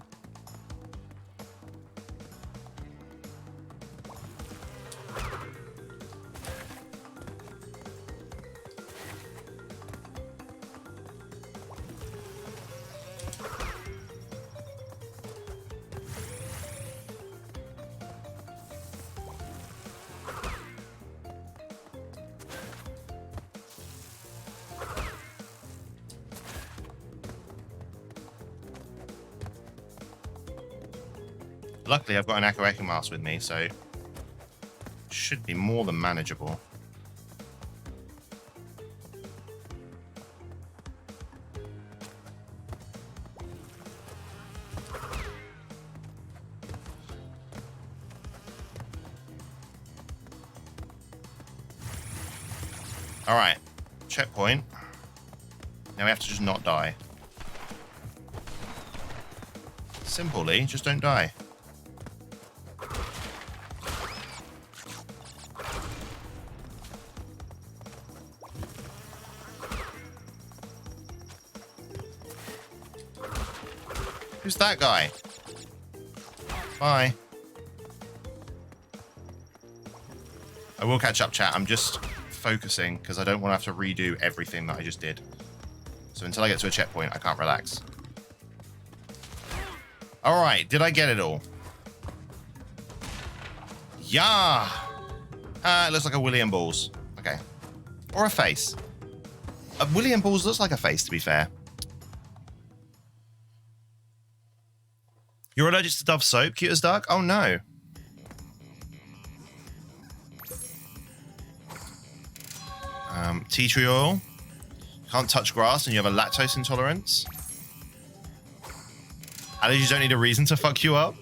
Luckily, I've got an Echo mask with me, so it should be more than manageable. All right, checkpoint. Now we have to just not die. Simply, just don't die. Who's that guy? Bye. I will catch up, chat. I'm just focusing because I don't want to have to redo everything that I just did. So until I get to a checkpoint, I can't relax. All right, did I get it all? Yeah. It looks like a William Balls. Okay. Or a face. William Balls looks like a face, to be fair. You're allergic to Dove soap, cute as duck? Oh no. Tea tree oil. Can't touch grass and you have a lactose intolerance. Allergies don't need a reason to fuck you up.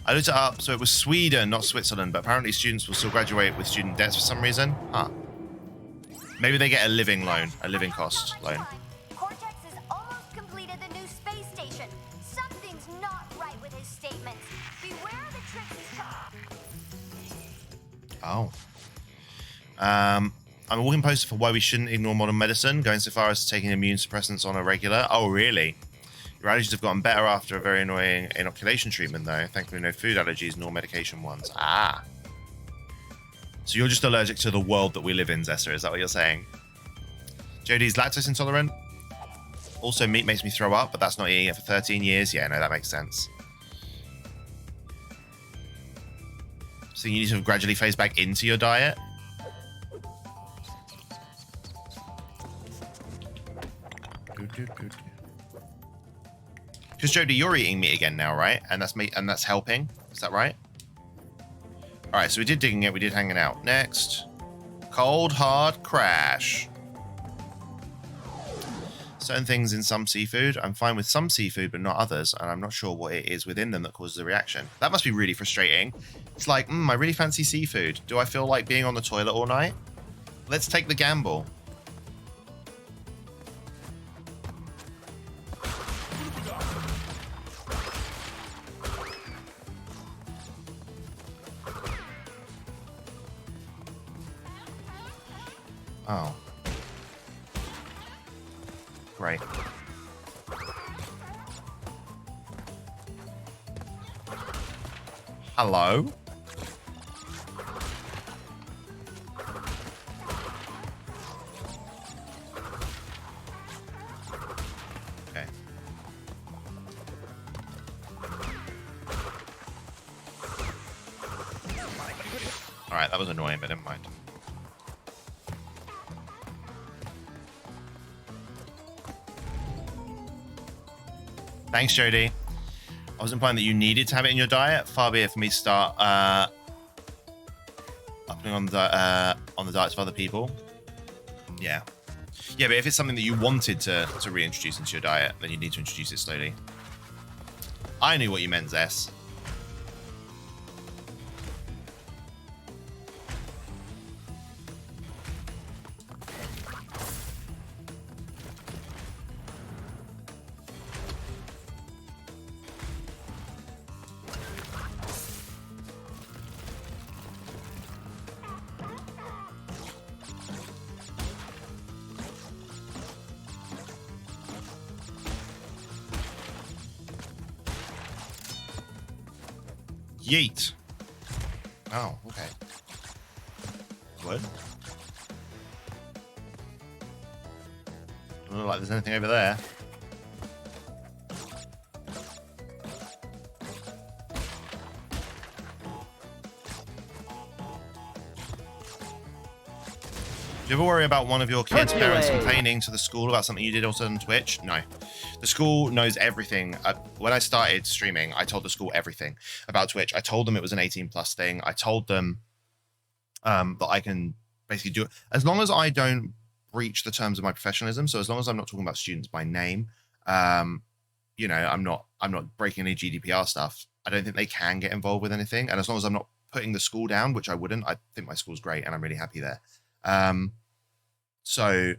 I looked it up, so it was Sweden, not Switzerland, but apparently students will still graduate with student debts for some reason. Huh. Maybe they get a living loan, a living cost loan. Cortex has almost completed the new space station. Something's not right with his statements. Beware the tricks he's Oh. I'm a walking poster for why we shouldn't ignore modern medicine, going so far as taking immune suppressants on a regular. Oh, really? Your allergies have gotten better after a very annoying inoculation treatment, though. Thankfully, no food allergies nor medication ones. Ah. So you're just allergic to the world that we live in, Zessa, is that what you're saying? Jodie's lactose intolerant. Also, meat makes me throw up, but that's not eating it for 13 years. Yeah, no, that makes sense. So you need to gradually phase back into your diet? Because Jodie, you're eating meat again now, right? And that's meat, and that's helping. Is that right? All right, so we did digging it, we did hanging out. Next, cold hard crash. Certain things in some seafood. I'm fine with some seafood, but not others, and I'm not sure what it is within them that causes a reaction. That must be really frustrating. It's like, I really fancy seafood. Do I feel like being on the toilet all night? Let's take the gamble. Oh. Great. Hello? Okay. Alright, that was annoying, but never mind. Thanks, Jodie. I was implying that you needed to have it in your diet. Far be it for me to start upping on the diets of other people. Yeah. Yeah, but if it's something that you wanted to reintroduce into your diet, then you need to introduce it slowly. I knew what you meant, Zess. Yeet. Oh, okay. What? Doesn't look like there's anything over there. Do you ever worry about one of your kids' parents complaining to the school about something you did also on Twitch? No. The school knows everything. When I started streaming, I told the school everything about Twitch. I told them it was an 18+ thing. I told them that I can basically do it. As long as I don't breach the terms of my professionalism, so as long as I'm not talking about students by name, you know, I'm not breaking any GDPR stuff. I don't think they can get involved with anything. And as long as I'm not putting the school down, which I wouldn't, I think my school's great and I'm really happy there. So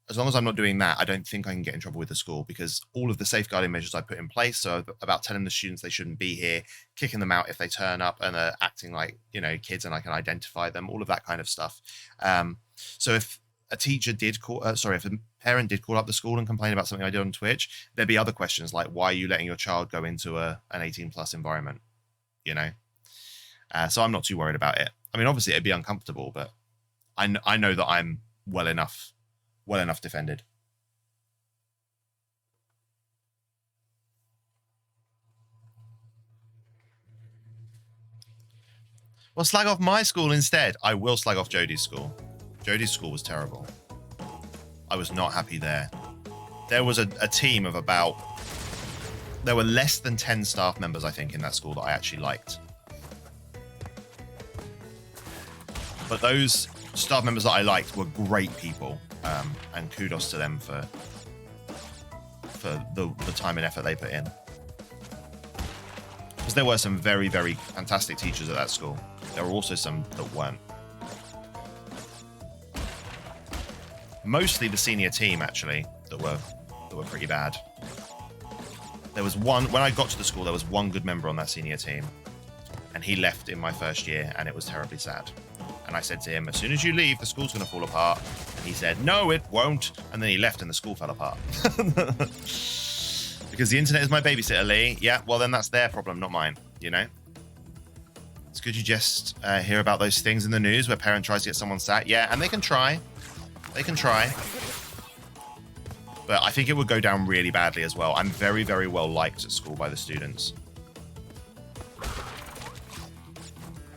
as long as I'm not doing that, I don't think I can get in trouble with the school, because all of the safeguarding measures I put in place, so about telling the students they shouldn't be here, kicking them out if they turn up and are acting like, you know, kids and I can identify them, all of that kind of stuff. So if a teacher did call, if a parent did call up the school and complain about something I did on Twitch, there'd be other questions like, why are you letting your child go into an 18+ environment, you know? So I'm not too worried about it. I mean, obviously it'd be uncomfortable, but I know that I'm well enough defended. Well, slag off my school instead. I will slag off Jodie's school. Jodie's school was terrible. I was not happy there. There was a team of about... There were less than 10 staff members, I think, in that school that I actually liked. But those staff members that I liked were great people. And kudos to them for the time and effort they put in. Because there were some very, very fantastic teachers at that school. There were also some that weren't. Mostly the senior team, actually, that were pretty bad. There was one, when I got to the school, there was one good member on that senior team. And he left in my first year, and it was terribly sad. And I said to him, as soon as you leave, the school's going to fall apart. And he said, no, it won't. And then he left and the school fell apart. Because the internet is my babysitter, Lee. Yeah, well, then that's their problem, not mine, you know? It's good you just hear about those things in the news where parent tries to get someone sacked. Yeah, and they can try. They can try. But I think it would go down really badly as well. I'm very, very well liked at school by the students.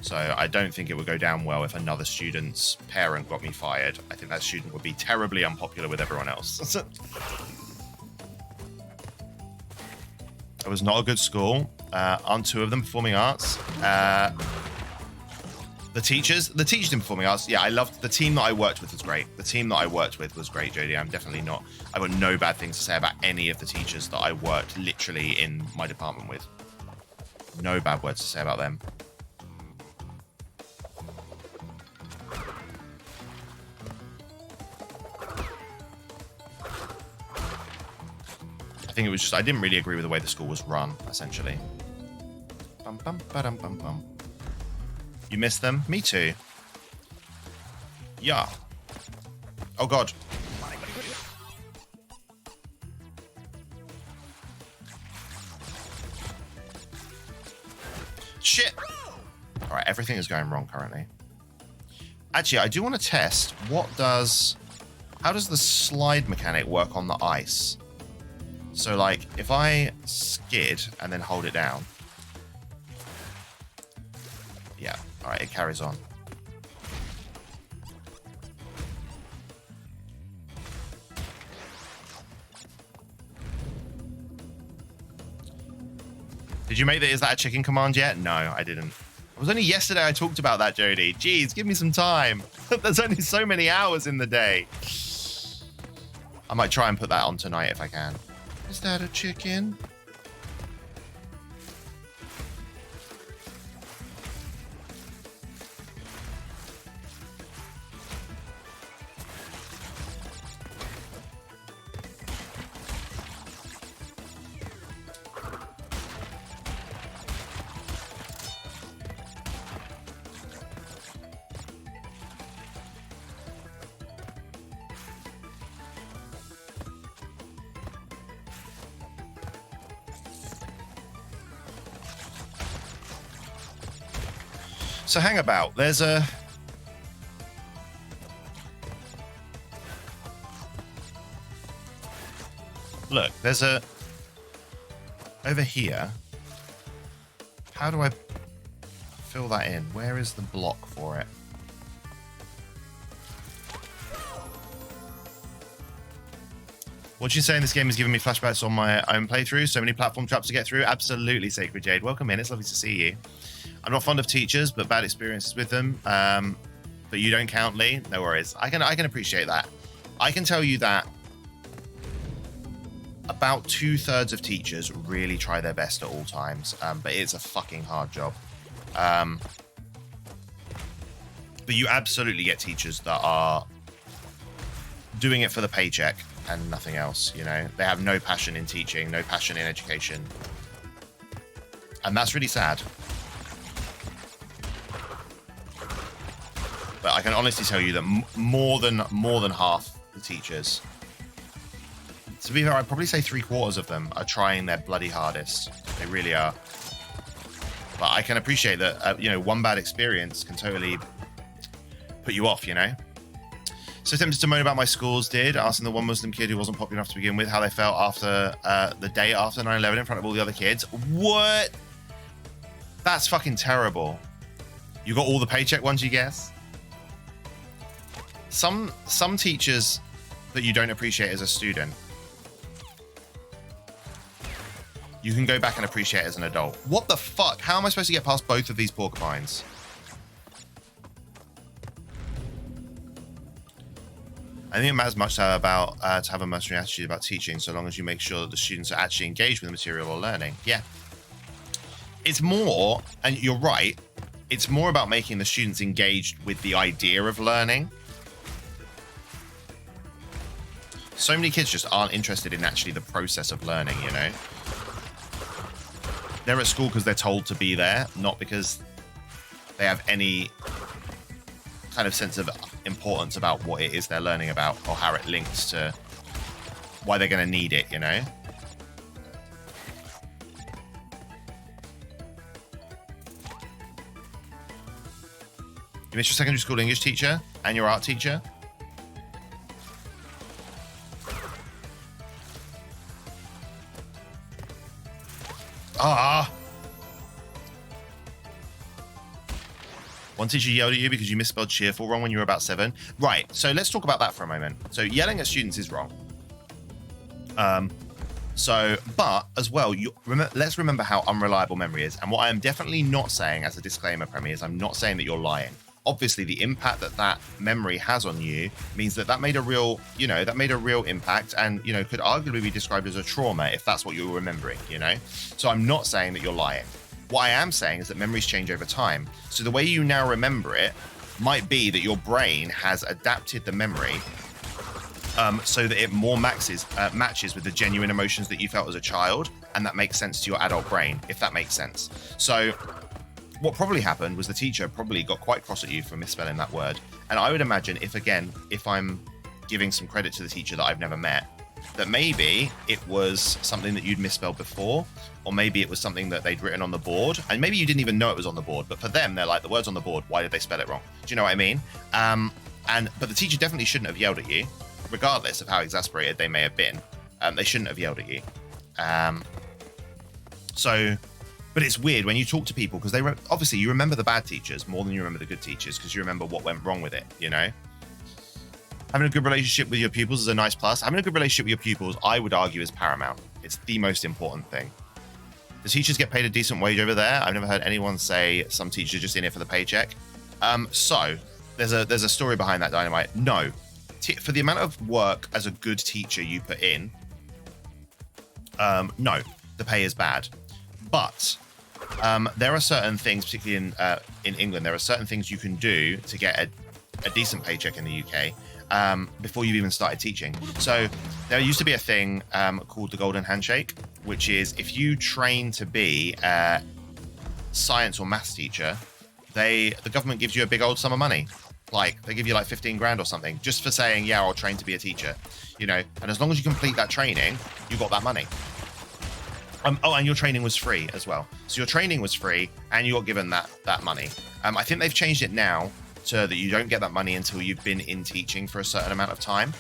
So I don't think it would go down well if another student's parent got me fired. I think that student would be terribly unpopular with everyone else. It was not a good school. Aren't two of them performing arts? The teachers in performing arts, yeah, I loved the team that I worked with was great. The team that I worked with was great, Jodie. I'm definitely not. I've got no bad things to say about any of the teachers that I worked literally in my department with. No bad words to say about them. I think it was just, I didn't really agree with the way the school was run, essentially. Bum, bum, ba-dum, bum, bum. You miss them? Me too. Yeah. Oh, God. Shit! Alright, everything is going wrong currently. Actually, I do want to test how does the slide mechanic work on the ice? So, like, if I skid and then hold it down. Yeah, alright, it carries on. Did you make that? Is that a chicken command yet? No, I didn't. It was only yesterday I talked about that, Jodie. Jeez, give me some time. There's only so many hours in the day. I might try and put that on tonight if I can. Is that a chicken? So hang about. There's a... Look, there's a... Over here. How do I fill that in? Where is the block for it? What you saying? This game is giving me flashbacks on my own playthrough. So many platform traps to get through. Absolutely, Sacred Jade. Welcome in. It's lovely to see you. I'm not fond of teachers, but bad experiences with them. But you don't count, Lee. No worries. I can appreciate that. I can tell you that about 2/3 of teachers really try their best at all times, but it's a fucking hard job. But you absolutely get teachers that are doing it for the paycheck and nothing else. You know, they have no passion in teaching, no passion in education, and that's really sad. But I can honestly tell you that more than half the teachers, to be fair, I'd probably say 3/4 of them are trying their bloody hardest. They really are. But I can appreciate that, you know, one bad experience can totally put you off, you know? So tempted to moan about my schools, asking the one Muslim kid who wasn't popular enough to begin with how they felt after the day after 9/11 in front of all the other kids. What? That's fucking terrible. You got all the paycheck ones, you guess? Some teachers that you don't appreciate as a student, you can go back and appreciate as an adult. What the fuck? How am I supposed to get past both of these porcupines? I think it matters much about to have a mastering attitude about teaching, so long as you make sure that the students are actually engaged with the material or learning. Yeah. It's more, and you're right, it's more about making the students engaged with the idea of learning. So many kids just aren't interested in actually the process of learning, you know? They're at school because they're told to be there, not because they have any kind of sense of importance about what it is they're learning about or how it links to why they're going to need it, you know? You missed your secondary school English teacher and your art teacher? Ah! One teacher yelled at you because you misspelled cheerful wrong when you were about 7. Right, so let's talk about that for a moment. So yelling at students is wrong. But as well, let's remember how unreliable memory is. And what I am definitely not saying as a disclaimer, Premier, is I'm not saying that you're lying. Obviously, the impact that memory has on you means that made a real, impact and, could arguably be described as a trauma if that's what you're remembering, So I'm not saying that you're lying. What I am saying is that memories change over time. So the way you now remember it might be that your brain has adapted the memory so that it more matches with the genuine emotions that you felt as a child, and that makes sense to your adult brain, if that makes sense. So what probably happened was the teacher probably got quite cross at you for misspelling that word. And I would imagine if I'm giving some credit to the teacher that I've never met, that maybe it was something that you'd misspelled before, or maybe it was something that they'd written on the board, and maybe you didn't even know it was on the board, but for them, they're like, the word's on the board, why did they spell it wrong? Do you know what I mean? But the teacher definitely shouldn't have yelled at you, regardless of how exasperated they may have been. They shouldn't have yelled at you. But it's weird when you talk to people, because obviously you remember the bad teachers more than you remember the good teachers, because you remember what went wrong with it, Having a good relationship with your pupils is a nice plus. Having a good relationship with your pupils, I would argue, is paramount. It's the most important thing. The teachers get paid a decent wage over there. I've never heard anyone say some teachers are just in it for the paycheck. So there's a story behind that, Dynamite. No, for the amount of work as a good teacher you put in, no, the pay is bad. But there are certain things, particularly in England, there are certain things you can do to get a decent paycheck in the UK. Before you've even started teaching. So there used to be a thing called the Golden Handshake, which is if you train to be a science or maths teacher, the government gives you a big old sum of money. Like they give you like 15 grand or something just for saying, yeah, I'll train to be a teacher, and as long as you complete that training, you got that money. And your training was free as well. So your training was free and you got given that money. I think they've changed it now so that you don't get that money until you've been in teaching for a certain amount of time.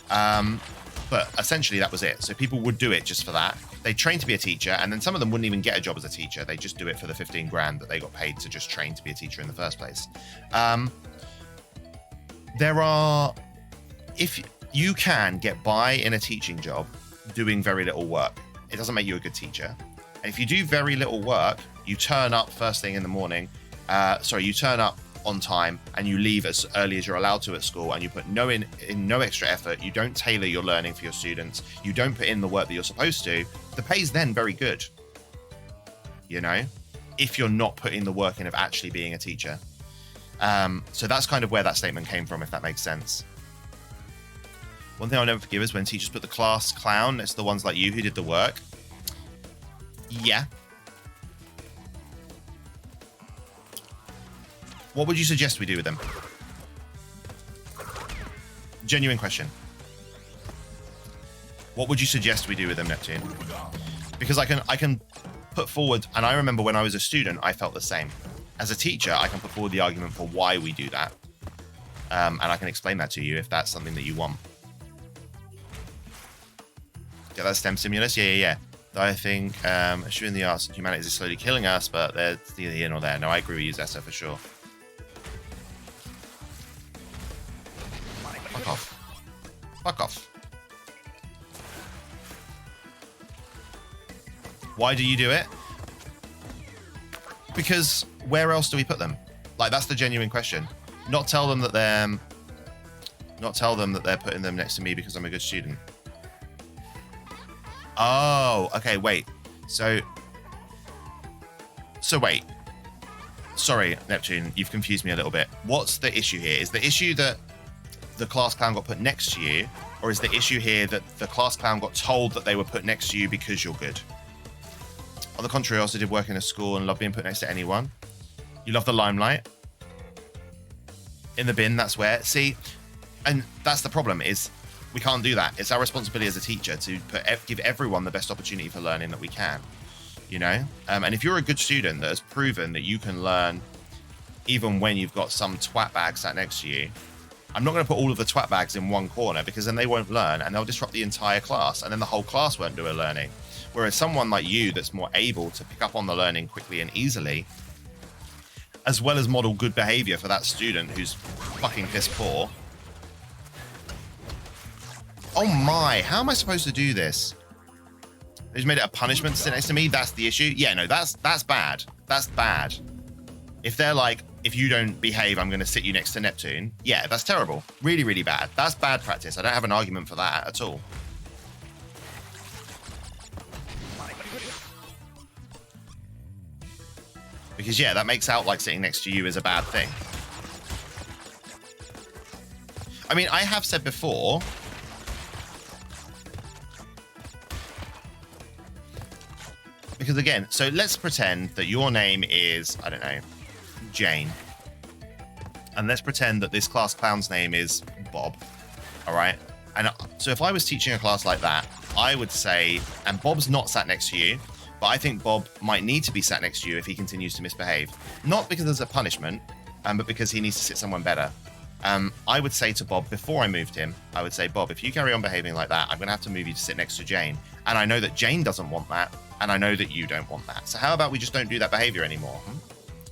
But essentially that was it. So people would do it just for that. They train to be a teacher, and then some of them wouldn't even get a job as a teacher. They just do it for the 15 grand that they got paid to just train to be a teacher in the first place. If you can get by in a teaching job doing very little work, it doesn't make you a good teacher. And if you do very little work, you turn up first thing in the morning, you turn up on time and you leave as early as you're allowed to at school, and you put no extra effort, you don't tailor your learning for your students, you don't put in the work that you're supposed to, the pay's then very good, if you're not putting the work in of actually being a teacher. So that's kind of where that statement came from, if that makes sense. One thing I'll never forgive is when teachers put the class clown next to the ones like you who did the work. Yeah. What would you suggest we do with them? Genuine question. What would you suggest we do with them, Neptune? Because I can put forward, and I remember when I was a student, I felt the same. As a teacher, I can put forward the argument for why we do that. And I can explain that to you if that's something that you want. Get that STEM stimulus? Yeah. I think assuming the arts and humanities is slowly killing us, but they're neither here nor there. No, I agree with you, Zessa, for sure. Fuck off. Fuck off. Why do you do it? Because where else do we put them? Like, that's the genuine question. Not tell them that they're putting them next to me because I'm a good student. Oh, okay, wait. So wait. Sorry, Neptune, you've confused me a little bit. What's the issue here? Is the issue that the class clown got put next to you, or is the issue here that the class clown got told that they were put next to you because you're good? On the contrary, I also did work in a school and love being put next to anyone. You love the limelight. In the bin, that's where. See, and that's the problem, is we can't do that. It's our responsibility as a teacher to give everyone the best opportunity for learning that we can, you know? And if you're a good student that has proven that you can learn even when you've got some twat bag sat next to you, I'm not going to put all of the twat bags in one corner, because then they won't learn and they'll disrupt the entire class, and then the whole class won't do a learning. Whereas someone like you that's more able to pick up on the learning quickly and easily, as well as model good behavior for that student who's fucking piss poor. Oh my, how am I supposed to do this? Who's made it a punishment to sit next to me? That's the issue? Yeah, no, that's bad. That's bad. If they're like, if you don't behave, I'm going to sit you next to Neptune. Yeah, that's terrible. Really, really bad. That's bad practice. I don't have an argument for that at all. Because, yeah, that makes out like sitting next to you is a bad thing. I mean, I have said before, because again, so let's pretend that your name is, I don't know, Jane. And let's pretend that this class clown's name is Bob. All right. And so if I was teaching a class like that, I would say, and Bob's not sat next to you, but I think Bob might need to be sat next to you if he continues to misbehave. Not because there's a punishment, but because he needs to sit someone better. I would say to Bob, before I moved him, I would say, Bob, if you carry on behaving like that, I'm going to have to move you to sit next to Jane. And I know that Jane doesn't want that, and I know that you don't want that. So how about we just don't do that behavior anymore?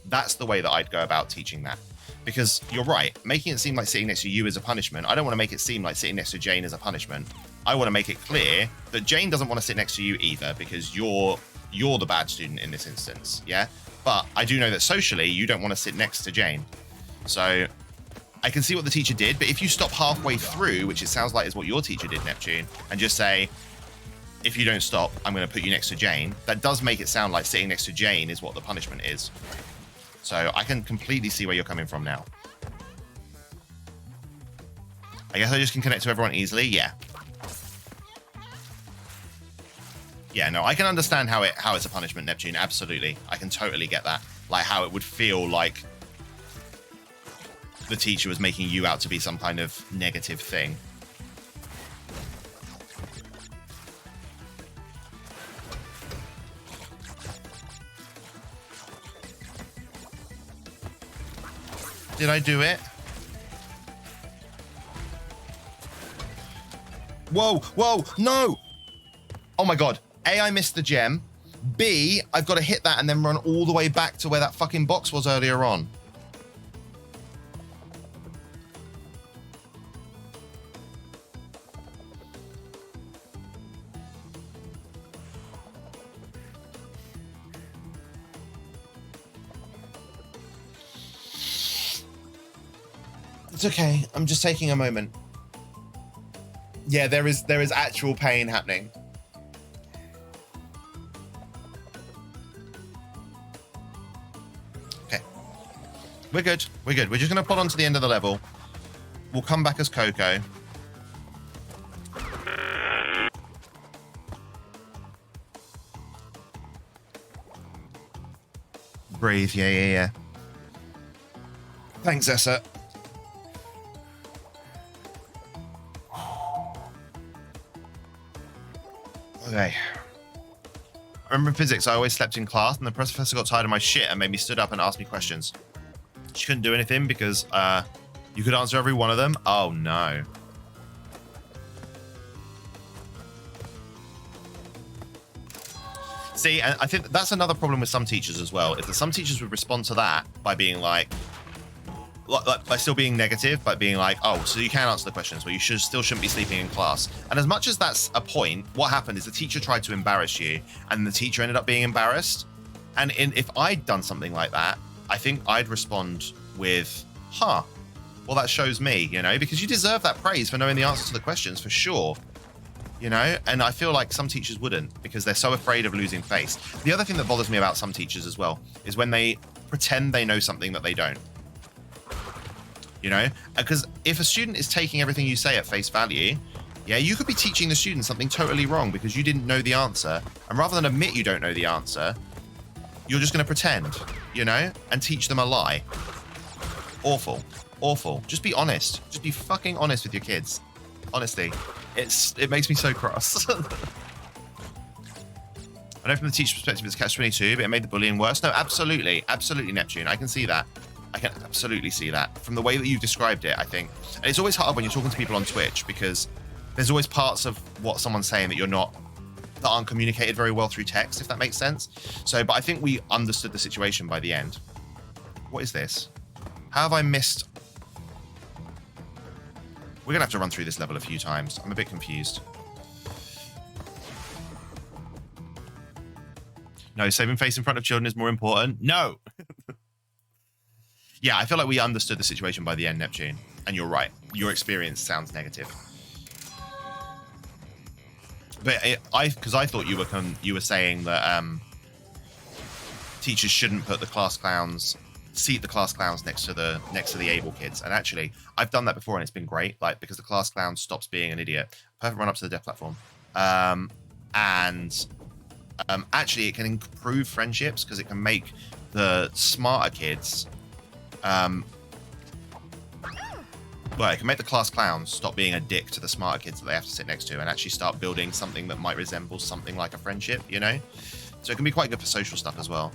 That's the way that I'd go about teaching that. Because you're right, making it seem like sitting next to you is a punishment. I don't want to make it seem like sitting next to Jane is a punishment. I want to make it clear that Jane doesn't want to sit next to you either, because you're the bad student in this instance, yeah? But I do know that socially, you don't want to sit next to Jane. So I can see what the teacher did, but if you stop halfway through, which it sounds like is what your teacher did, Neptune, and just say, if you don't stop, I'm going to put you next to Jane, that does make it sound like sitting next to Jane is what the punishment is. So I can completely see where you're coming from now. I guess I just can connect to everyone easily, yeah. Yeah, no, I can understand how it's a punishment, Neptune, absolutely. I can totally get that. Like, how it would feel like the teacher was making you out to be some kind of negative thing. Did I do it? Whoa, whoa, no! Oh my god. A, I missed the gem. B, I've got to hit that and then run all the way back to where that fucking box was earlier on. It's okay. I'm just taking a moment. Yeah, there is actual pain happening. Okay. We're good. We're good. We're just going to plod on to the end of the level. We'll come back as Coco. Breathe. Yeah. Thanks, Essa. Okay. I remember in physics, I always slept in class, and the professor got tired of my shit and made me stood up and ask me questions. She couldn't do anything because you could answer every one of them. Oh no. See, and I think that's another problem with some teachers as well, is that some teachers would respond to that by being like, by still being negative, by being like, oh, so you can answer the questions, but you still shouldn't be sleeping in class. And as much as that's a point, what happened is the teacher tried to embarrass you, and the teacher ended up being embarrassed. And if I'd done something like that, I think I'd respond with, huh, well, that shows me, you know, because you deserve that praise for knowing the answer to the questions, for sure. You know, and I feel like some teachers wouldn't, because they're so afraid of losing face. The other thing that bothers me about some teachers as well is when they pretend they know something that they don't. You know, because if a student is taking everything you say at face value, yeah, you could be teaching the student something totally wrong because you didn't know the answer. And rather than admit you don't know the answer, you're just going to pretend, you know, and teach them a lie. Awful. Awful. Just be honest. Just be fucking honest with your kids. Honestly. It makes me so cross. I know from the teacher's perspective it's catch-22, but it made the bullying worse. No, absolutely. Absolutely, Neptune. I can see that. I can absolutely see that. From the way that you've described it, I think. And it's always hard when you're talking to people on Twitch, because there's always parts of what someone's saying that aren't communicated very well through text, if that makes sense. So, but I think we understood the situation by the end. What is this? How have I missed... We're going to have to run through this level a few times. I'm a bit confused. No, saving face in front of children is more important. No! Yeah, I feel like we understood the situation by the end, Neptune. And you're right. Your experience sounds negative. But because I thought you were saying that teachers shouldn't put seat the class clowns next to the able kids. And actually, I've done that before and it's been great, like, because the class clown stops being an idiot. Perfect run up to the deaf platform. Actually, it can improve friendships because it can make the smarter kids it can make the class clowns stop being a dick to the smarter kids that they have to sit next to and actually start building something that might resemble something like a friendship, you know? So it can be quite good for social stuff as well.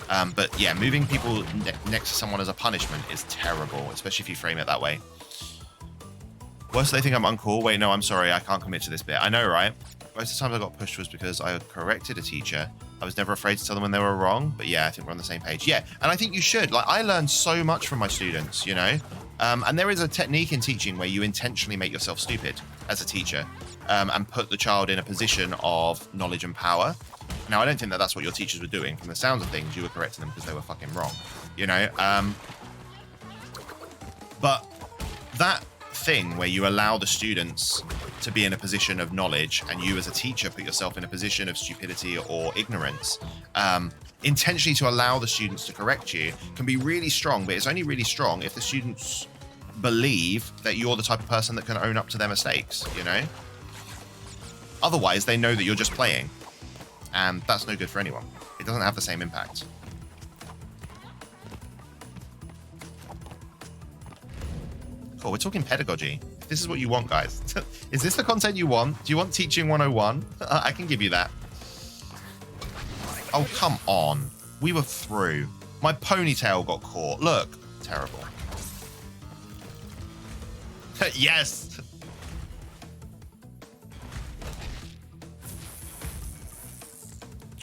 But yeah, moving people next to someone as a punishment is terrible, especially if you frame it that way. Worse, they think I'm uncool. Wait, no, I'm sorry. I can't commit to this bit. I know, right? Most of the times I got pushed was because I corrected a teacher. I was never afraid to tell them when they were wrong. But yeah, I think we're on the same page. Yeah, and I think you should. Like, I learned so much from my students, you know? And there is a technique in teaching where you intentionally make yourself stupid as a teacher and put the child in a position of knowledge and power. Now, I don't think that that's what your teachers were doing. From the sounds of things, you were correcting them because they were fucking wrong, you know? But that thing where you allow the students to be in a position of knowledge and you as a teacher put yourself in a position of stupidity or ignorance, intentionally to allow the students to correct you can be really strong, but it's only really strong if the students believe that you're the type of person that can own up to their mistakes, you know? Otherwise, they know that you're just playing. And that's no good for anyone. It doesn't have the same impact. Cool, we're talking pedagogy. If this is what you want, guys. Is this the content you want? Do you want Teaching 101? I can give you that. Oh, come on. We were through. My ponytail got caught. Look. Terrible. Yes!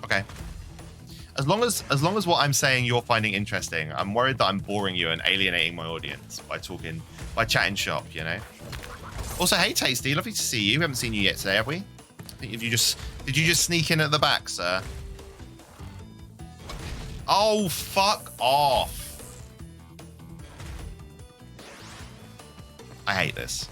Okay. As long as what I'm saying you're finding interesting, I'm worried that I'm boring you and alienating my audience by chatting shop, you know? Also, hey Tasty, lovely to see you. We haven't seen you yet today, have we? I think did you just sneak in at the back, sir? Oh, fuck off. I hate this.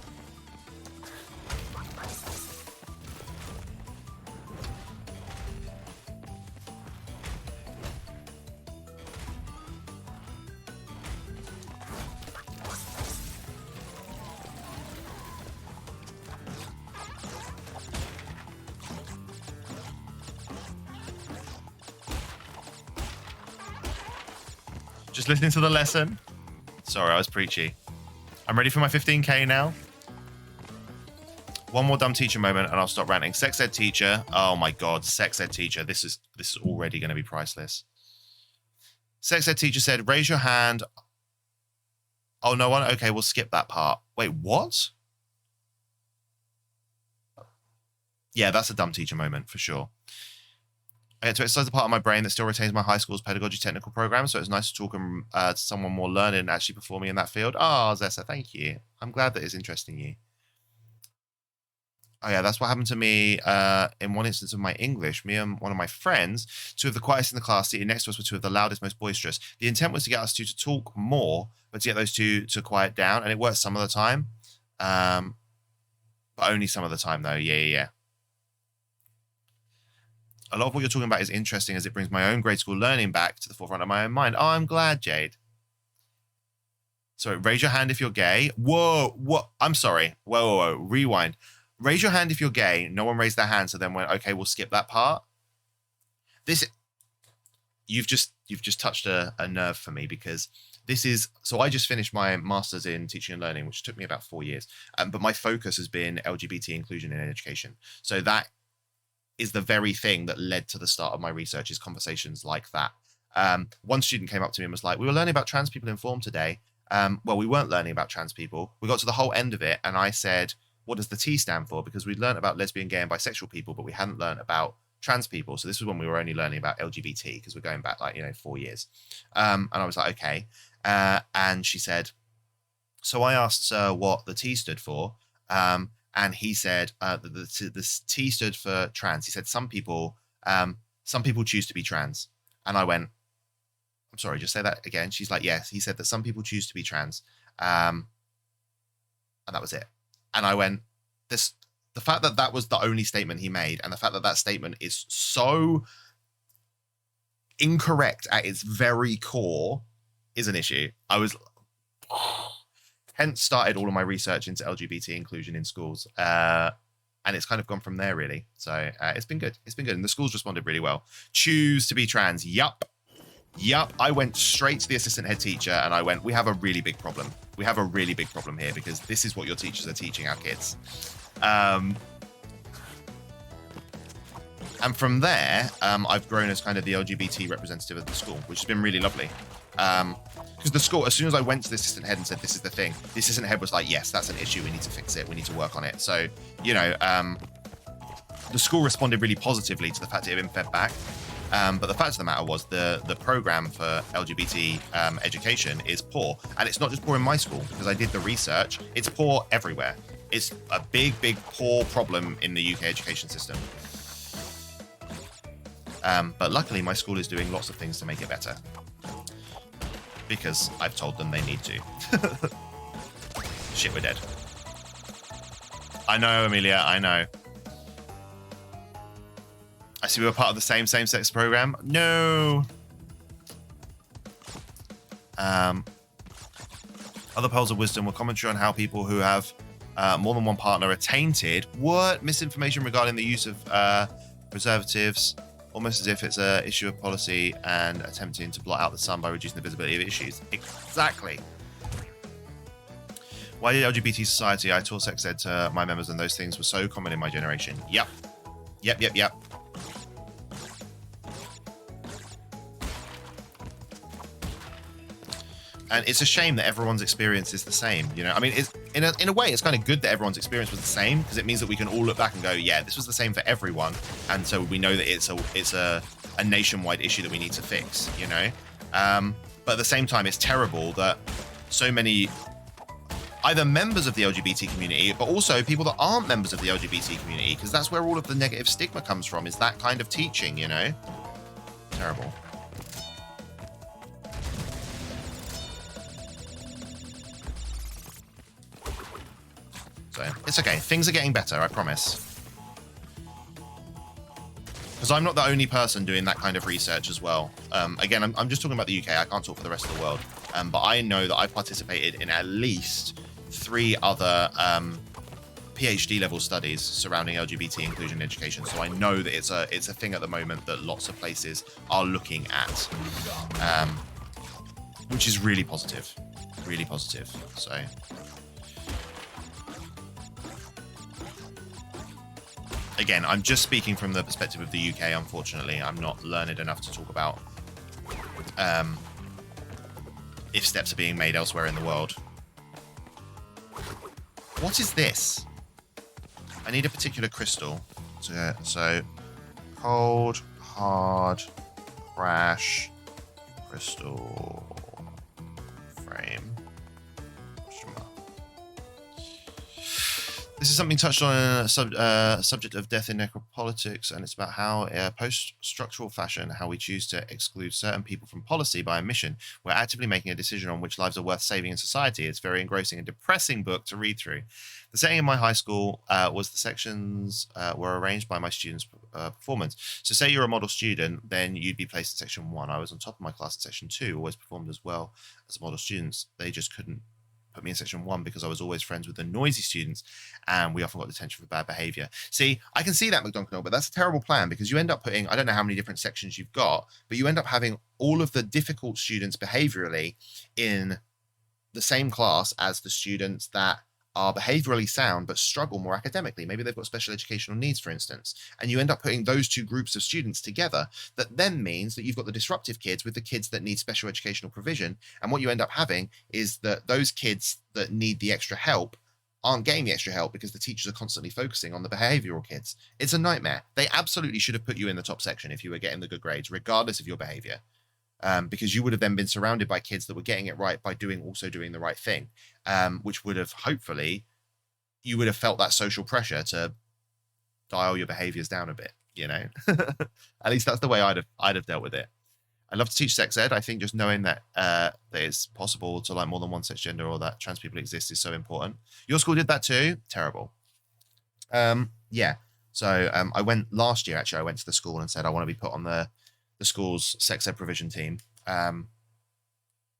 Just listening to the lesson. Sorry, I was preachy. I'm ready for my 15k now. One more dumb teacher moment and I'll stop ranting. Sex ed teacher. Oh my god, sex ed teacher. This is already going to be priceless. Sex ed teacher said, raise your hand. Oh, no one? Okay, we'll skip that part. Wait, what? Yeah, that's a dumb teacher moment for sure. I get to exercise the part of my brain that still retains my high school's pedagogy technical program, so it's nice to talk to someone more learned and actually performing in that field. Oh, Zessa, thank you. I'm glad that it's interesting you. Oh yeah, that's what happened to me in one instance of my English. Me and one of my friends, two of the quietest in the class, seated next to us were two of the loudest, most boisterous. The intent was to get us two to talk more, but to get those two to quiet down, and it worked some of the time. But only some of the time, though. Yeah. A lot of what you're talking about is interesting as it brings my own grade school learning back to the forefront of my own mind. Oh, I'm glad, Jade. Sorry, raise your hand if you're gay. Whoa, what? I'm sorry. Whoa. Rewind. Raise your hand if you're gay. No one raised their hand, so then went, okay, we'll skip that part. You've just touched a nerve for me, because this is, so I just finished my master's in teaching and learning, which took me about 4 years. But my focus has been LGBT inclusion in education. So that is the very thing that led to the start of my research, is conversations like that. One student came up to me and was like, we were learning about trans people in form today. Well, we weren't learning about trans people. We got to the whole end of it, and I said, what does the T stand for? Because we'd learned about lesbian, gay, and bisexual people, but we hadn't learned about trans people. So this was when we were only learning about LGBT, because we're going back 4 years. And I was like, okay. And she said, so I asked what the T stood for. And he said the T stood for trans. He said some people choose to be trans. And I went, I'm sorry, just say that again. She's like, yes. He said that some people choose to be trans. And that was it. And I went, the fact that that was the only statement he made, and the fact that that statement is so incorrect at its very core, is an issue. I was, hence started all of my research into LGBT inclusion in schools. And it's kind of gone from there, really. So it's been good. It's been good. And the schools responded really well. Choose to be trans. Yup. I went straight to the assistant head teacher and I went, we have a really big problem. We have a really big problem here, because this is what your teachers are teaching our kids. And from there, I've grown as kind of the LGBT representative of the school, which has been really lovely. Because the school, as soon as I went to the assistant head and said, this is the thing, the assistant head was like, yes, that's an issue. We need to fix it. We need to work on it. So, the school responded really positively to the fact it had been fed back. But the fact of the matter was the program for LGBT education is poor. And it's not just poor in my school, because I did the research. It's poor everywhere. It's a big, poor problem in the UK education system. But luckily, my school is doing lots of things to make it better, because I've told them they need to. Shit, we're dead. I know, Amelia, I know. I see we were part of the same-sex program. No. Other pearls of wisdom were commentary on how people who have more than one partner are tainted. What? Misinformation regarding the use of preservatives, almost as if it's an issue of policy and attempting to blot out the sun by reducing the visibility of issues. Exactly. Why did LGBT society? I taught sex ed to my members, and those things were so common in my generation. Yep. And it's a shame that everyone's experience is the same. I mean, it's, in a way, it's kind of good that everyone's experience was the same, because it means that we can all look back and go, yeah, this was the same for everyone. And so we know that it's a nationwide issue that we need to fix, But at the same time, it's terrible that so many either members of the LGBT community, but also people that aren't members of the LGBT community, because that's where all of the negative stigma comes from, is that kind of teaching, Terrible. So it's okay. Things are getting better, I promise. Because I'm not the only person doing that kind of research as well. Again, I'm just talking about the UK. I can't talk for the rest of the world. But I know that I've participated in at least 3 other PhD level studies surrounding LGBT inclusion in education. So I know that it's a thing at the moment that lots of places are looking at, which is really positive. Really positive. So. Again, I'm just speaking from the perspective of the UK, unfortunately. I'm not learned enough to talk about if steps are being made elsewhere in the world. What is this? I need a particular crystal. So cold, hard crash crystal frame. This is something touched on in a subject of death in necropolitics, and it's about how, in a post-structural fashion, how we choose to exclude certain people from policy by omission. We're actively making a decision on which lives are worth saving in society. It's a very engrossing and depressing book to read through. The setting in my high school was the sections were arranged by my students' performance. So say you're a model student, then you'd be placed in section 1. I was on top of my class in section 2, always performed as well as model students. They just couldn't put me in section 1 because I was always friends with the noisy students, and we often got detention for bad behavior. See, I can see that, McDonald, but that's a terrible plan because you end up putting, I don't know how many different sections you've got, but you end up having all of the difficult students behaviorally in the same class as the students that are behaviorally sound but struggle more academically. Maybe they've got special educational needs, for instance, and you end up putting those two groups of students together. That then means that you've got the disruptive kids with the kids that need special educational provision, and what you end up having is that those kids that need the extra help aren't getting the extra help because the teachers are constantly focusing on the behavioral kids. It's a nightmare. They absolutely should have put you in the top section if you were getting the good grades, regardless of your behavior. Because you would have then been surrounded by kids that were getting it right by also doing the right thing, which would have, hopefully, you would have felt that social pressure to dial your behaviors down a bit, you know? At least that's the way I'd have dealt with it. I love to teach sex ed. I think just knowing that it's possible to like more than one sex gender or that trans people exist is so important. Your school did that too? Terrible. Yeah. So I went last year, actually, I went to the school and said, I want to be put on the school's sex ed provision team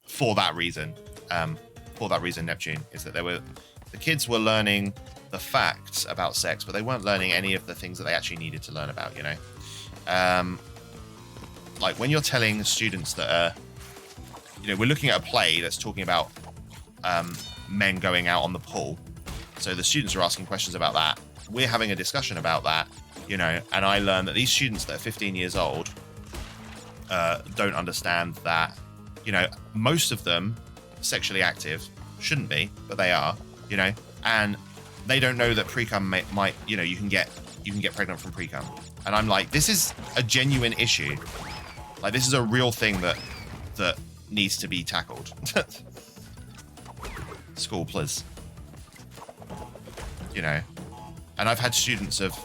for that reason. Neptune, is that the kids were learning the facts about sex, but they weren't learning any of the things that they actually needed to learn about, you know? Like when you're telling students that, you know, we're looking at a play that's talking about men going out on the pool. So the students are asking questions about that. We're having a discussion about that, you know, and I learned that these students that are 15 years old don't understand that, you know, most of them sexually active, shouldn't be, but they are, you know, and they don't know that pre-cum might, you know, you can get pregnant from pre-cum. And I'm like, this is a genuine issue. Like, this is a real thing that needs to be tackled. School, please. You know, and I've had students of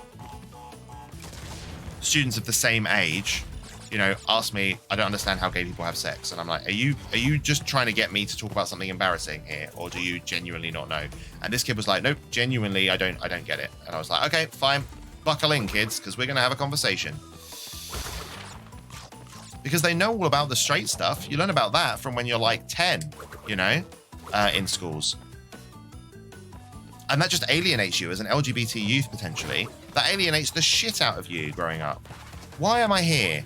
the same age, you know, ask me, I don't understand how gay people have sex. And I'm like, are you just trying to get me to talk about something embarrassing here? Or do you genuinely not know? And this kid was like, nope, genuinely, I don't get it. And I was like, okay, fine. Buckle in, kids, because we're going to have a conversation. Because they know all about the straight stuff. You learn about that from when you're like 10, you know, in schools. And that just alienates you as an LGBT youth, potentially. That alienates the shit out of you growing up. Why am I here?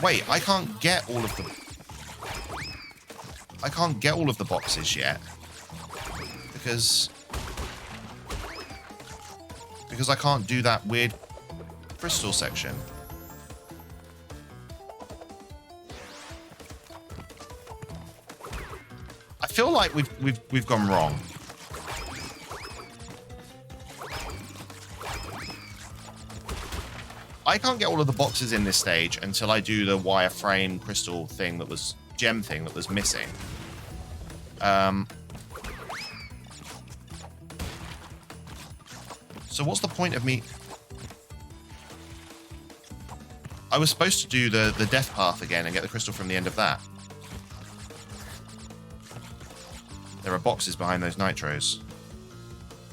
Wait, I can't get all of the boxes yet. Because I can't do that weird crystal section. I feel like we've gone wrong. I can't get all of the boxes in this stage until I do the wireframe crystal thing that was gem thing that was missing. So what's the point of me? I was supposed to do the death path again and get the crystal from the end of that. There are boxes behind those nitros.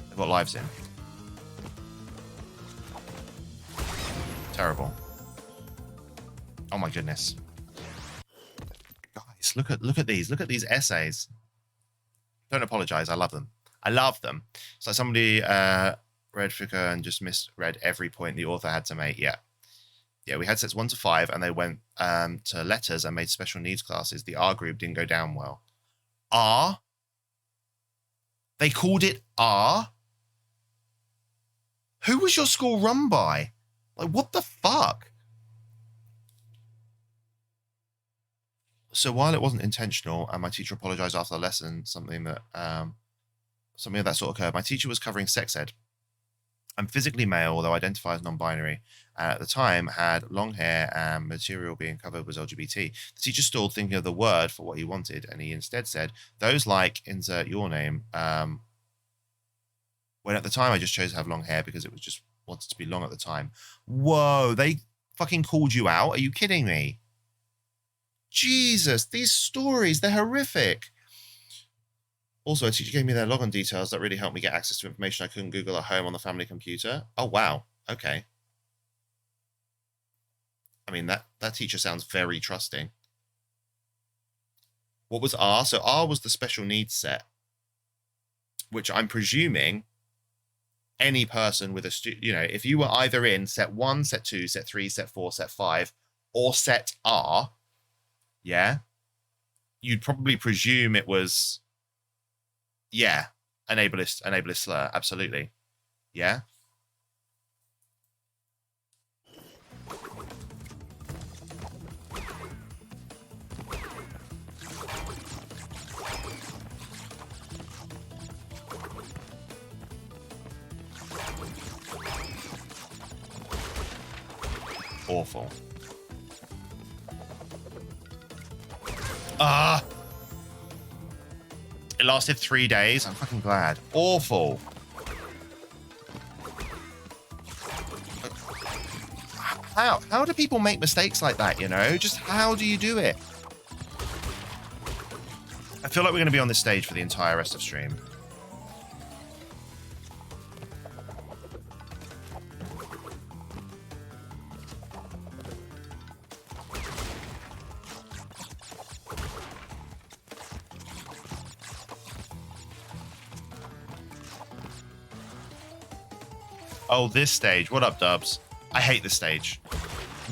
They've got lives in. Terrible. Oh my goodness. Guys, look at these. Look at these essays. Don't apologize. I love them. I love them. So somebody read Foucault and just misread every point the author had to make. Yeah. Yeah, we had sets 1 to 5 and they went to letters and made special needs classes. The R group didn't go down well. R? They called it R? Who was your school run by? Like, what the fuck? So while it wasn't intentional and my teacher apologized after the lesson, something of that sort occurred, my teacher was covering sex ed. I'm physically male, although I identify as non-binary. At the time, had long hair and material being covered was LGBT. The teacher stalled thinking of the word for what he wanted, and he instead said, those like, insert your name. When at the time, I just chose to have long hair because it was just wanted to be long at the time. Whoa, they fucking called you out? Are you kidding me? Jesus, these stories, they're horrific. Also, a teacher gave me their login details that really helped me get access to information I couldn't Google at home on the family computer. Oh, wow. Okay. I mean, that teacher sounds very trusting. What was R? So R was the special needs set, which I'm presuming any person with a if you were either in set 1, set 2, set 3, set 4, set 5, or set R, yeah, you'd probably presume it was, yeah, an ableist slur, absolutely, yeah. Awful. It lasted 3 days. I'm fucking glad. Awful. How do people make mistakes like that, you know? Just how do you do it? I feel like we're going to be on this stage for the entire rest of stream. Oh, this stage. What up, Dubs? I hate this stage.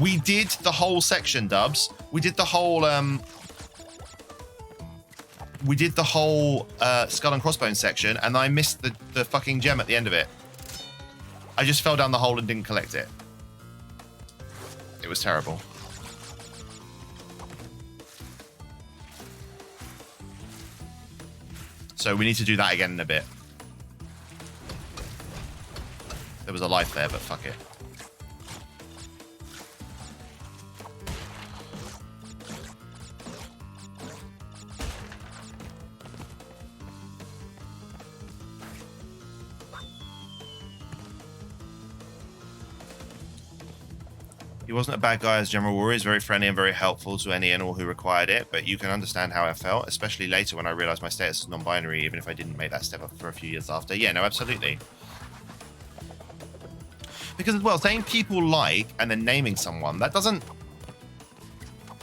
We did the whole section, Dubs. We did the whole skull and crossbones section, and I missed the fucking gem at the end of it. I just fell down the hole and didn't collect it. It was terrible. So we need to do that again in a bit. There was a life there, but fuck it. He wasn't a bad guy as General War. He's very friendly and very helpful to any and all who required it, but you can understand how I felt, especially later when I realized my status as non-binary, even if I didn't make that step up for a few years after. Yeah, no, absolutely. Because as well, saying people like and then naming someone, that doesn't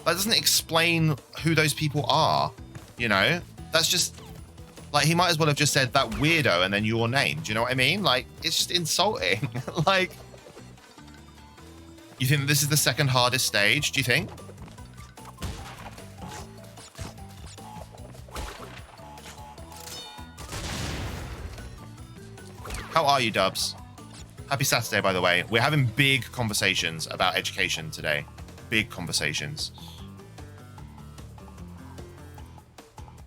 explain who those people are, you know? That's just, like, he might as well have just said that weirdo and then your name. Do you know what I mean? Like, it's just insulting. Like, you think this is the second hardest stage, do you think? How are you, Dubs? Happy Saturday, by the way. We're having big conversations about education today. Big conversations.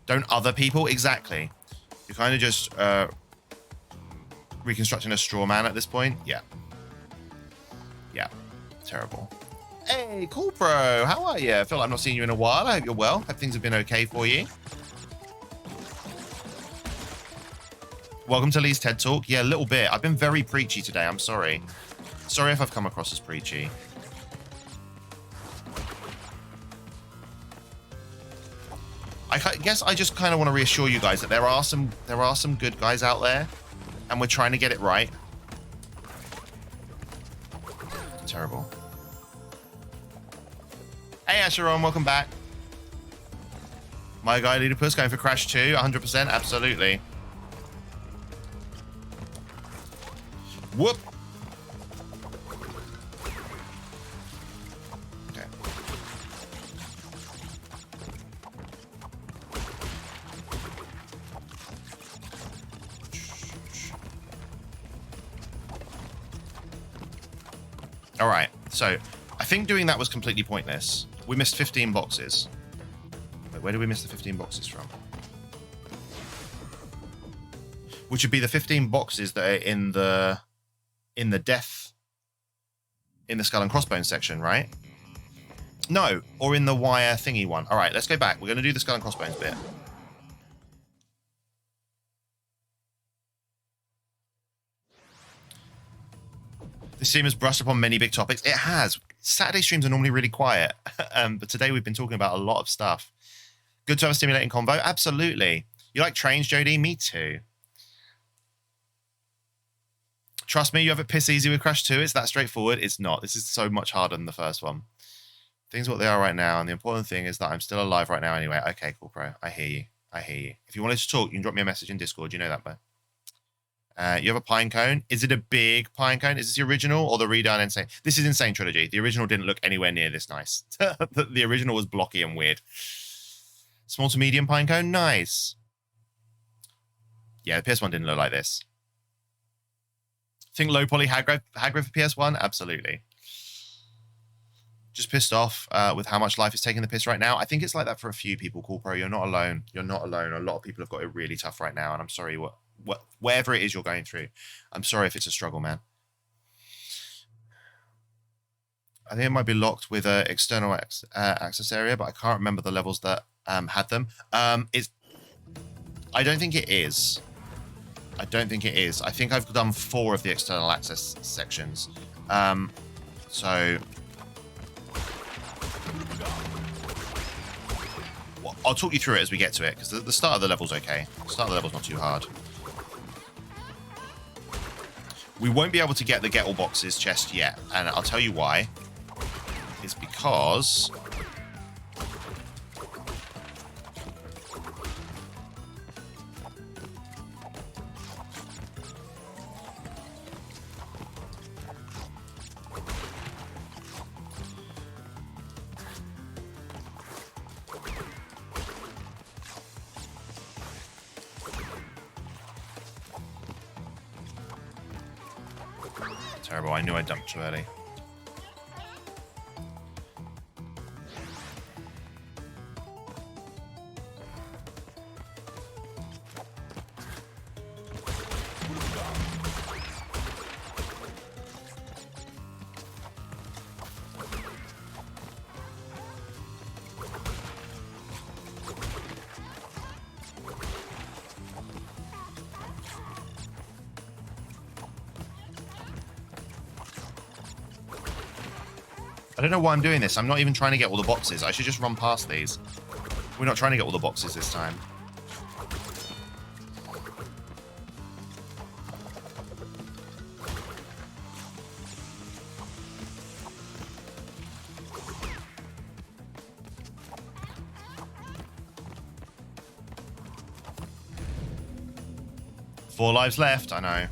Don't other people? Exactly. You're kind of just reconstructing a straw man at this point? Yeah. Yeah. Terrible. Hey, cool, bro. How are you? I feel like I'm not seeing you in a while. I hope you're well. Hope things have been okay for you. Welcome to Lee's TED Talk. Yeah, a little bit. I've been very preachy today. I'm sorry. Sorry if I've come across as preachy. I guess I just kind of want to reassure you guys that there are some good guys out there, and we're trying to get it right. Terrible. Hey, Asheron, welcome back. My guy Leedipus going for Crash 2, 100%, absolutely. Whoop. Okay. All right. So I think doing that was completely pointless. We missed 15 boxes. Wait, where did we miss the 15 boxes from? Which would be the 15 boxes that are in the in the skull and crossbones section, right? No, or in the wire thingy one. All right, let's go back. We're going to do the skull and crossbones bit. This stream has brushed upon many big topics. It has. Saturday streams are normally really quiet, but today we've been talking about a lot of stuff. Good to have a stimulating convo. Absolutely. You like trains, Jody? Me too. Trust me, you have it piss easy with Crash 2. It's that straightforward. It's not. This is so much harder than the first one. Things are what they are right now, and the important thing is that I'm still alive right now anyway. Okay, cool, bro. I hear you. I hear you. If you wanted to talk, you can drop me a message in Discord. You know that, bro. You have a pine cone. Is it a big pine cone? Is this the original or the redone N.Sane? This is N.Sane Trilogy. The original didn't look anywhere near this nice. The original was blocky and weird. Small to medium pine cone. Nice. Yeah, the PS1 didn't look like this. Think low poly hag growth for PS1? Absolutely. Just pissed off with how much life is taking the piss right now. I think it's like that for a few people, Cool Pro. You're not alone. You're not alone. A lot of people have got it really tough right now, and I'm sorry whatever it is you're going through. I'm sorry if it's a struggle, man. I think it might be locked with an external access area, but I can't remember the levels that had them. I don't think it is. I don't think it is. I think I've done 4 of the external access sections. So well, I'll talk you through it as we get to it, because the start of the level's okay. The start of the level's not too hard. We won't be able to get the Get All Boxes chest yet, and I'll tell you why. It's because terrible. I knew I dumped too early. I don't know why I'm doing this. I'm not even trying to get all the boxes. I should just run past these. We're not trying to get all the boxes this time. Four lives left, I know.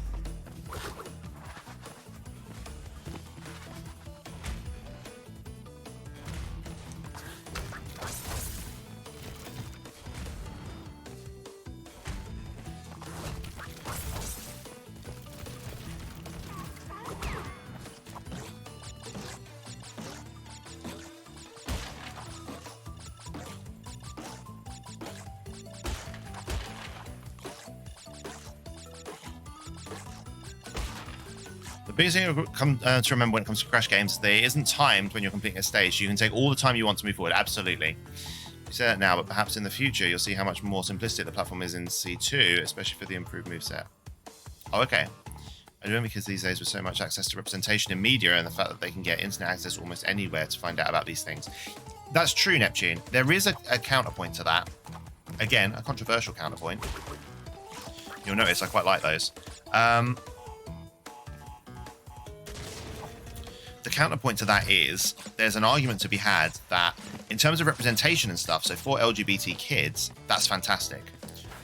The biggest thing to remember when it comes to Crash games, there isn't timed when you're completing a stage. You can take all the time you want to move forward. Absolutely. You say that now, but perhaps in the future you'll see how much more simplistic the platform is in C2, especially for the improved moveset. Oh, okay. I do it because these days with so much access to representation in media and the fact that they can get internet access almost anywhere to find out about these things. That's true, Neptune. There is a counterpoint to that. Again, a controversial counterpoint. You'll notice I quite like those. The counterpoint to that is there's an argument to be had that in terms of representation and stuff, so for LGBT kids, that's fantastic.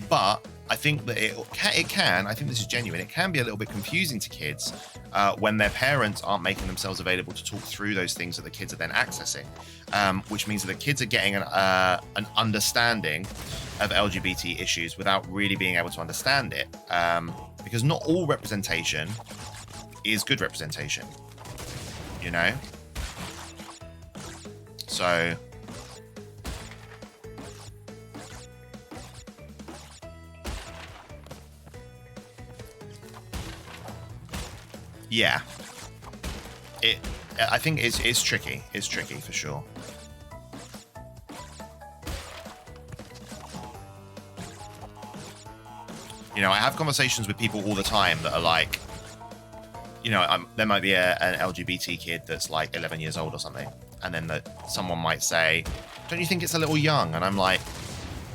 But I think that it can, I think this is genuine, it can be a little bit confusing to kids when their parents aren't making themselves available to talk through those things that the kids are then accessing, which means that the kids are getting an understanding of LGBT issues without really being able to understand it, because not all representation is good representation. You know? So Yeah. I think it's tricky. It's tricky for sure. You know, I have conversations with people all the time that are like, you know, there might be an LGBT kid that's like 11 years old or something, and then someone might say, don't you think it's a little young? And I'm like,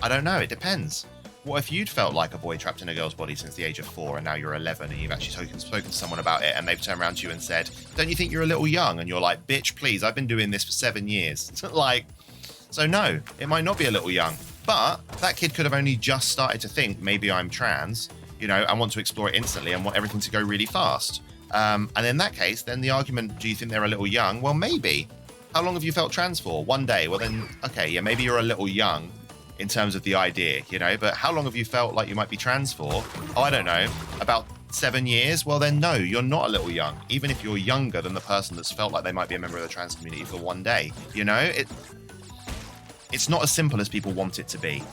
I don't know, it depends. What if you'd felt like a boy trapped in a girl's body since the age of 4 and now you're 11 and you've actually spoken to someone about it and they've turned around to you and said, don't you think you're a little young? And you're like, bitch, please, I've been doing this for 7 years. Like, so no, it might not be a little young. But that kid could have only just started to think, maybe I'm trans, you know, and want to explore it instantly and want everything to go really fast. And in that case, then the argument, do you think they're a little young? Well, maybe. How long have you felt trans for? 1 day. Well, then, okay, yeah, maybe you're a little young in terms of the idea, you know, but how long have you felt like you might be trans for? Oh, I don't know, about 7 years? Well, then no, you're not a little young, even if you're younger than the person that's felt like they might be a member of the trans community for 1 day, you know? It's not as simple as people want it to be.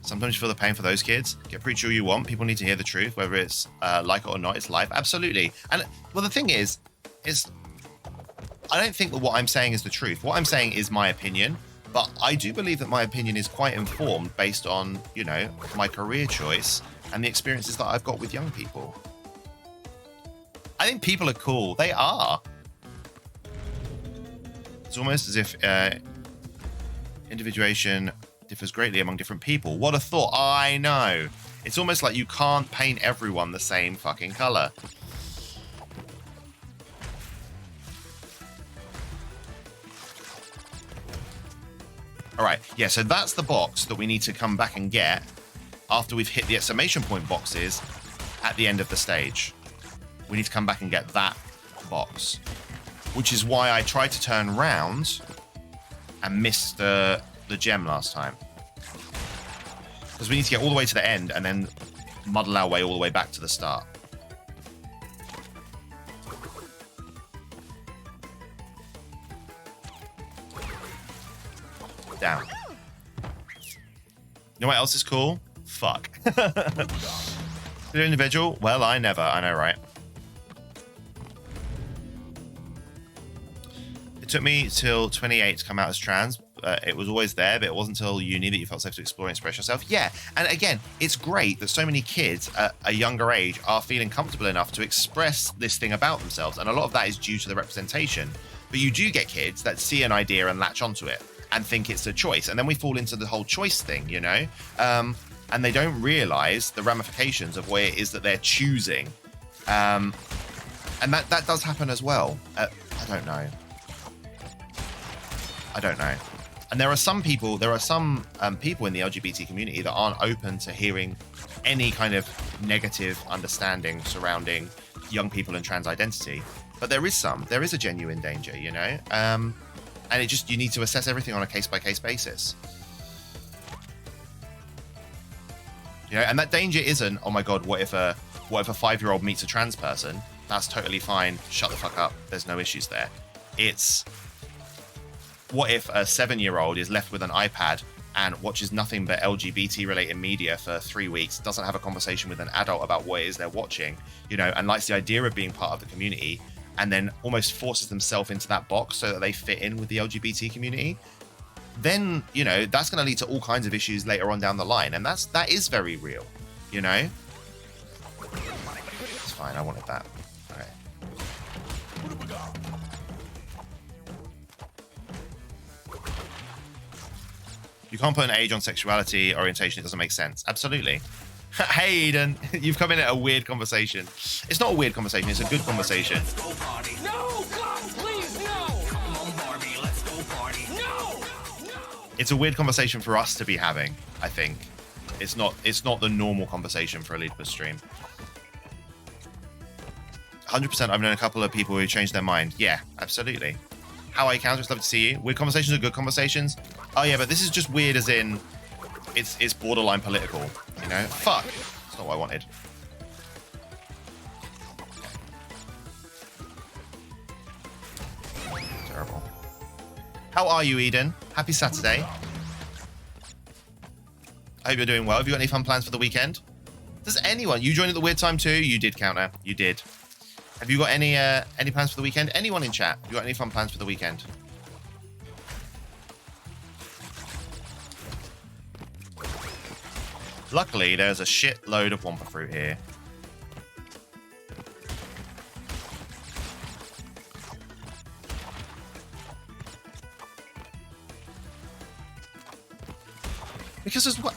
Sometimes you feel the pain for those kids. Get preachy all you want. People need to hear the truth, whether it's like it or not. It's life. Absolutely. And well, the thing is I don't think that what I'm saying is the truth. What I'm saying is my opinion, but I do believe that my opinion is quite informed based on, you know, my career choice and the experiences that I've got with young people. I think people are cool. They are. It's almost as if individuation differs greatly among different people. What a thought. I know. It's almost like you can't paint everyone the same fucking color. All right. Yeah, so that's the box that we need to come back and get after we've hit the exclamation point boxes at the end of the stage. We need to come back and get that box, which is why I tried to turn round and missed the gem last time. Because we need to get all the way to the end and then muddle our way all the way back to the start. Down. You know what else is cool? Fuck. Individual? Well, I never. I know, right? It took me till 28 to come out as trans. It was always there, but it wasn't until uni that you felt safe to explore and express yourself. Yeah, and again, it's great that so many kids at a younger age are feeling comfortable enough to express this thing about themselves, and a lot of that is due to the representation. But you do get kids that see an idea and latch onto it and think it's a choice, and then we fall into the whole choice thing, you know? And they don't realize the ramifications of what it is that they're choosing. And that does happen as well. I don't know. And there are some people in the LGBT community that aren't open to hearing any kind of negative understanding surrounding young people and trans identity. But there is a genuine danger, you know? And you need to assess everything on a case-by-case basis. You know, and that danger isn't, oh my God, what if a 5-year-old meets a trans person? That's totally fine. Shut the fuck up. There's no issues there. It's, what if a 7-year-old is left with an iPad and watches nothing but LGBT-related media for 3 weeks, doesn't have a conversation with an adult about what it is they're watching, you know, and likes the idea of being part of the community, and then almost forces themselves into that box so that they fit in with the LGBT community, then, you know, that's going to lead to all kinds of issues later on down the line. And that is very real, you know? It's fine. I wanted that. Okay. You can't put an age on sexuality, orientation. It doesn't make sense. Absolutely. Hey, Eden, you've come in at a weird conversation. It's not a weird conversation. It's a good conversation. No, God, please, no. Come on, Barbie, let's go party. No. It's a weird conversation for us to be having, I think. It's not the normal conversation for a Leedipus stream. 100%, I've known a couple of people who changed their mind. Yeah, absolutely. How are you, Counter? It's lovely to see you. Weird conversations are good conversations. Oh yeah, but this is just weird as in it's borderline political, you know? Fuck. That's not what I wanted. Terrible. How are you, Eden? Happy Saturday. I hope you're doing well. Have you got any fun plans for the weekend? Does anyone? You joined at the weird time too? You did, Counter. You did. Have you got any plans for the weekend? Anyone in chat? You got any fun plans for the weekend? Luckily, there's a shitload of Wumpa fruit here. Because as well.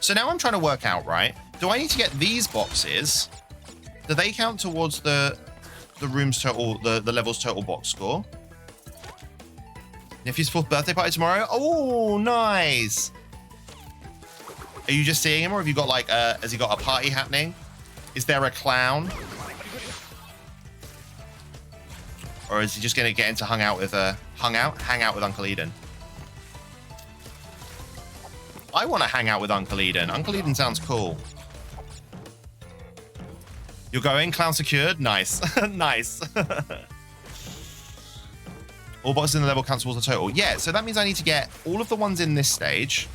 So now I'm trying to work out, right? Do I need to get these boxes? Do they count towards the room's total, the level's total box score? Nephew's 4th birthday party tomorrow? Oh, nice. Are you just seeing him, or have you got like has he got a party happening? Is there a clown? Or is he just gonna get into hang out with Uncle Eden? I want to hang out with Uncle Eden. Uncle Eden sounds cool. You're going? Clown secured? Nice. Nice. All boxes in the level count towards the total. Yeah, so that means I need to get all of the ones in this stage.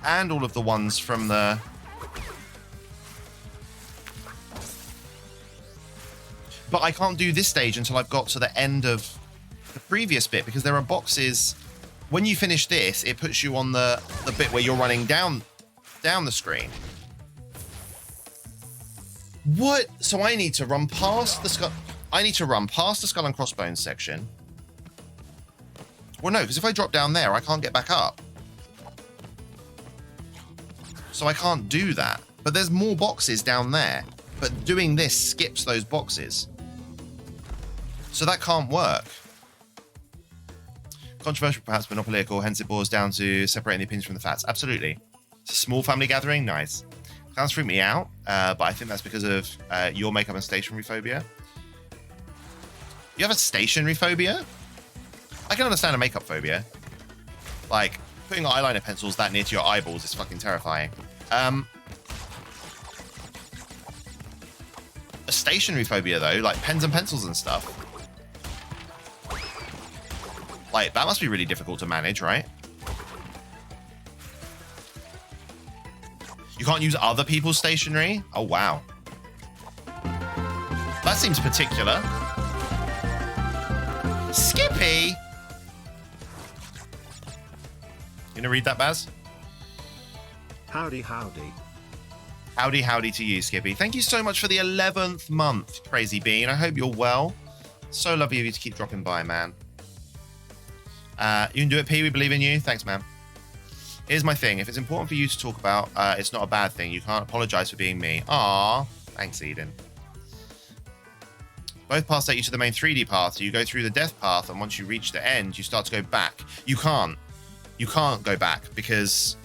And all of the ones from the... But I can't do this stage until I've got to the end of the previous bit, because there are boxes. When you finish this, it puts you on the bit where you're running down the screen. What? So I need to run past the skull. I need to run past the skull and crossbones section. Well, no, because if I drop down there, I can't get back up. So I can't do that. But there's more boxes down there. But doing this skips those boxes. So that can't work. Controversial, perhaps, but not political, hence it boils down to separating the opinions from the facts. Absolutely. It's a small family gathering. Nice. Clowns freak me out, but I think that's because of your makeup and stationary phobia. You have a stationary phobia? I can understand a makeup phobia. Like, putting eyeliner pencils that near to your eyeballs is fucking terrifying. A stationary phobia, though, like pens and pencils and stuff. Like, that must be really difficult to manage, right? You can't use other people's stationery? Oh, wow. That seems particular. Skippy! You gonna read that, Baz? Howdy, howdy. Howdy, howdy to you, Skippy. Thank you so much for the 11th month, Crazy Bean. I hope you're well. So lovely of you to keep dropping by, man. You can do it, P. We believe in you. Thanks, man. Here's my thing. If it's important for you to talk about, it's not a bad thing. You can't apologize for being me. Aww. Thanks, Eden. Both paths take you to the main 3D path. So you go through the death path, and once you reach the end, you start to go back. You can't. You can't go back because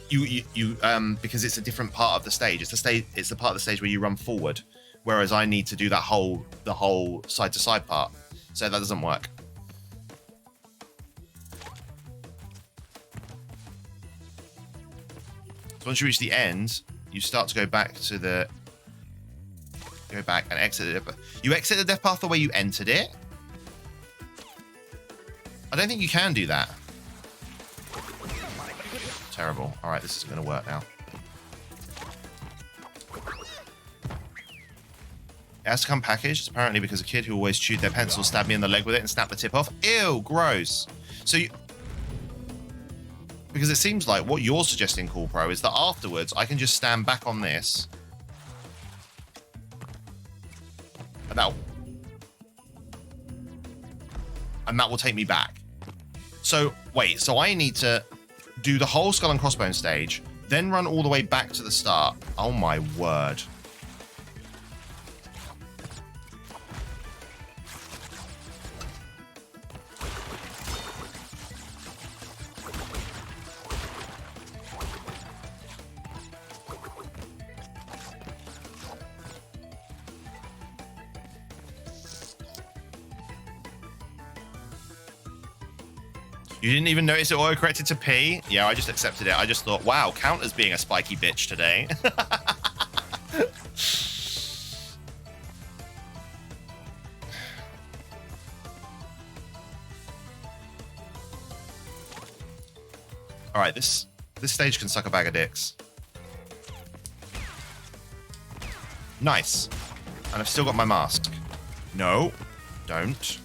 because it's a different part of the stage. It's the part of the stage where you run forward, whereas I need to do the whole side to side part. So that doesn't work. So once you reach the end, you start to go back to the... Go back and exit it. You exit the death path the way you entered it? I don't think you can do that. Terrible. Alright, this is going to work now. It has to come packaged, apparently because a kid who always chewed their pencil stabbed me in the leg with it and snapped the tip off. Ew, gross. So you... Because it seems like what you're suggesting, Cool Pro, is that afterwards I can just stand back on this. And that will take me back. So, wait, so I need to do the whole Skull and Crossbones stage, then run all the way back to the start. Oh my word. You didn't even notice it auto-corrected to P? Yeah, I just accepted it. I just thought, wow, count as being a spiky bitch today. All right, this stage can suck a bag of dicks. Nice. And I've still got my mask. No, don't.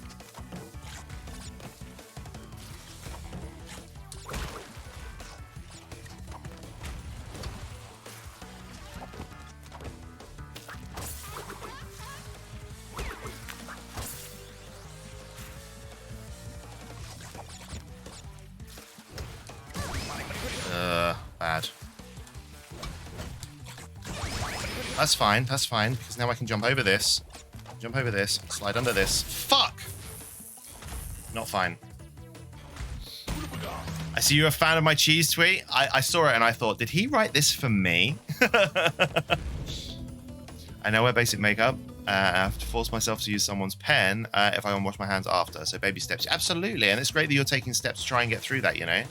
Bad. That's fine, because now I can jump over this, slide under this. Fuck! Not fine. I see you're a fan of my cheese tweet. I saw it and I thought, did he write this for me? I know wear basic makeup. I have to force myself to use someone's pen if I want to wash my hands after. So baby steps. Absolutely. And it's great that you're taking steps to try and get through that, you know?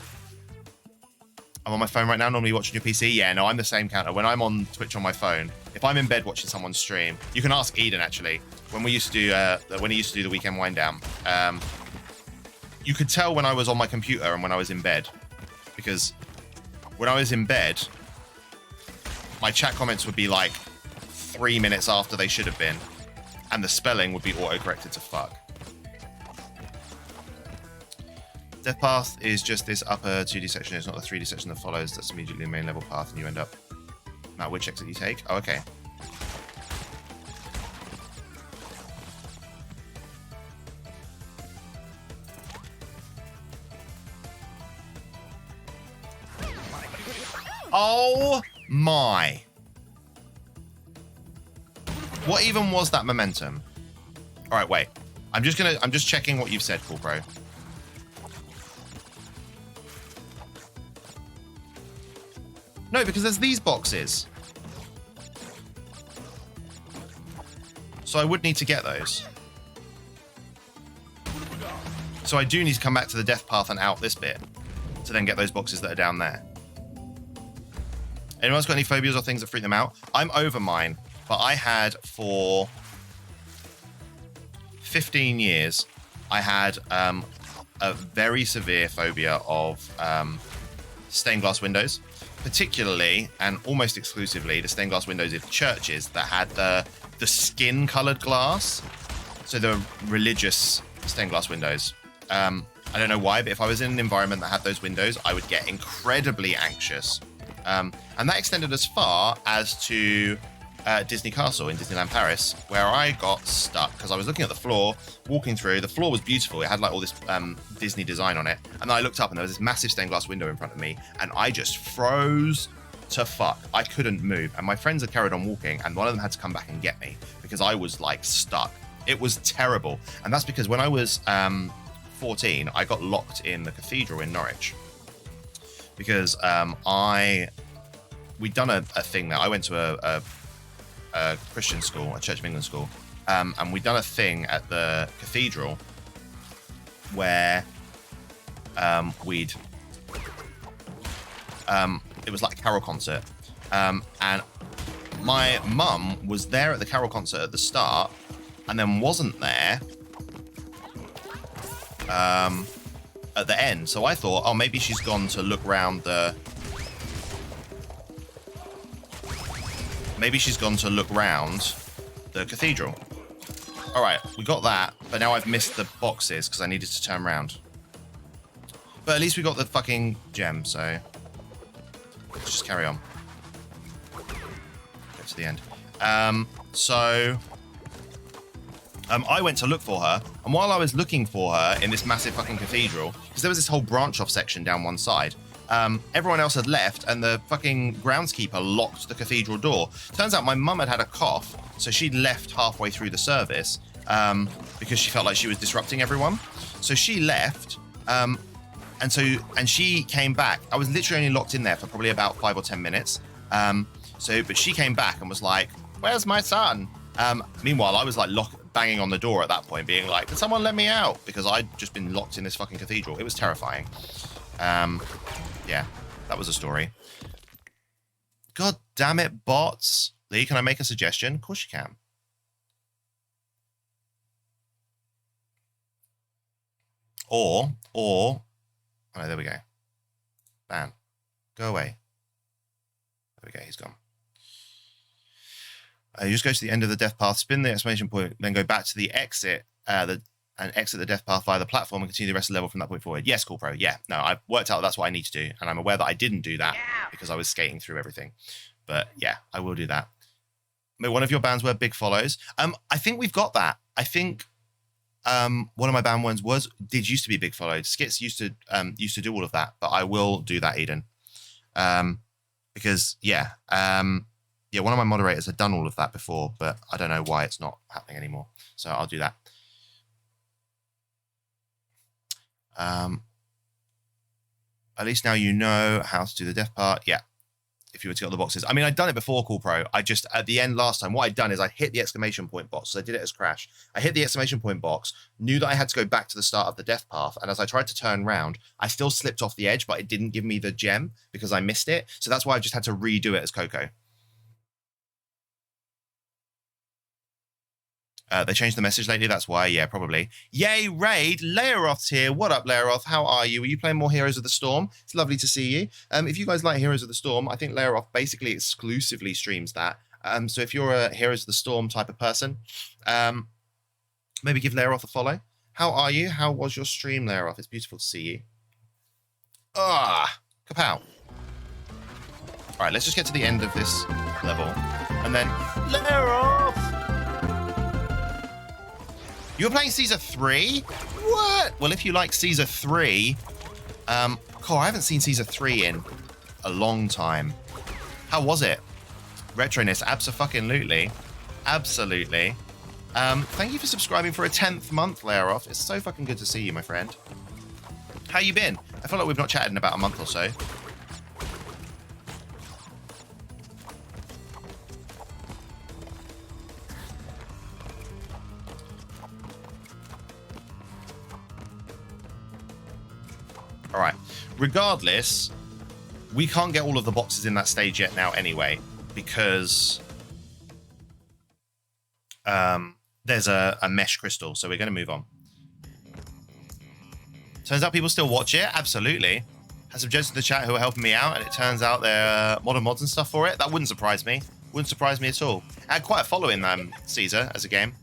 I'm on my phone right now, normally watching your PC. Yeah, no, I'm the same counter. When I'm on Twitch on my phone, if I'm in bed watching someone stream, you can ask Eden actually. When we used to do, when he used to do the weekend wind down, you could tell when I was on my computer and when I was in bed, because when I was in bed, my chat comments would be like 3 minutes after they should have been, and the spelling would be auto-corrected to fuck. Death path is just this upper 2D section. It's not the 3D section that follows. That's immediately the main level path, and you end up. Matt, which exit you take? Oh, okay. Oh my! What even was that momentum? All right, wait. I'm just checking what you've said, Cool Bro. No, because there's these boxes. So I would need to get those. So I do need to come back to the death path and out this bit to then get those boxes that are down there. Anyone else got any phobias or things that freak them out? I'm over mine, but I had for 15 years, I had a very severe phobia of stained glass windows. Particularly and almost exclusively the stained glass windows of churches that had the skin colored glass, so the religious stained glass windows. I don't know why, but if I was in an environment that had those windows, I would get incredibly anxious, and that extended as far as to Disney Castle in Disneyland Paris, where I got stuck because I was looking at the floor, walking through. The floor was beautiful. It had like all this Disney design on it. And then I looked up and there was this massive stained glass window in front of me, and I just froze to fuck. I couldn't move. And my friends had carried on walking, and one of them had to come back and get me because I was like stuck. It was terrible. And that's because when I was 14, I got locked in the cathedral in Norwich because we'd done a thing there. I went to a Christian school, a Church of England school, and we'd done a thing at the cathedral where it was like a carol concert, and my mum was there at the carol concert at the start and then wasn't there at the end. So I thought, oh, maybe she's gone to look round the cathedral. All right, we got that, but now I've missed the boxes because I needed to turn around. But at least we got the fucking gem, so let's just carry on. Go to the end. I went to look for her, and while I was looking for her in this massive fucking cathedral, because there was this whole branch off section down one side, everyone else had left, and the fucking groundskeeper locked the cathedral door. Turns out my mum had a cough, so she'd left halfway through the service because she felt like she was disrupting everyone. So she left, and she came back. I was literally only locked in there for probably about 5 or 10 minutes. But she came back and was like, "Where's my son?" Meanwhile, I was like banging on the door at that point, being like, "Can someone let me out?" Because I'd just been locked in this fucking cathedral. It was terrifying. Yeah, that was a story. God damn it, bots. Lee, can I make a suggestion? Of course you can. Or, oh, there we go. Ban. Go away. There we go, he's gone. You just go to the end of the death path, spin the exclamation point, then go back to the exit, and exit the death path via the platform and continue the rest of the level from that point forward. Yes, cool, bro. Yeah, no, I've worked out that's what I need to do, and I'm aware that I didn't do that because I was skating through everything. But yeah, I will do that. May one of your bands were big follows. I think we've got that. I think one of my band ones used to be big followed. Skits used to do all of that, but I will do that, Eden. Because yeah, one of my moderators had done all of that before, but I don't know why it's not happening anymore. So I'll do that. At least now you know how to do the death part. Yeah. If you were to get all the boxes. I mean, I'd done it before, Cool Pro. I just, at the end last time, what I'd done is I hit the exclamation point box. So I did it as Crash. I hit the exclamation point box, knew that I had to go back to the start of the death path. And as I tried to turn around, I still slipped off the edge, but it didn't give me the gem because I missed it. So that's why I just had to redo it as Coco. They changed the message lately, that's why. Yeah, probably. Yay, Raid. Layeroth's here. What up, Layeroth? How are you? Are you playing more Heroes of the Storm? It's lovely to see you. If you guys like Heroes of the Storm, I think Layeroth basically exclusively streams that. So if you're a Heroes of the Storm type of person, maybe give Layeroth a follow. How are you? How was your stream, Layeroth? It's beautiful to see you. Kapow. All right, let's just get to the end of this level. And then, Layeroth! You're playing Caesar 3? What? Well, if you like Caesar 3, cool, I haven't seen Caesar 3 in a long time. How was it? Retroness, abso-fucking-lutely. Absolutely. Thank you for subscribing for a 10th month, Layeroth. It's so fucking good to see you, my friend. How you been? I feel like we've not chatted in about a month or so. All right. Regardless, we can't get all of the boxes in that stage yet now anyway, because there's a mesh crystal, so we're going to move on. Turns out people still watch it. Absolutely. Had some judges in the chat who are helping me out, and it turns out they're modern mods and stuff for it. That wouldn't surprise me. Wouldn't surprise me at all. I had quite a following, Caesar, as a game.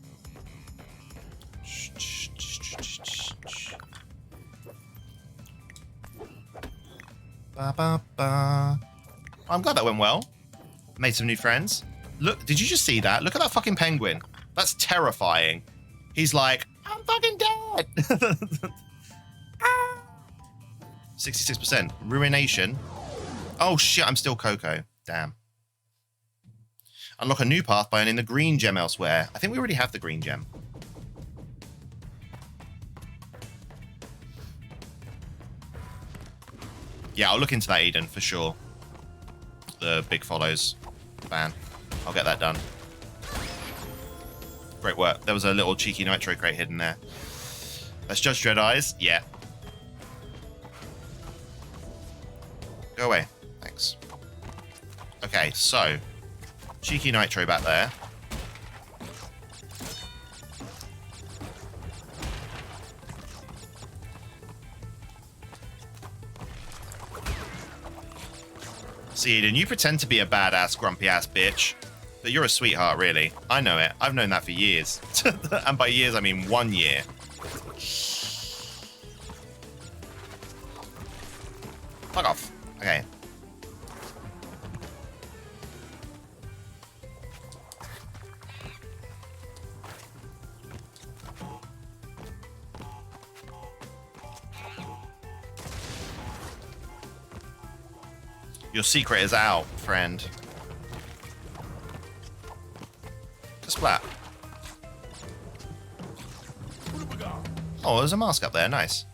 Ba, ba, ba. I'm glad that went well. Made some new friends. Look, did you just see that? Look at that fucking penguin. That's terrifying. He's like, I'm fucking dead. 66%. Ruination. Oh shit, I'm still Coco. Damn. Unlock a new path by earning the green gem elsewhere. I think we already have the green gem. Yeah, I'll look into that, Eden, for sure. The big follows ban. I'll get that done. Great work. There was a little cheeky nitro crate hidden there. Let's judge Dread Eyes. Yeah. Go away. Thanks. Okay, so. Cheeky nitro back there. See, Eden, you pretend to be a badass, grumpy-ass bitch, but you're a sweetheart, really. I know it. I've known that for years. And by years, I mean 1 year. Fuck off. Okay. Your secret is out, friend. Splat. Oh, there's a mask up there. Nice.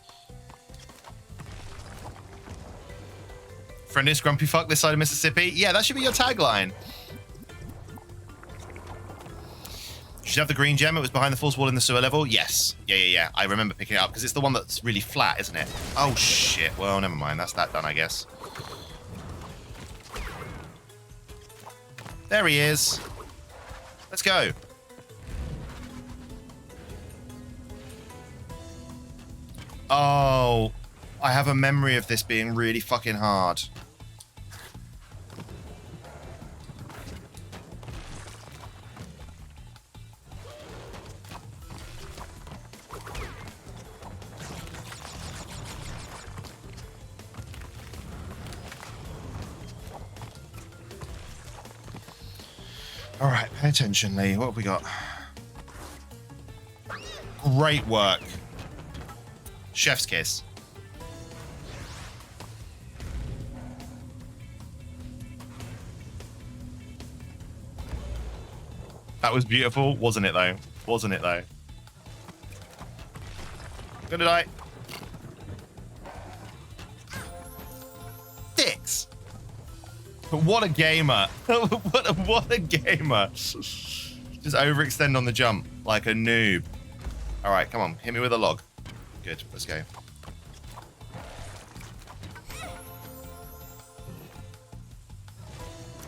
Friendliest grumpy fuck this side of Mississippi. Yeah, that should be your tagline. You should have the green gem. It was behind the false wall in the sewer level. Yes. Yeah. I remember picking it up because it's the one that's really flat, isn't it? Oh, shit. Well, never mind. That's that done, I guess. There he is. Let's go. Oh. I have a memory of this being really fucking hard. All right, pay attention, Lee. What have we got? Great work. Chef's kiss. That was beautiful, wasn't it though? Wasn't it though? Gonna die. Dicks. But what a gamer. what a gamer. Just overextend on the jump like a noob. All right, come on. Hit me with a log. Good, let's go.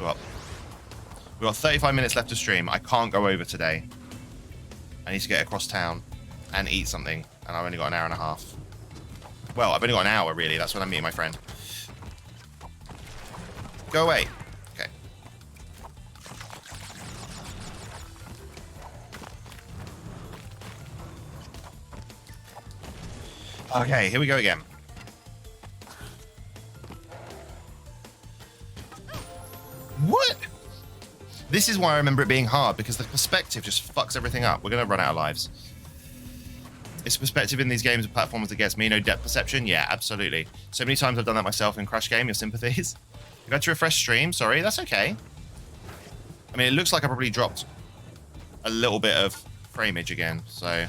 Well, we've got 35 minutes left to stream. I can't go over today. I need to get across town and eat something. And I've only got an hour and a half. Well, I've only got an hour, really. That's when I'm meeting my friend. Go away. Okay. Okay, here we go again. What? This is why I remember it being hard, because the perspective just fucks everything up. We're going to run out of lives. It's perspective in these games and platforms that gets me. No depth perception? Yeah, absolutely. So many times I've done that myself in Crash Game. Your sympathies. You had to refresh stream. Sorry, that's okay. I mean, it looks like I probably dropped a little bit of frameage again, so...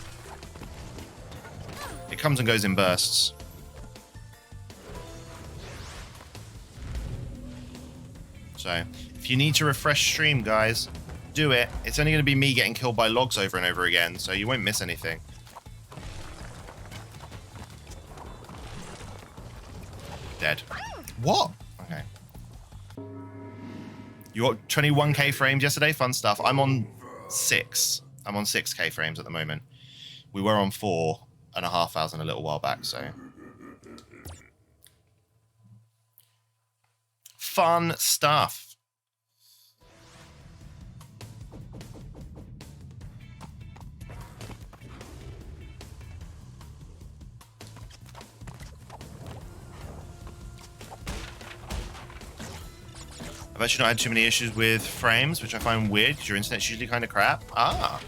It comes and goes in bursts. So, if you need to refresh stream, guys, do it. It's only going to be me getting killed by logs over and over again, so you won't miss anything. Dead. What? Okay. You got 21k frames yesterday? Fun stuff. I'm on 6. I'm on 6k frames at the moment. We were on 4,500 a little while back, so... Fun stuff. I've actually not had too many issues with frames, which I find weird because your internet's usually kind of crap. Ah.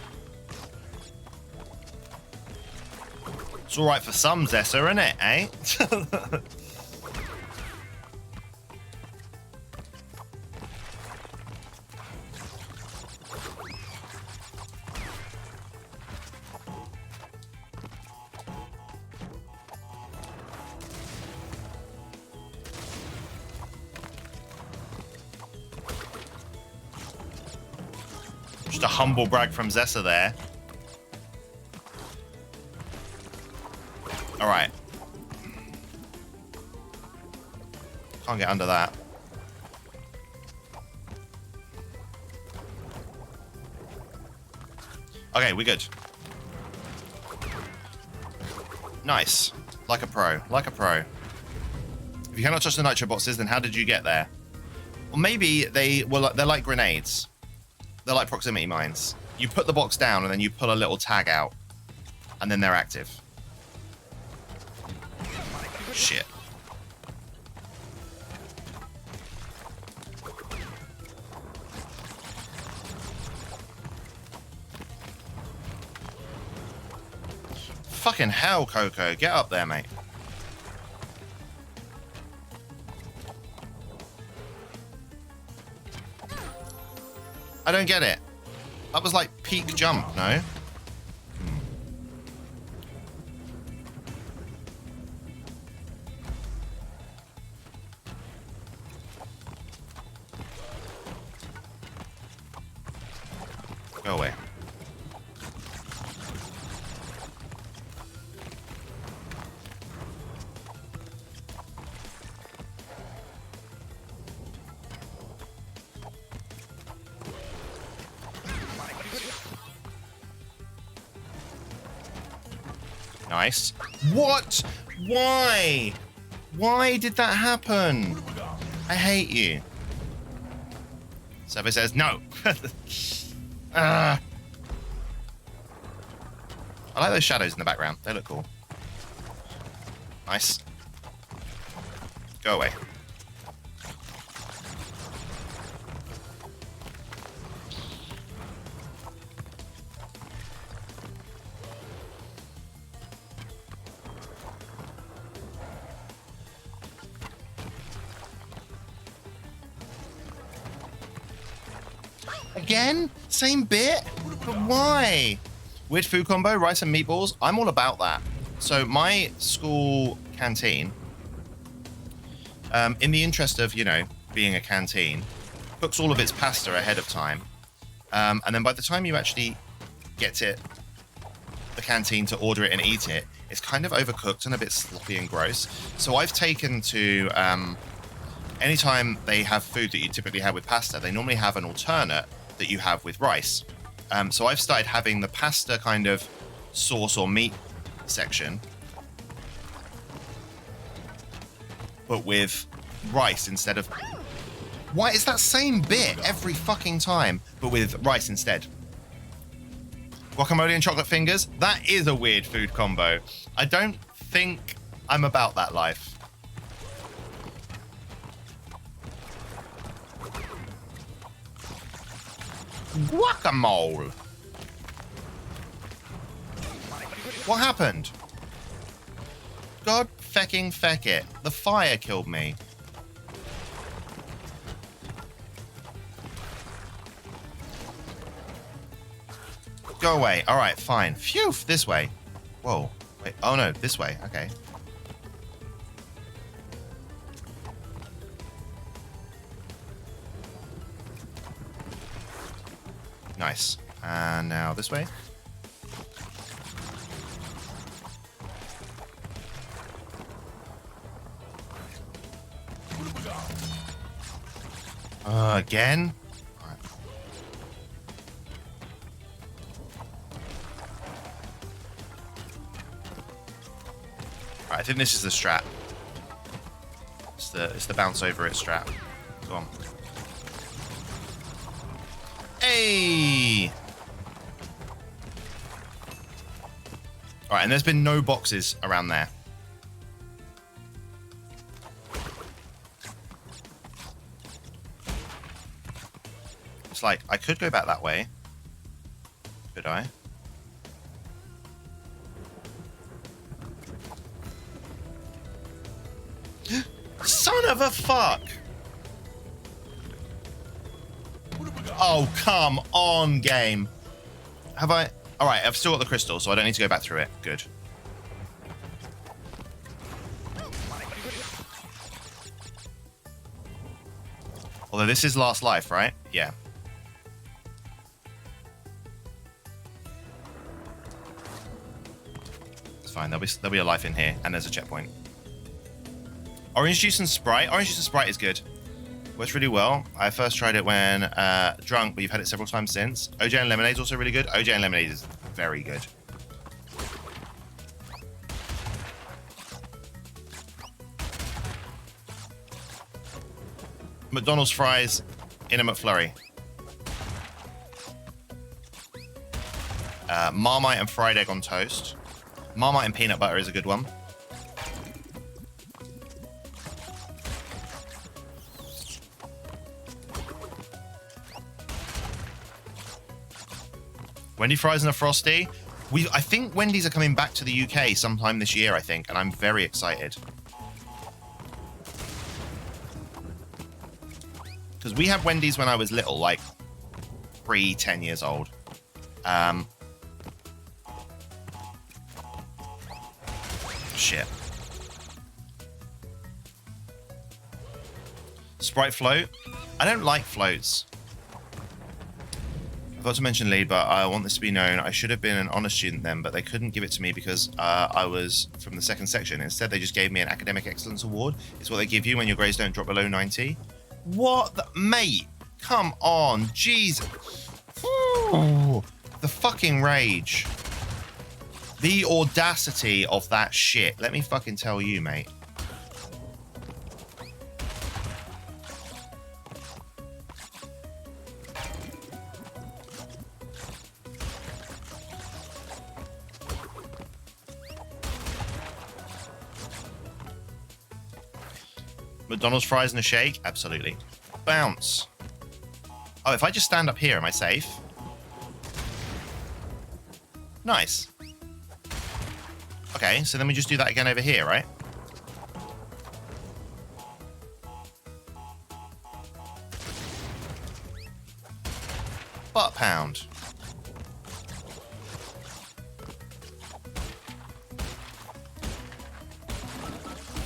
It's alright for some, Zessa, isn't it, eh? Just a humble brag from Zessa there. Alright. Can't get under that. Okay, we're good. Nice. Like a pro. Like a pro. If you cannot touch the nitro boxes, then how did you get there? Well, maybe they're like grenades. They're like proximity mines. You put the box down and then you pull a little tag out. And then they're active. Shit. Fucking hell, Coco. Get up there, mate. I don't get it. That was like peak jump, no? Go away. Nice. What? Why? Why did that happen? I hate you. Survey says no. I like those shadows in the background. They look cool. Nice. Go away. Again? Same bit? But why? Weird food combo, rice and meatballs. I'm all about that. So my school canteen, in the interest of, you know, being a canteen, cooks all of its pasta ahead of time. And then by the time you actually get to the canteen to order it and eat it, it's kind of overcooked and a bit sloppy and gross. So I've taken to, anytime they have food that you typically have with pasta, they normally have an alternate that you have with rice. So I've started having the pasta kind of sauce or meat section, but with rice instead of... Why? It's that same bit every fucking time, but with rice instead. Guacamole and chocolate fingers? That is a weird food combo. I don't think I'm about that life. Guacamole. What happened? God fecking feck it. The fire killed me. Go away. All right, fine. Phew, this way. Whoa. Wait. Oh no, this way. Okay. Nice. And now this way. Again? All right. All right, I think this is the strat. It's the bounce over it strat. Go on. Hey! All right, and there's been no boxes around there. It's like, I could go back that way. Could I? Son of a fuck! Oh, come on, game. Have I? All right, I've still got the crystal, so I don't need to go back through it. Good. Although this is last life, right? Yeah. It's fine. There'll be a life in here, and there's a checkpoint. Orange juice and Sprite. Orange juice and Sprite is good. Works really well. I first tried it when drunk, but you've had it several times since. OJ and lemonade is also really good. OJ and lemonade is very good. McDonald's fries in a McFlurry. Marmite and fried egg on toast. Marmite and peanut butter is a good one. Wendy fries and a Frosty. I think Wendy's are coming back to the UK sometime this year, I think, and I'm very excited. Because we had Wendy's when I was little, like 10 years old. Shit. Sprite float. I don't like floats. I forgot to mention Lee, but I want this to be known. I should have been an honor student then, but they couldn't give it to me because I was from the second section. Instead, they just gave me an academic excellence award. It's what they give you when your grades don't drop below 90. What the... Mate, come on. Jesus. Ooh, the fucking rage. The audacity of that shit. Let me fucking tell you, mate. McDonald's fries and a shake? Absolutely. Bounce. Oh, if I just stand up here, am I safe? Nice. Okay, so then we just do that again over here, right? Butt pound.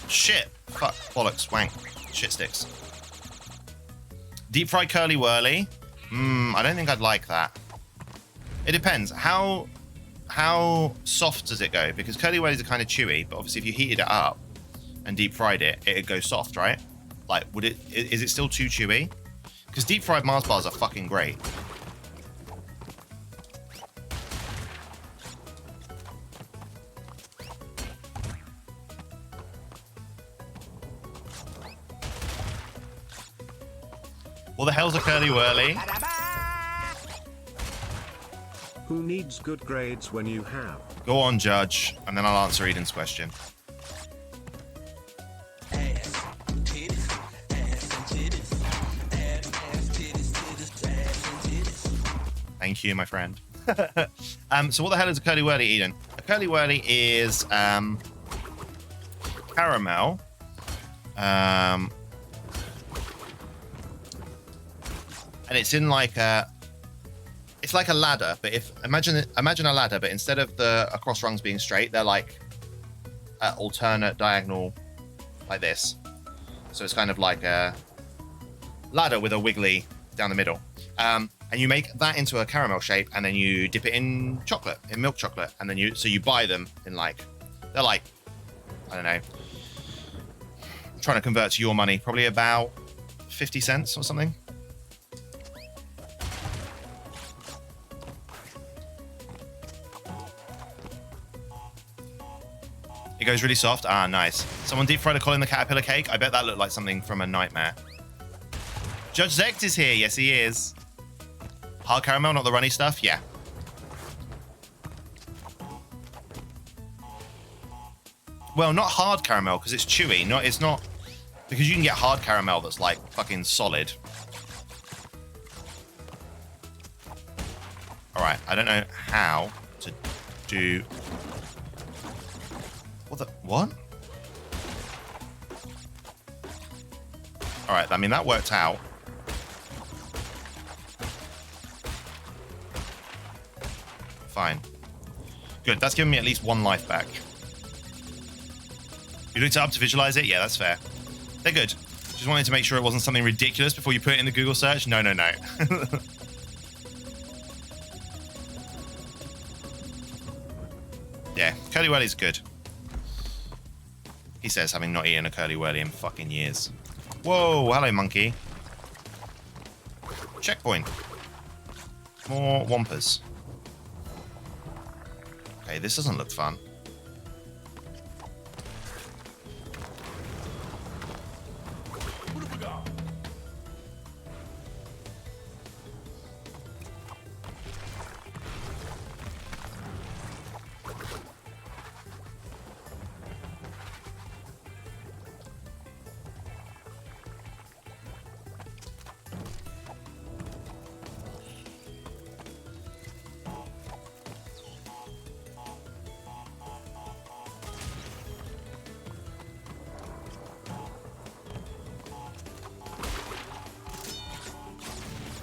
Shit. Fuck. Bollocks. Wank. Shit sticks. Deep fried curly whirly. I don't think I'd like that. It depends. How soft does it go? Because curly whirlies are kind of chewy, but obviously if you heated it up and deep fried it, it'd go soft, right? Like, is it still too chewy? Because deep fried Mars bars are fucking great. What the hell's a curly whirly? Who needs good grades when you have? Go on, Judge, and then I'll answer Eden's question. Thank you, my friend. So what the hell is a curly whirly, Eden? A curly whirly is caramel. And it's in like it's like a ladder, but imagine a ladder, but instead of the across rungs being straight, they're like alternate diagonal, like this. So it's kind of like a ladder with a wiggly down the middle. And you make that into a caramel shape, and then you dip it in chocolate, in milk chocolate, and then you buy them in like, they're like, I don't know, I'm trying to convert to your money, probably about 50 cents or something. It goes really soft. Ah, nice. Someone deep fried a Colin the Caterpillar cake. I bet that looked like something from a nightmare. Judge Zect is here. Yes, he is. Hard caramel, not the runny stuff. Yeah. Well, not hard caramel because it's chewy. It's not because you can get hard caramel that's like fucking solid. All right. I don't know how to do. What? All right, I mean, that worked out. Fine. Good, that's given me at least one life back. You looked it up to visualize it? Yeah, that's fair. They're good. Just wanted to make sure it wasn't something ridiculous before you put it in the Google search. No. Yeah, curly whirly's good. He says, having not eaten a curly whirly in fucking years. Whoa, hello, monkey. Checkpoint. More Whompers. Okay, this doesn't look fun. What have we got?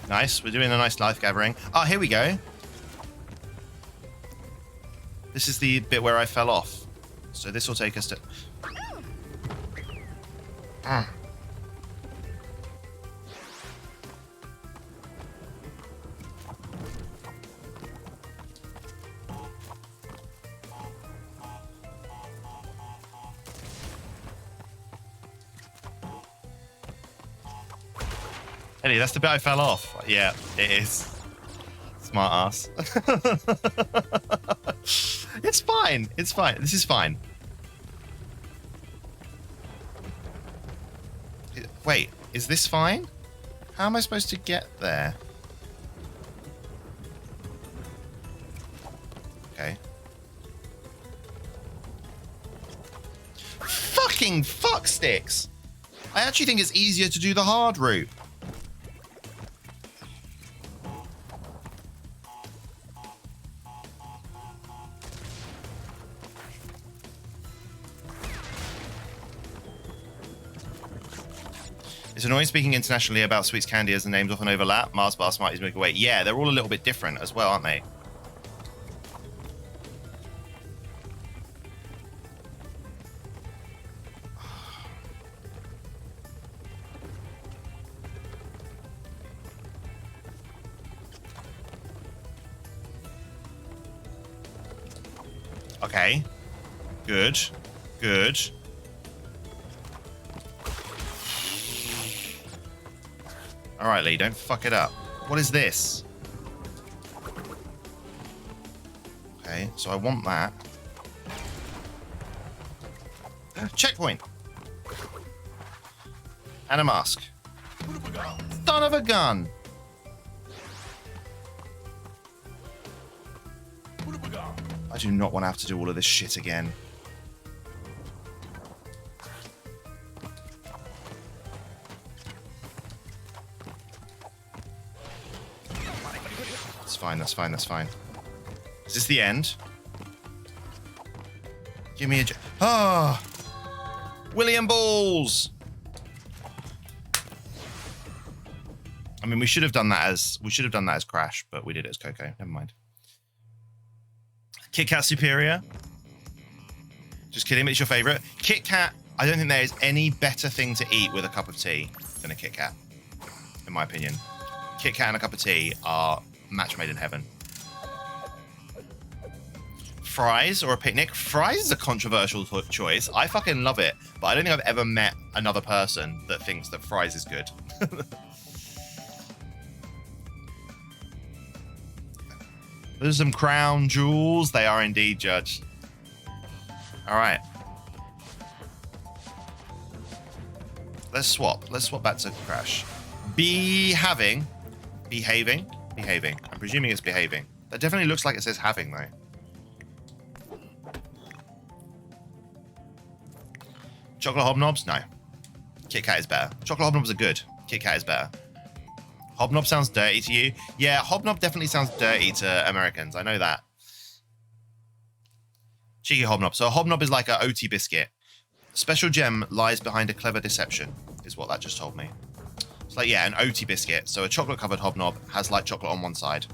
Nice, we're doing a nice life gathering. Oh, here we go. This is the bit where I fell off. So this will take us to... Eddie, that's the bit I fell off. Yeah, it is. Smart ass. It's fine. It's fine. This is fine. Wait, is this fine? How am I supposed to get there? Okay. Fucking fuck sticks! I actually think it's easier to do the hard route. It's annoying speaking internationally about sweets candy as the names often overlap. Mars Bar, Smarties, Milky Way. Yeah, they're all a little bit different as well, aren't they? Okay. Good. Good. All right, Lee, don't fuck it up. What is this? Okay, so I want that. Checkpoint. And a mask. Son of a gun. I do not want to have to do all of this shit again. That's fine, that's fine, that's fine. Is this the end? Give me a... Ah! William Balls! I mean, we should have done that as Crash, but we did it as Coco. Never mind. Kit Kat superior. Just kidding, it's your favorite. Kit Kat, I don't think there is any better thing to eat with a cup of tea than a Kit Kat, in my opinion. Kit Kat and a cup of tea are match made in heaven. Fries or a picnic? Fries is a controversial choice. I fucking love it, but I don't think I've ever met another person that thinks that fries is good. There's some crown jewels. They are indeed, Judge. All right. Let's swap. Let's swap back to Crash. Behaving. I'm presuming it's behaving. That definitely looks like it says having, though. Chocolate hobnobs? No. Kit Kat is better. Chocolate hobnobs are good. Kit Kat is better. Hobnob sounds dirty to you? Yeah, hobnob definitely sounds dirty to Americans. I know that. Cheeky hobnob. So a hobnob is like a OT biscuit. Special gem lies behind a clever deception, is what that just told me. It's like, yeah, an OT biscuit. So a chocolate-covered hobnob has like chocolate on one side.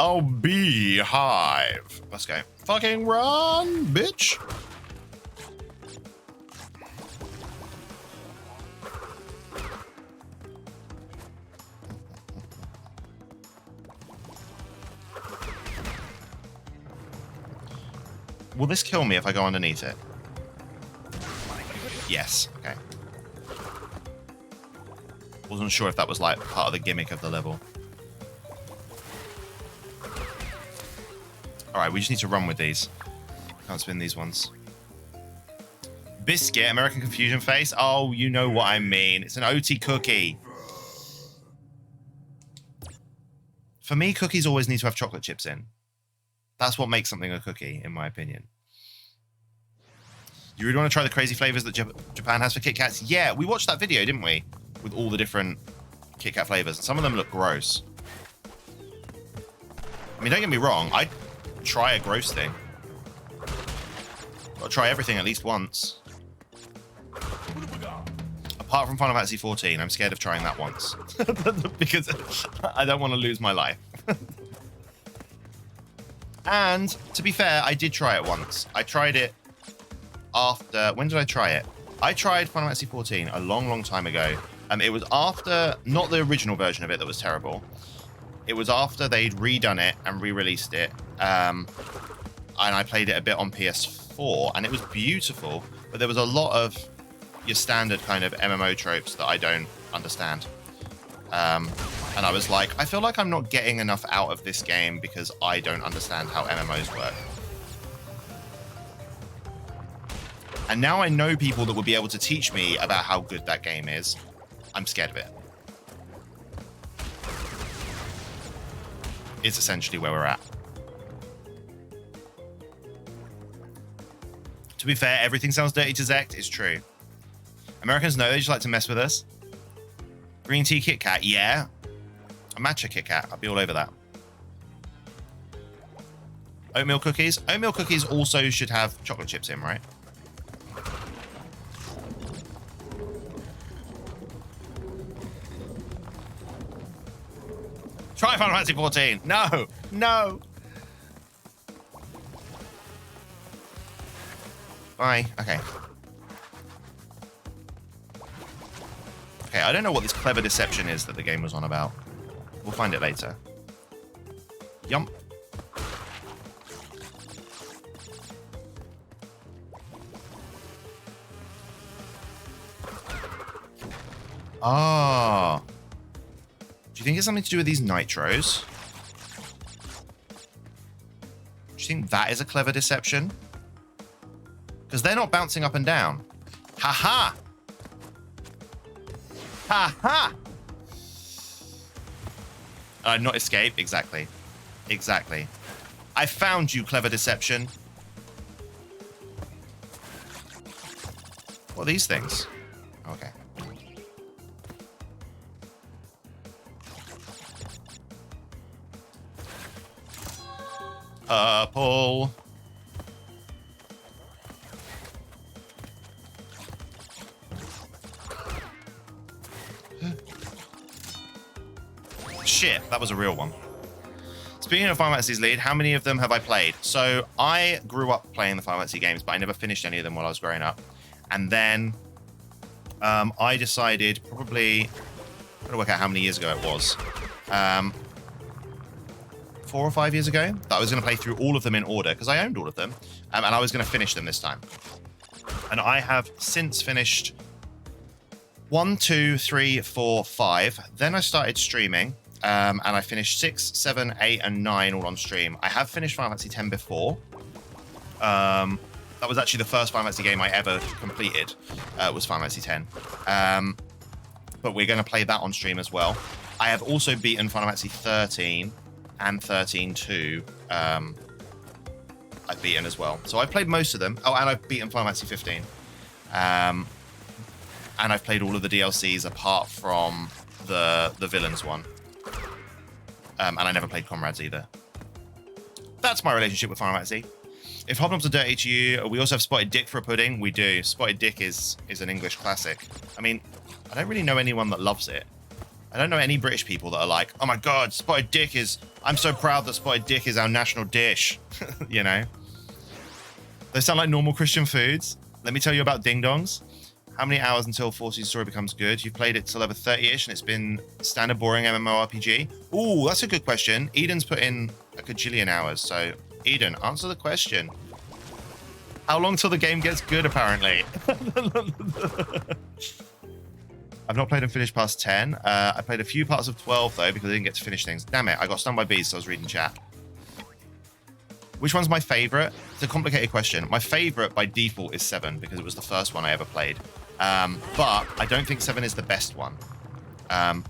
Oh, beehive. Let's go. Fucking run, bitch. Will this kill me if I go underneath it? Yes. Okay. Wasn't sure if that was like part of the gimmick of the level. Alright, we just need to run with these. Can't spin these ones. Biscuit, American Confusion face. Oh, you know what I mean. It's an OT cookie. For me, cookies always need to have chocolate chips in. That's what makes something a cookie, in my opinion. You really want to try the crazy flavors that Japan has for Kit Kats? Yeah, we watched that video, didn't we? With all the different Kit Kat flavors. Some of them look gross. I mean, don't get me wrong. I'd try a gross thing. Gotta try everything at least once. Apart from Final Fantasy 14, I'm scared of trying that once. Because I don't want to lose my life. And, to be fair, I did try it once. I tried it after... When did I try it? I tried Final Fantasy 14 a long, long time ago. It was after... Not the original version of it that was terrible. It was after they'd redone it and re-released it. And I played it a bit on PS4. And it was beautiful. But there was a lot of your standard kind of MMO tropes that I don't understand. And I was like, I feel like I'm not getting enough out of this game because I don't understand how MMOs work. And now I know people that would be able to teach me about how good that game is. I'm scared of it. It's essentially where we're at. To be fair, everything sounds dirty to Zect. It's true. Americans know they just like to mess with us. Green tea Kit Kat, yeah. A matcha Kit Kat, I'll be all over that. Oatmeal cookies. Oatmeal cookies also should have chocolate chips in, right? Try Final Fantasy 14. No, no. Bye. Okay. Okay, I don't know what this clever deception is that the game was on about. We'll find it later. Yump. Ah. Do you think it's something to do with these nitros? Do you think that is a clever deception? Because they're not bouncing up and down. Ha-ha! Ha-ha! Not escape? Exactly. Exactly. I found you, clever deception. What are these things? Okay. Purple. Shit, that was a real one. Speaking of Final Fantasy's lead, how many of them have I played? So I grew up playing the Final Fantasy games, but I never finished any of them while I was growing up. And then I decided probably, I'm gonna work out how many years ago it was. 4 or 5 years ago, that I was going to play through all of them in order because I owned all of them, and I was going to finish them this time. And I have since finished 1, 2, 3, 4, 5. Then I started streaming, and I finished 6, 7, 8, and 9 all on stream. I have finished Final Fantasy 10 before. That was actually the first Final Fantasy game I ever completed. Was Final Fantasy 10. But we're going to play that on stream as well. I have also beaten Final Fantasy 13. And 13-2, I've beaten as well. So I've played most of them. Oh, and I've beaten Final Fantasy 15. And I've played all of the DLCs apart from the villains one. And I never played Comrades either. That's my relationship with Final Fantasy. If hobnobs are dirty to you, we also have Spotted Dick for a pudding. We do. Spotted Dick is an English classic. I mean, I don't really know anyone that loves it. I don't know any British people that are like, oh my God, Spotted Dick is... I'm so proud that Spotted Dick is our national dish. You know? They sound like normal Christian foods. Let me tell you about Ding Dongs. How many hours until Force's story becomes good? You've played it till over 30-ish and it's been standard boring MMORPG? Ooh, that's a good question. Eden's put in a gajillion hours. So, Eden, answer the question. How long till the game gets good, apparently? I've not played and finished past 10. I played a few parts of 12, though, because I didn't get to finish things. Damn it, I got stung by bees, so I was reading chat. Which one's my favorite? It's a complicated question. My favorite, by default, is 7, because it was the first one I ever played. But I don't think 7 is the best one. I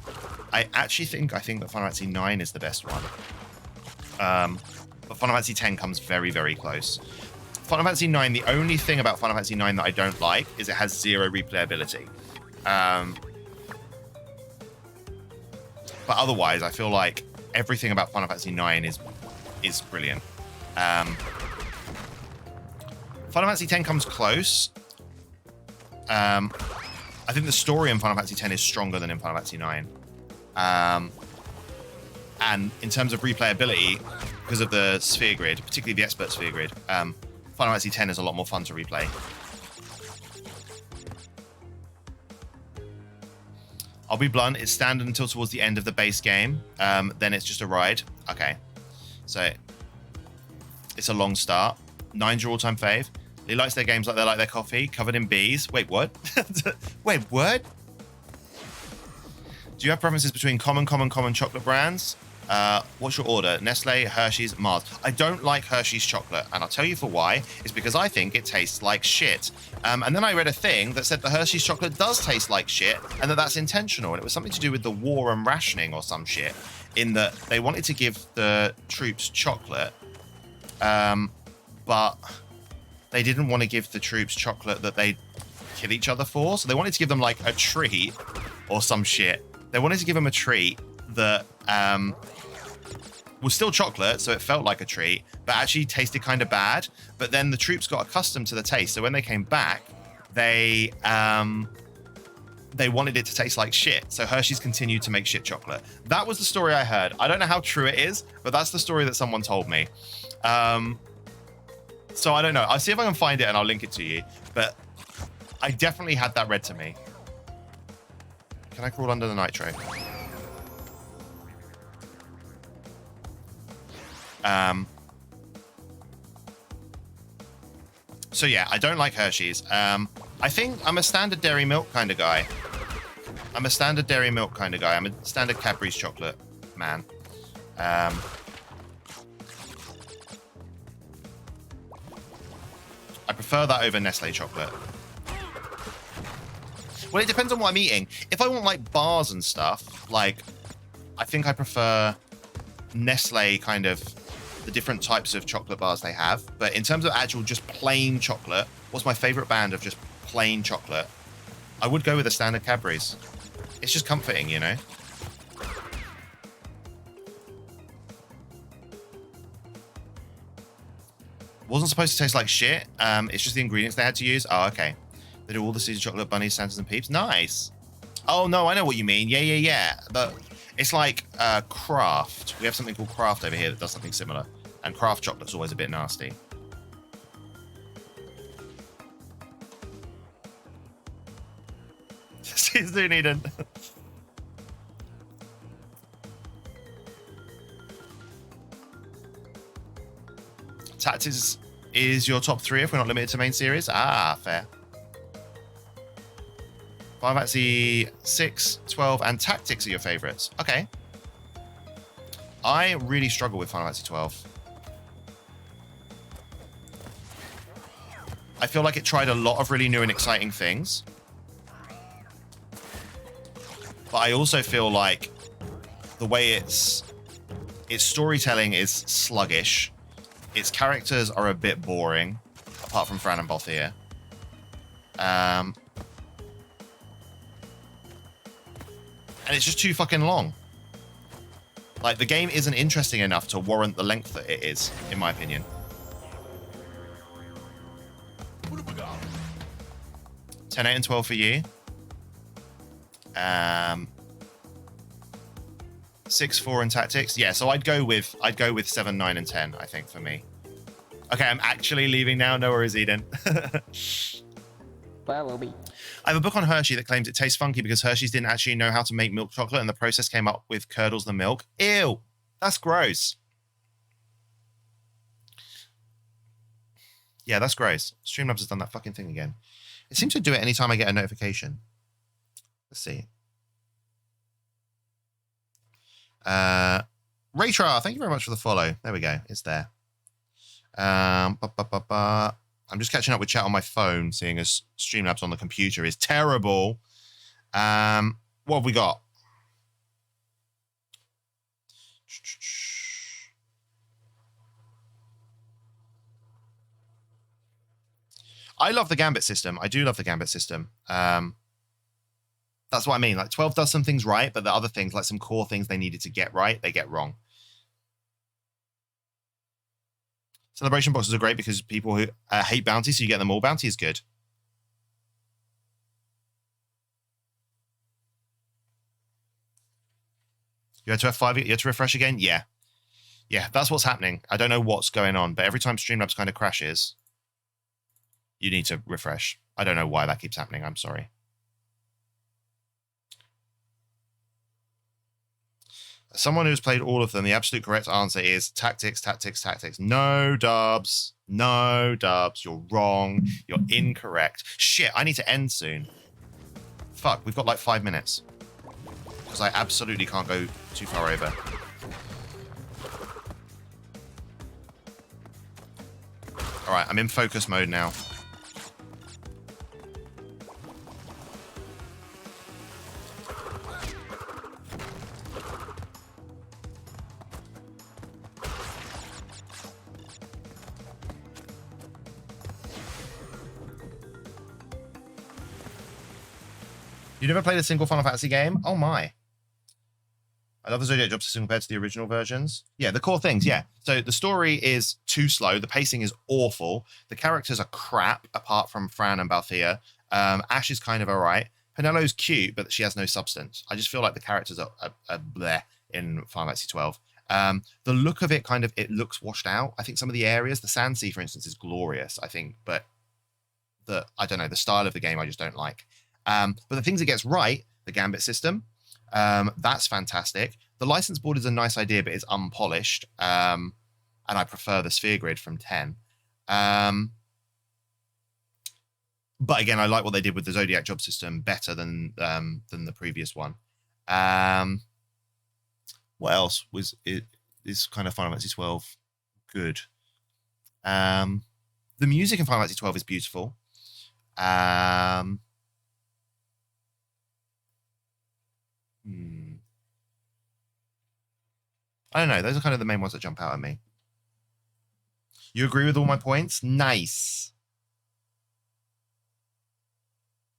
actually think that Final Fantasy 9 is the best one. But Final Fantasy 10 comes very, very close. Final Fantasy 9, the only thing about Final Fantasy 9 that I don't like is it has 0 replayability. But otherwise, I feel like everything about Final Fantasy 9 is brilliant. Final Fantasy 10 comes close. I think the story in Final Fantasy 10 is stronger than in Final Fantasy 9. And in terms of replayability, because of the sphere grid, particularly the expert sphere grid, Final Fantasy 10 is a lot more fun to replay. I'll be blunt, it's standard until towards the end of the base game. Then it's just a ride. Okay. So, it's a long start. 9's your all-time fave. He likes their games like they like their coffee, covered in bees. Wait, what? Wait, what? Do you have preferences between common chocolate brands? What's your order? Nestle, Hershey's, Mars. I don't like Hershey's chocolate, and I'll tell you for why. It's because I think it tastes like shit. And then I read a thing that said the Hershey's chocolate does taste like shit, and that's intentional. And it was something to do with the war and rationing or some shit, in that they wanted to give the troops chocolate, but they didn't want to give the troops chocolate that they'd kill each other for. So they wanted to give them like a treat or some shit. They wanted to give them a treat that was still chocolate, so it felt like a treat, but actually tasted kind of bad. But then the troops got accustomed to the taste, so when they came back, they wanted it to taste like shit. So Hershey's continued to make shit chocolate. That was the story I heard. I don't know how true it is, but that's the story that someone told me. So I don't know. I'll see if I can find it and I'll link it to you. But I definitely had that read to me. Can I crawl under the nitro? So yeah, I don't like Hershey's. I think I'm a standard dairy milk kind of guy. I'm a standard Cadbury's chocolate man. I prefer that over Nestle chocolate. Well, it depends on what I'm eating. If I want like bars and stuff, like I think I prefer Nestle kind of the different types of chocolate bars they have. But in terms of actual just plain chocolate, what's my favorite band of just plain chocolate? I would go with the standard Cadbury's. It's just comforting, you know? Wasn't supposed to taste like shit. It's just the ingredients they had to use. Oh, okay. They do all the seasoned chocolate bunnies, Santas, and Peeps. Nice. Oh, no, I know what you mean. Yeah. But it's like Kraft. We have something called Kraft over here that does something similar. And Kraft chocolate's always a bit nasty. Soon, Eden. Tactics is your top 3 if we're not limited to main series. Ah, fair. Final Fantasy 6, 12, and Tactics are your favorites. Okay. I really struggle with Final Fantasy 12. I feel like it tried a lot of really new and exciting things. But I also feel like the way its storytelling is sluggish. Its characters are a bit boring, apart from Fran and Balthier. And it's just too fucking long. Like, the game isn't interesting enough to warrant the length that it is, in my opinion. 10, 8, and 12 for you. 6, 4, and Tactics. Yeah, so I'd go with 7, 9, and 10, I think, for me. Okay, I'm actually leaving now. No worries, Eden. Follow me. I have a book on Hershey that claims it tastes funky because Hershey's didn't actually know how to make milk chocolate and the process came up with curdles the milk. Ew, that's gross. Yeah, that's gross. Streamlabs has done that fucking thing again. It seems to do it anytime I get a notification. Let's see. Raytra, thank you very much for the follow. There we go. It's there. I'm just catching up with chat on my phone, seeing as Streamlabs on the computer is terrible. What have we got? I love the Gambit system. I do love the Gambit system. That's what I mean. Like 12 does some things right, but the other things, like some core things they needed to get right, they get wrong. Celebration boxes are great because people who hate bounties, so you get them all. Bounty is good. You had to F5, you had to refresh again? Yeah. Yeah, that's what's happening. I don't know what's going on, but every time Streamlabs kind of crashes, you need to refresh. I don't know why that keeps happening. I'm sorry. Someone who's played all of them, the absolute correct answer is Tactics, Tactics, Tactics. No, Dubs. No, Dubs. You're wrong. You're incorrect. Shit, I need to end soon. Fuck, we've got like 5 minutes. Because I absolutely can't go too far over. All right, I'm in focus mode now. You never played a single Final Fantasy game? Oh my. I love the Zodiac job system compared to the original versions. Yeah, the core things, yeah. So the story is too slow. The pacing is awful. The characters are crap, apart from Fran and Balthea. Ash is kind of all right. Penelo's cute, but she has no substance. I just feel like the characters are bleh in Final Fantasy 12. The look of it it looks washed out. I think some of the areas, the Sand Sea, for instance, is glorious, I think. But I don't know, the style of the game I just don't like. But the things it gets right, the Gambit system, that's fantastic. The license board is a nice idea, but it's unpolished. And I prefer the sphere grid from 10. But again, I like what they did with the Zodiac job system better than the previous one. What else is kind of Final Fantasy 12 good? The music in Final Fantasy 12 is beautiful. I don't know. Those are kind of the main ones that jump out at me. You agree with all my points? Nice.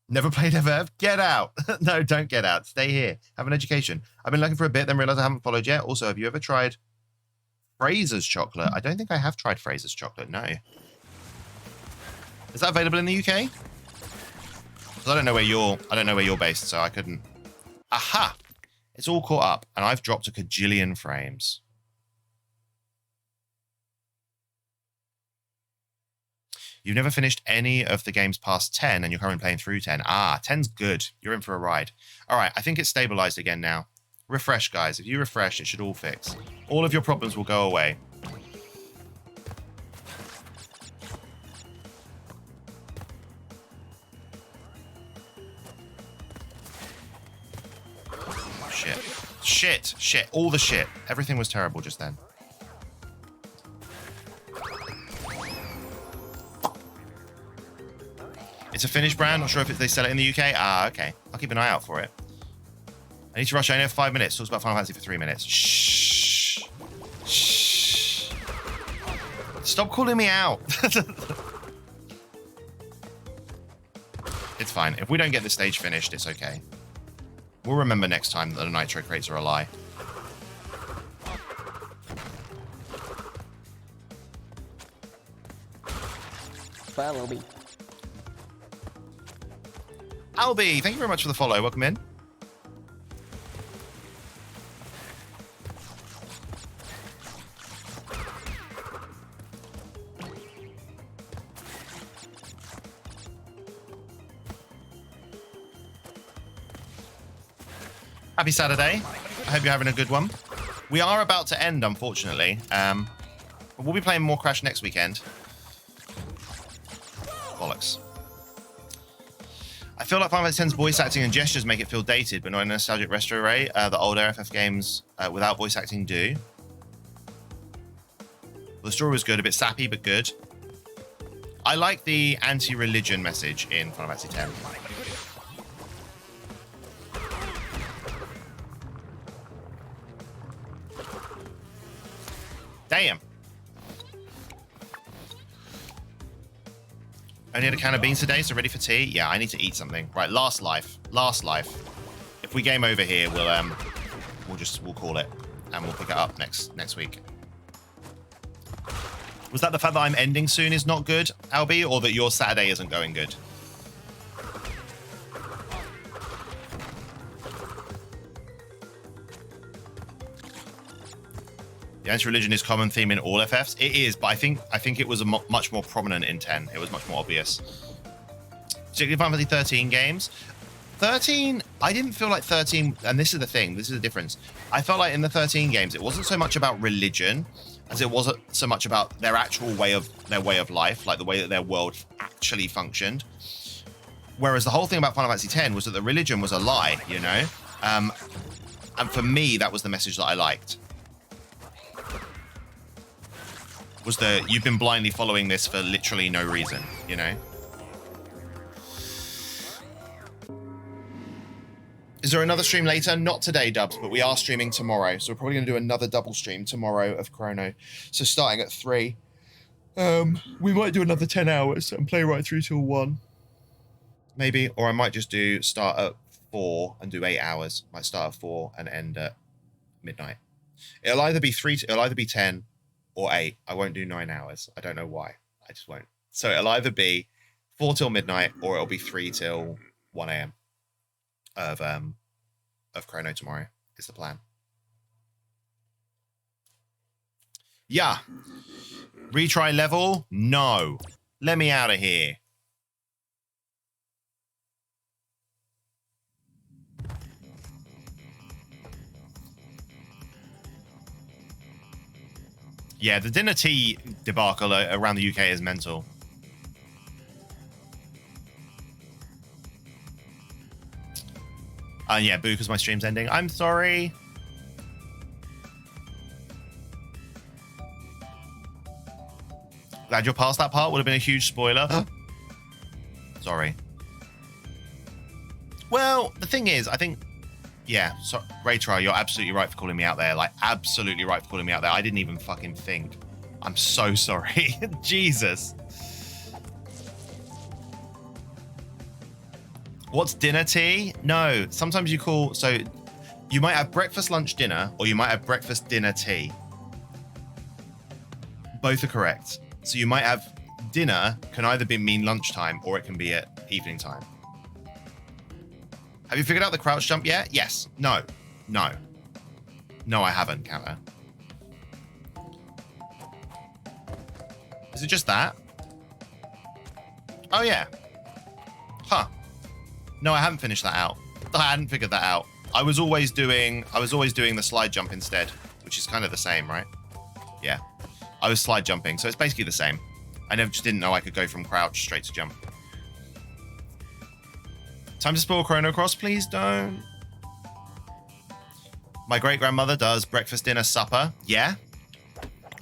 Never played FF? Get out. No, don't get out. Stay here. Have an education. I've been looking for a bit, then realized I haven't followed yet. Also, have you ever tried Fraser's chocolate? I don't think I have tried Fraser's chocolate. No. Is that available in the UK? Because I don't know where you're based, so I couldn't. Aha! It's all caught up, and I've dropped a cajillion frames. You've never finished any of the games past 10, and you're currently playing through 10. Ah, 10's good. You're in for a ride. All right, I think it's stabilized again now. Refresh, guys. If you refresh, it should all fix. All of your problems will go away. Shit. All the shit. Everything was terrible just then. It's a Finnish brand. Not sure if they sell it in the UK. Ah, okay. I'll keep an eye out for it. I need to rush. I only have 5 minutes. Talks about Final Fantasy for 3 minutes. Shh. Stop calling me out. It's fine. If we don't get this stage finished, it's okay. We'll remember next time that the nitro crates are a lie. Follow me. Albie, thank you very much for the follow. Welcome in. Happy Saturday. I hope you're having a good one. We are about to end, unfortunately. But we'll be playing more Crash next weekend. Bollocks. I feel like Final Fantasy X's voice acting and gestures make it feel dated, but not in a nostalgic retro way. The older FF games without voice acting do. Well, the story was good, a bit sappy, but good. I like the anti-religion message in Final Fantasy X. Damn. Only had a can of beans today, so ready for tea? Yeah, I need to eat something. Right, last life. If we game over here, we'll call it. And we'll pick it up next week. Was that the fact that I'm ending soon is not good, Albie, or that your Saturday isn't going good? The anti-religion is common theme in all FFs. It is, but I think it was much more prominent in 10. It was much more obvious. Particularly Final Fantasy 13 games. 13, I didn't feel like 13, and this is the thing, this is the difference. I felt like in the 13 games, it wasn't so much about religion as it wasn't so much about their actual way of life, like the way that their world actually functioned. Whereas the whole thing about Final Fantasy X was that the religion was a lie, you know? And for me, that was the message that I liked. was the you've been blindly following this for literally no reason, you know? Is there another stream later? Not today, Dubs, but we are streaming tomorrow. So we're probably going to do another double stream tomorrow of Chrono. So starting at 3. We might do another 10 hours and play right through till 1. Maybe. Or I might just do start at 4 and do 8 hours. Might start at 4 and end at midnight. It'll either be 10 or 8. I won't do 9 hours. I don't know why. I just won't. So it'll either be 4 till midnight or it'll be 3 till 1 a.m. of Chrono tomorrow is the plan. Yeah. Retry level? No. Let me out of here. Yeah, the dinner tea debacle around the UK is mental. Yeah, boo, because my stream's ending. I'm sorry. Glad you're past that part. Would have been a huge spoiler. Sorry. Well, the thing is, I think... Yeah, so, Raytry, you're absolutely right for calling me out there. Like, absolutely right for calling me out there. I didn't even fucking think. I'm so sorry. Jesus. What's dinner tea? No, sometimes you call... So, you might have breakfast, lunch, dinner, or you might have breakfast, dinner, tea. Both are correct. So you might have dinner can either mean lunchtime or it can be at evening time. Have you figured out the crouch jump yet? Yes. No. No. No, I haven't, Counter. Is it just that? Oh, yeah. Huh. No, I haven't finished that out. I hadn't figured that out. I was always doing the slide jump instead, which is kind of the same, right? Yeah. I was slide jumping, so it's basically the same. I just didn't know I could go from crouch straight to jump. Time to spoil Chrono Cross, please don't. My great-grandmother does breakfast, dinner, supper. Yeah,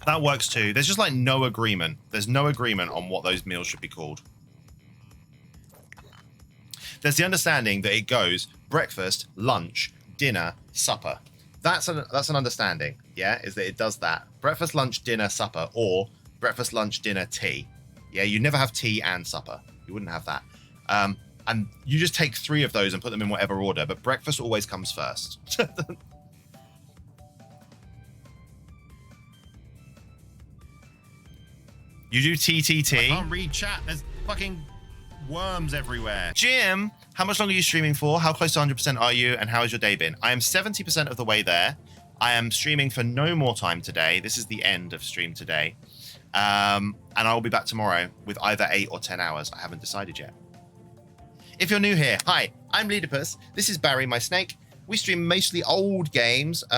that works too. There's just like no agreement. There's no agreement on what those meals should be called. There's the understanding that it goes breakfast, lunch, dinner, supper. That's an understanding, yeah, is that it does that. Breakfast, lunch, dinner, supper, or breakfast, lunch, dinner, tea. Yeah, you never have tea and supper. You wouldn't have that. And you just take 3 of those and put them in whatever order, but breakfast always comes first. You do TTT. I can't read chat. There's fucking worms everywhere. Jim, how much longer are you streaming for? How close to 100% are you? And how has your day been? I am 70% of the way there. I am streaming for no more time today. This is the end of stream today. And I will be back tomorrow with either 8 or 10 hours. I haven't decided yet. If you're new here, hi, I'm Leedipus. This is Barry, my snake. We stream mostly old games. Give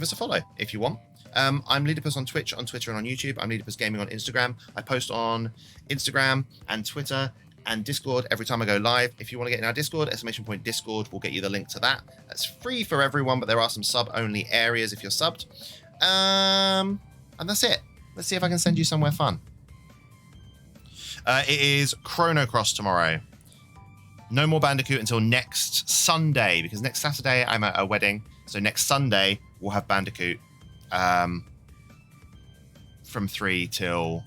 us a follow if you want. I'm Leedipus on Twitch, on Twitter, and on YouTube. I'm Leedipus Gaming on Instagram. I post on Instagram and Twitter and Discord every time I go live. If you want to get in our Discord, !Discord will get you the link to that. That's free for everyone, but there are some sub-only areas if you're subbed. And that's it. Let's see if I can send you somewhere fun. It is Chrono Cross tomorrow. No more Bandicoot until next Sunday, because next Saturday I'm at a wedding. So next Sunday we'll have Bandicoot from 3 till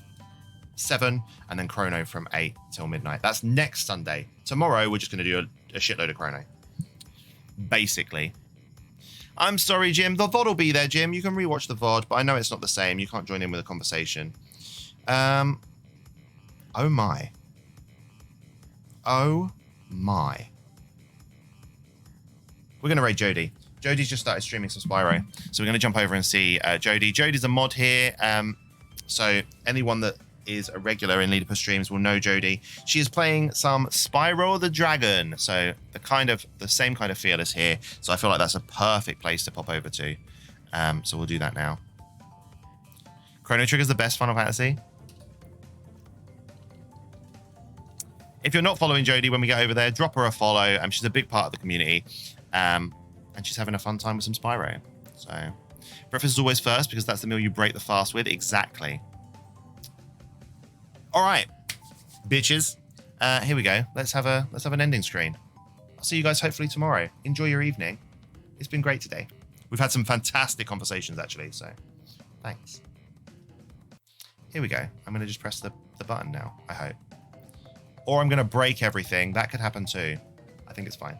7, and then Chrono from 8 till midnight. That's next Sunday. Tomorrow we're just going to do a shitload of Chrono. Basically. I'm sorry, Jim. The VOD will be there, Jim. You can rewatch the VOD, but I know it's not the same. You can't join in with a conversation. Oh my. Oh my. We're going to raid Jody. Jody's just started streaming some Spyro. So we're going to jump over and see Jody. Jody's a mod here. So anyone that is a regular in Leedipus streams will know Jody. She is playing some Spyro the Dragon. So the same kind of feel as here. So I feel like that's a perfect place to pop over to. So we'll do that now. Chrono Trigger's the best Final Fantasy. If you're not following Jody when we get over there, drop her a follow. She's a big part of the community. And she's having a fun time with some Spyro. So, Breakfast is always first because that's the meal you break the fast with. Exactly. All right, bitches. Here we go. Let's have an ending screen. I'll see you guys hopefully tomorrow. Enjoy your evening. It's been great today. We've had some fantastic conversations actually, so thanks. Here we go. I'm going to just press the button now, I hope. Or I'm going to break everything. That could happen too. I think it's fine.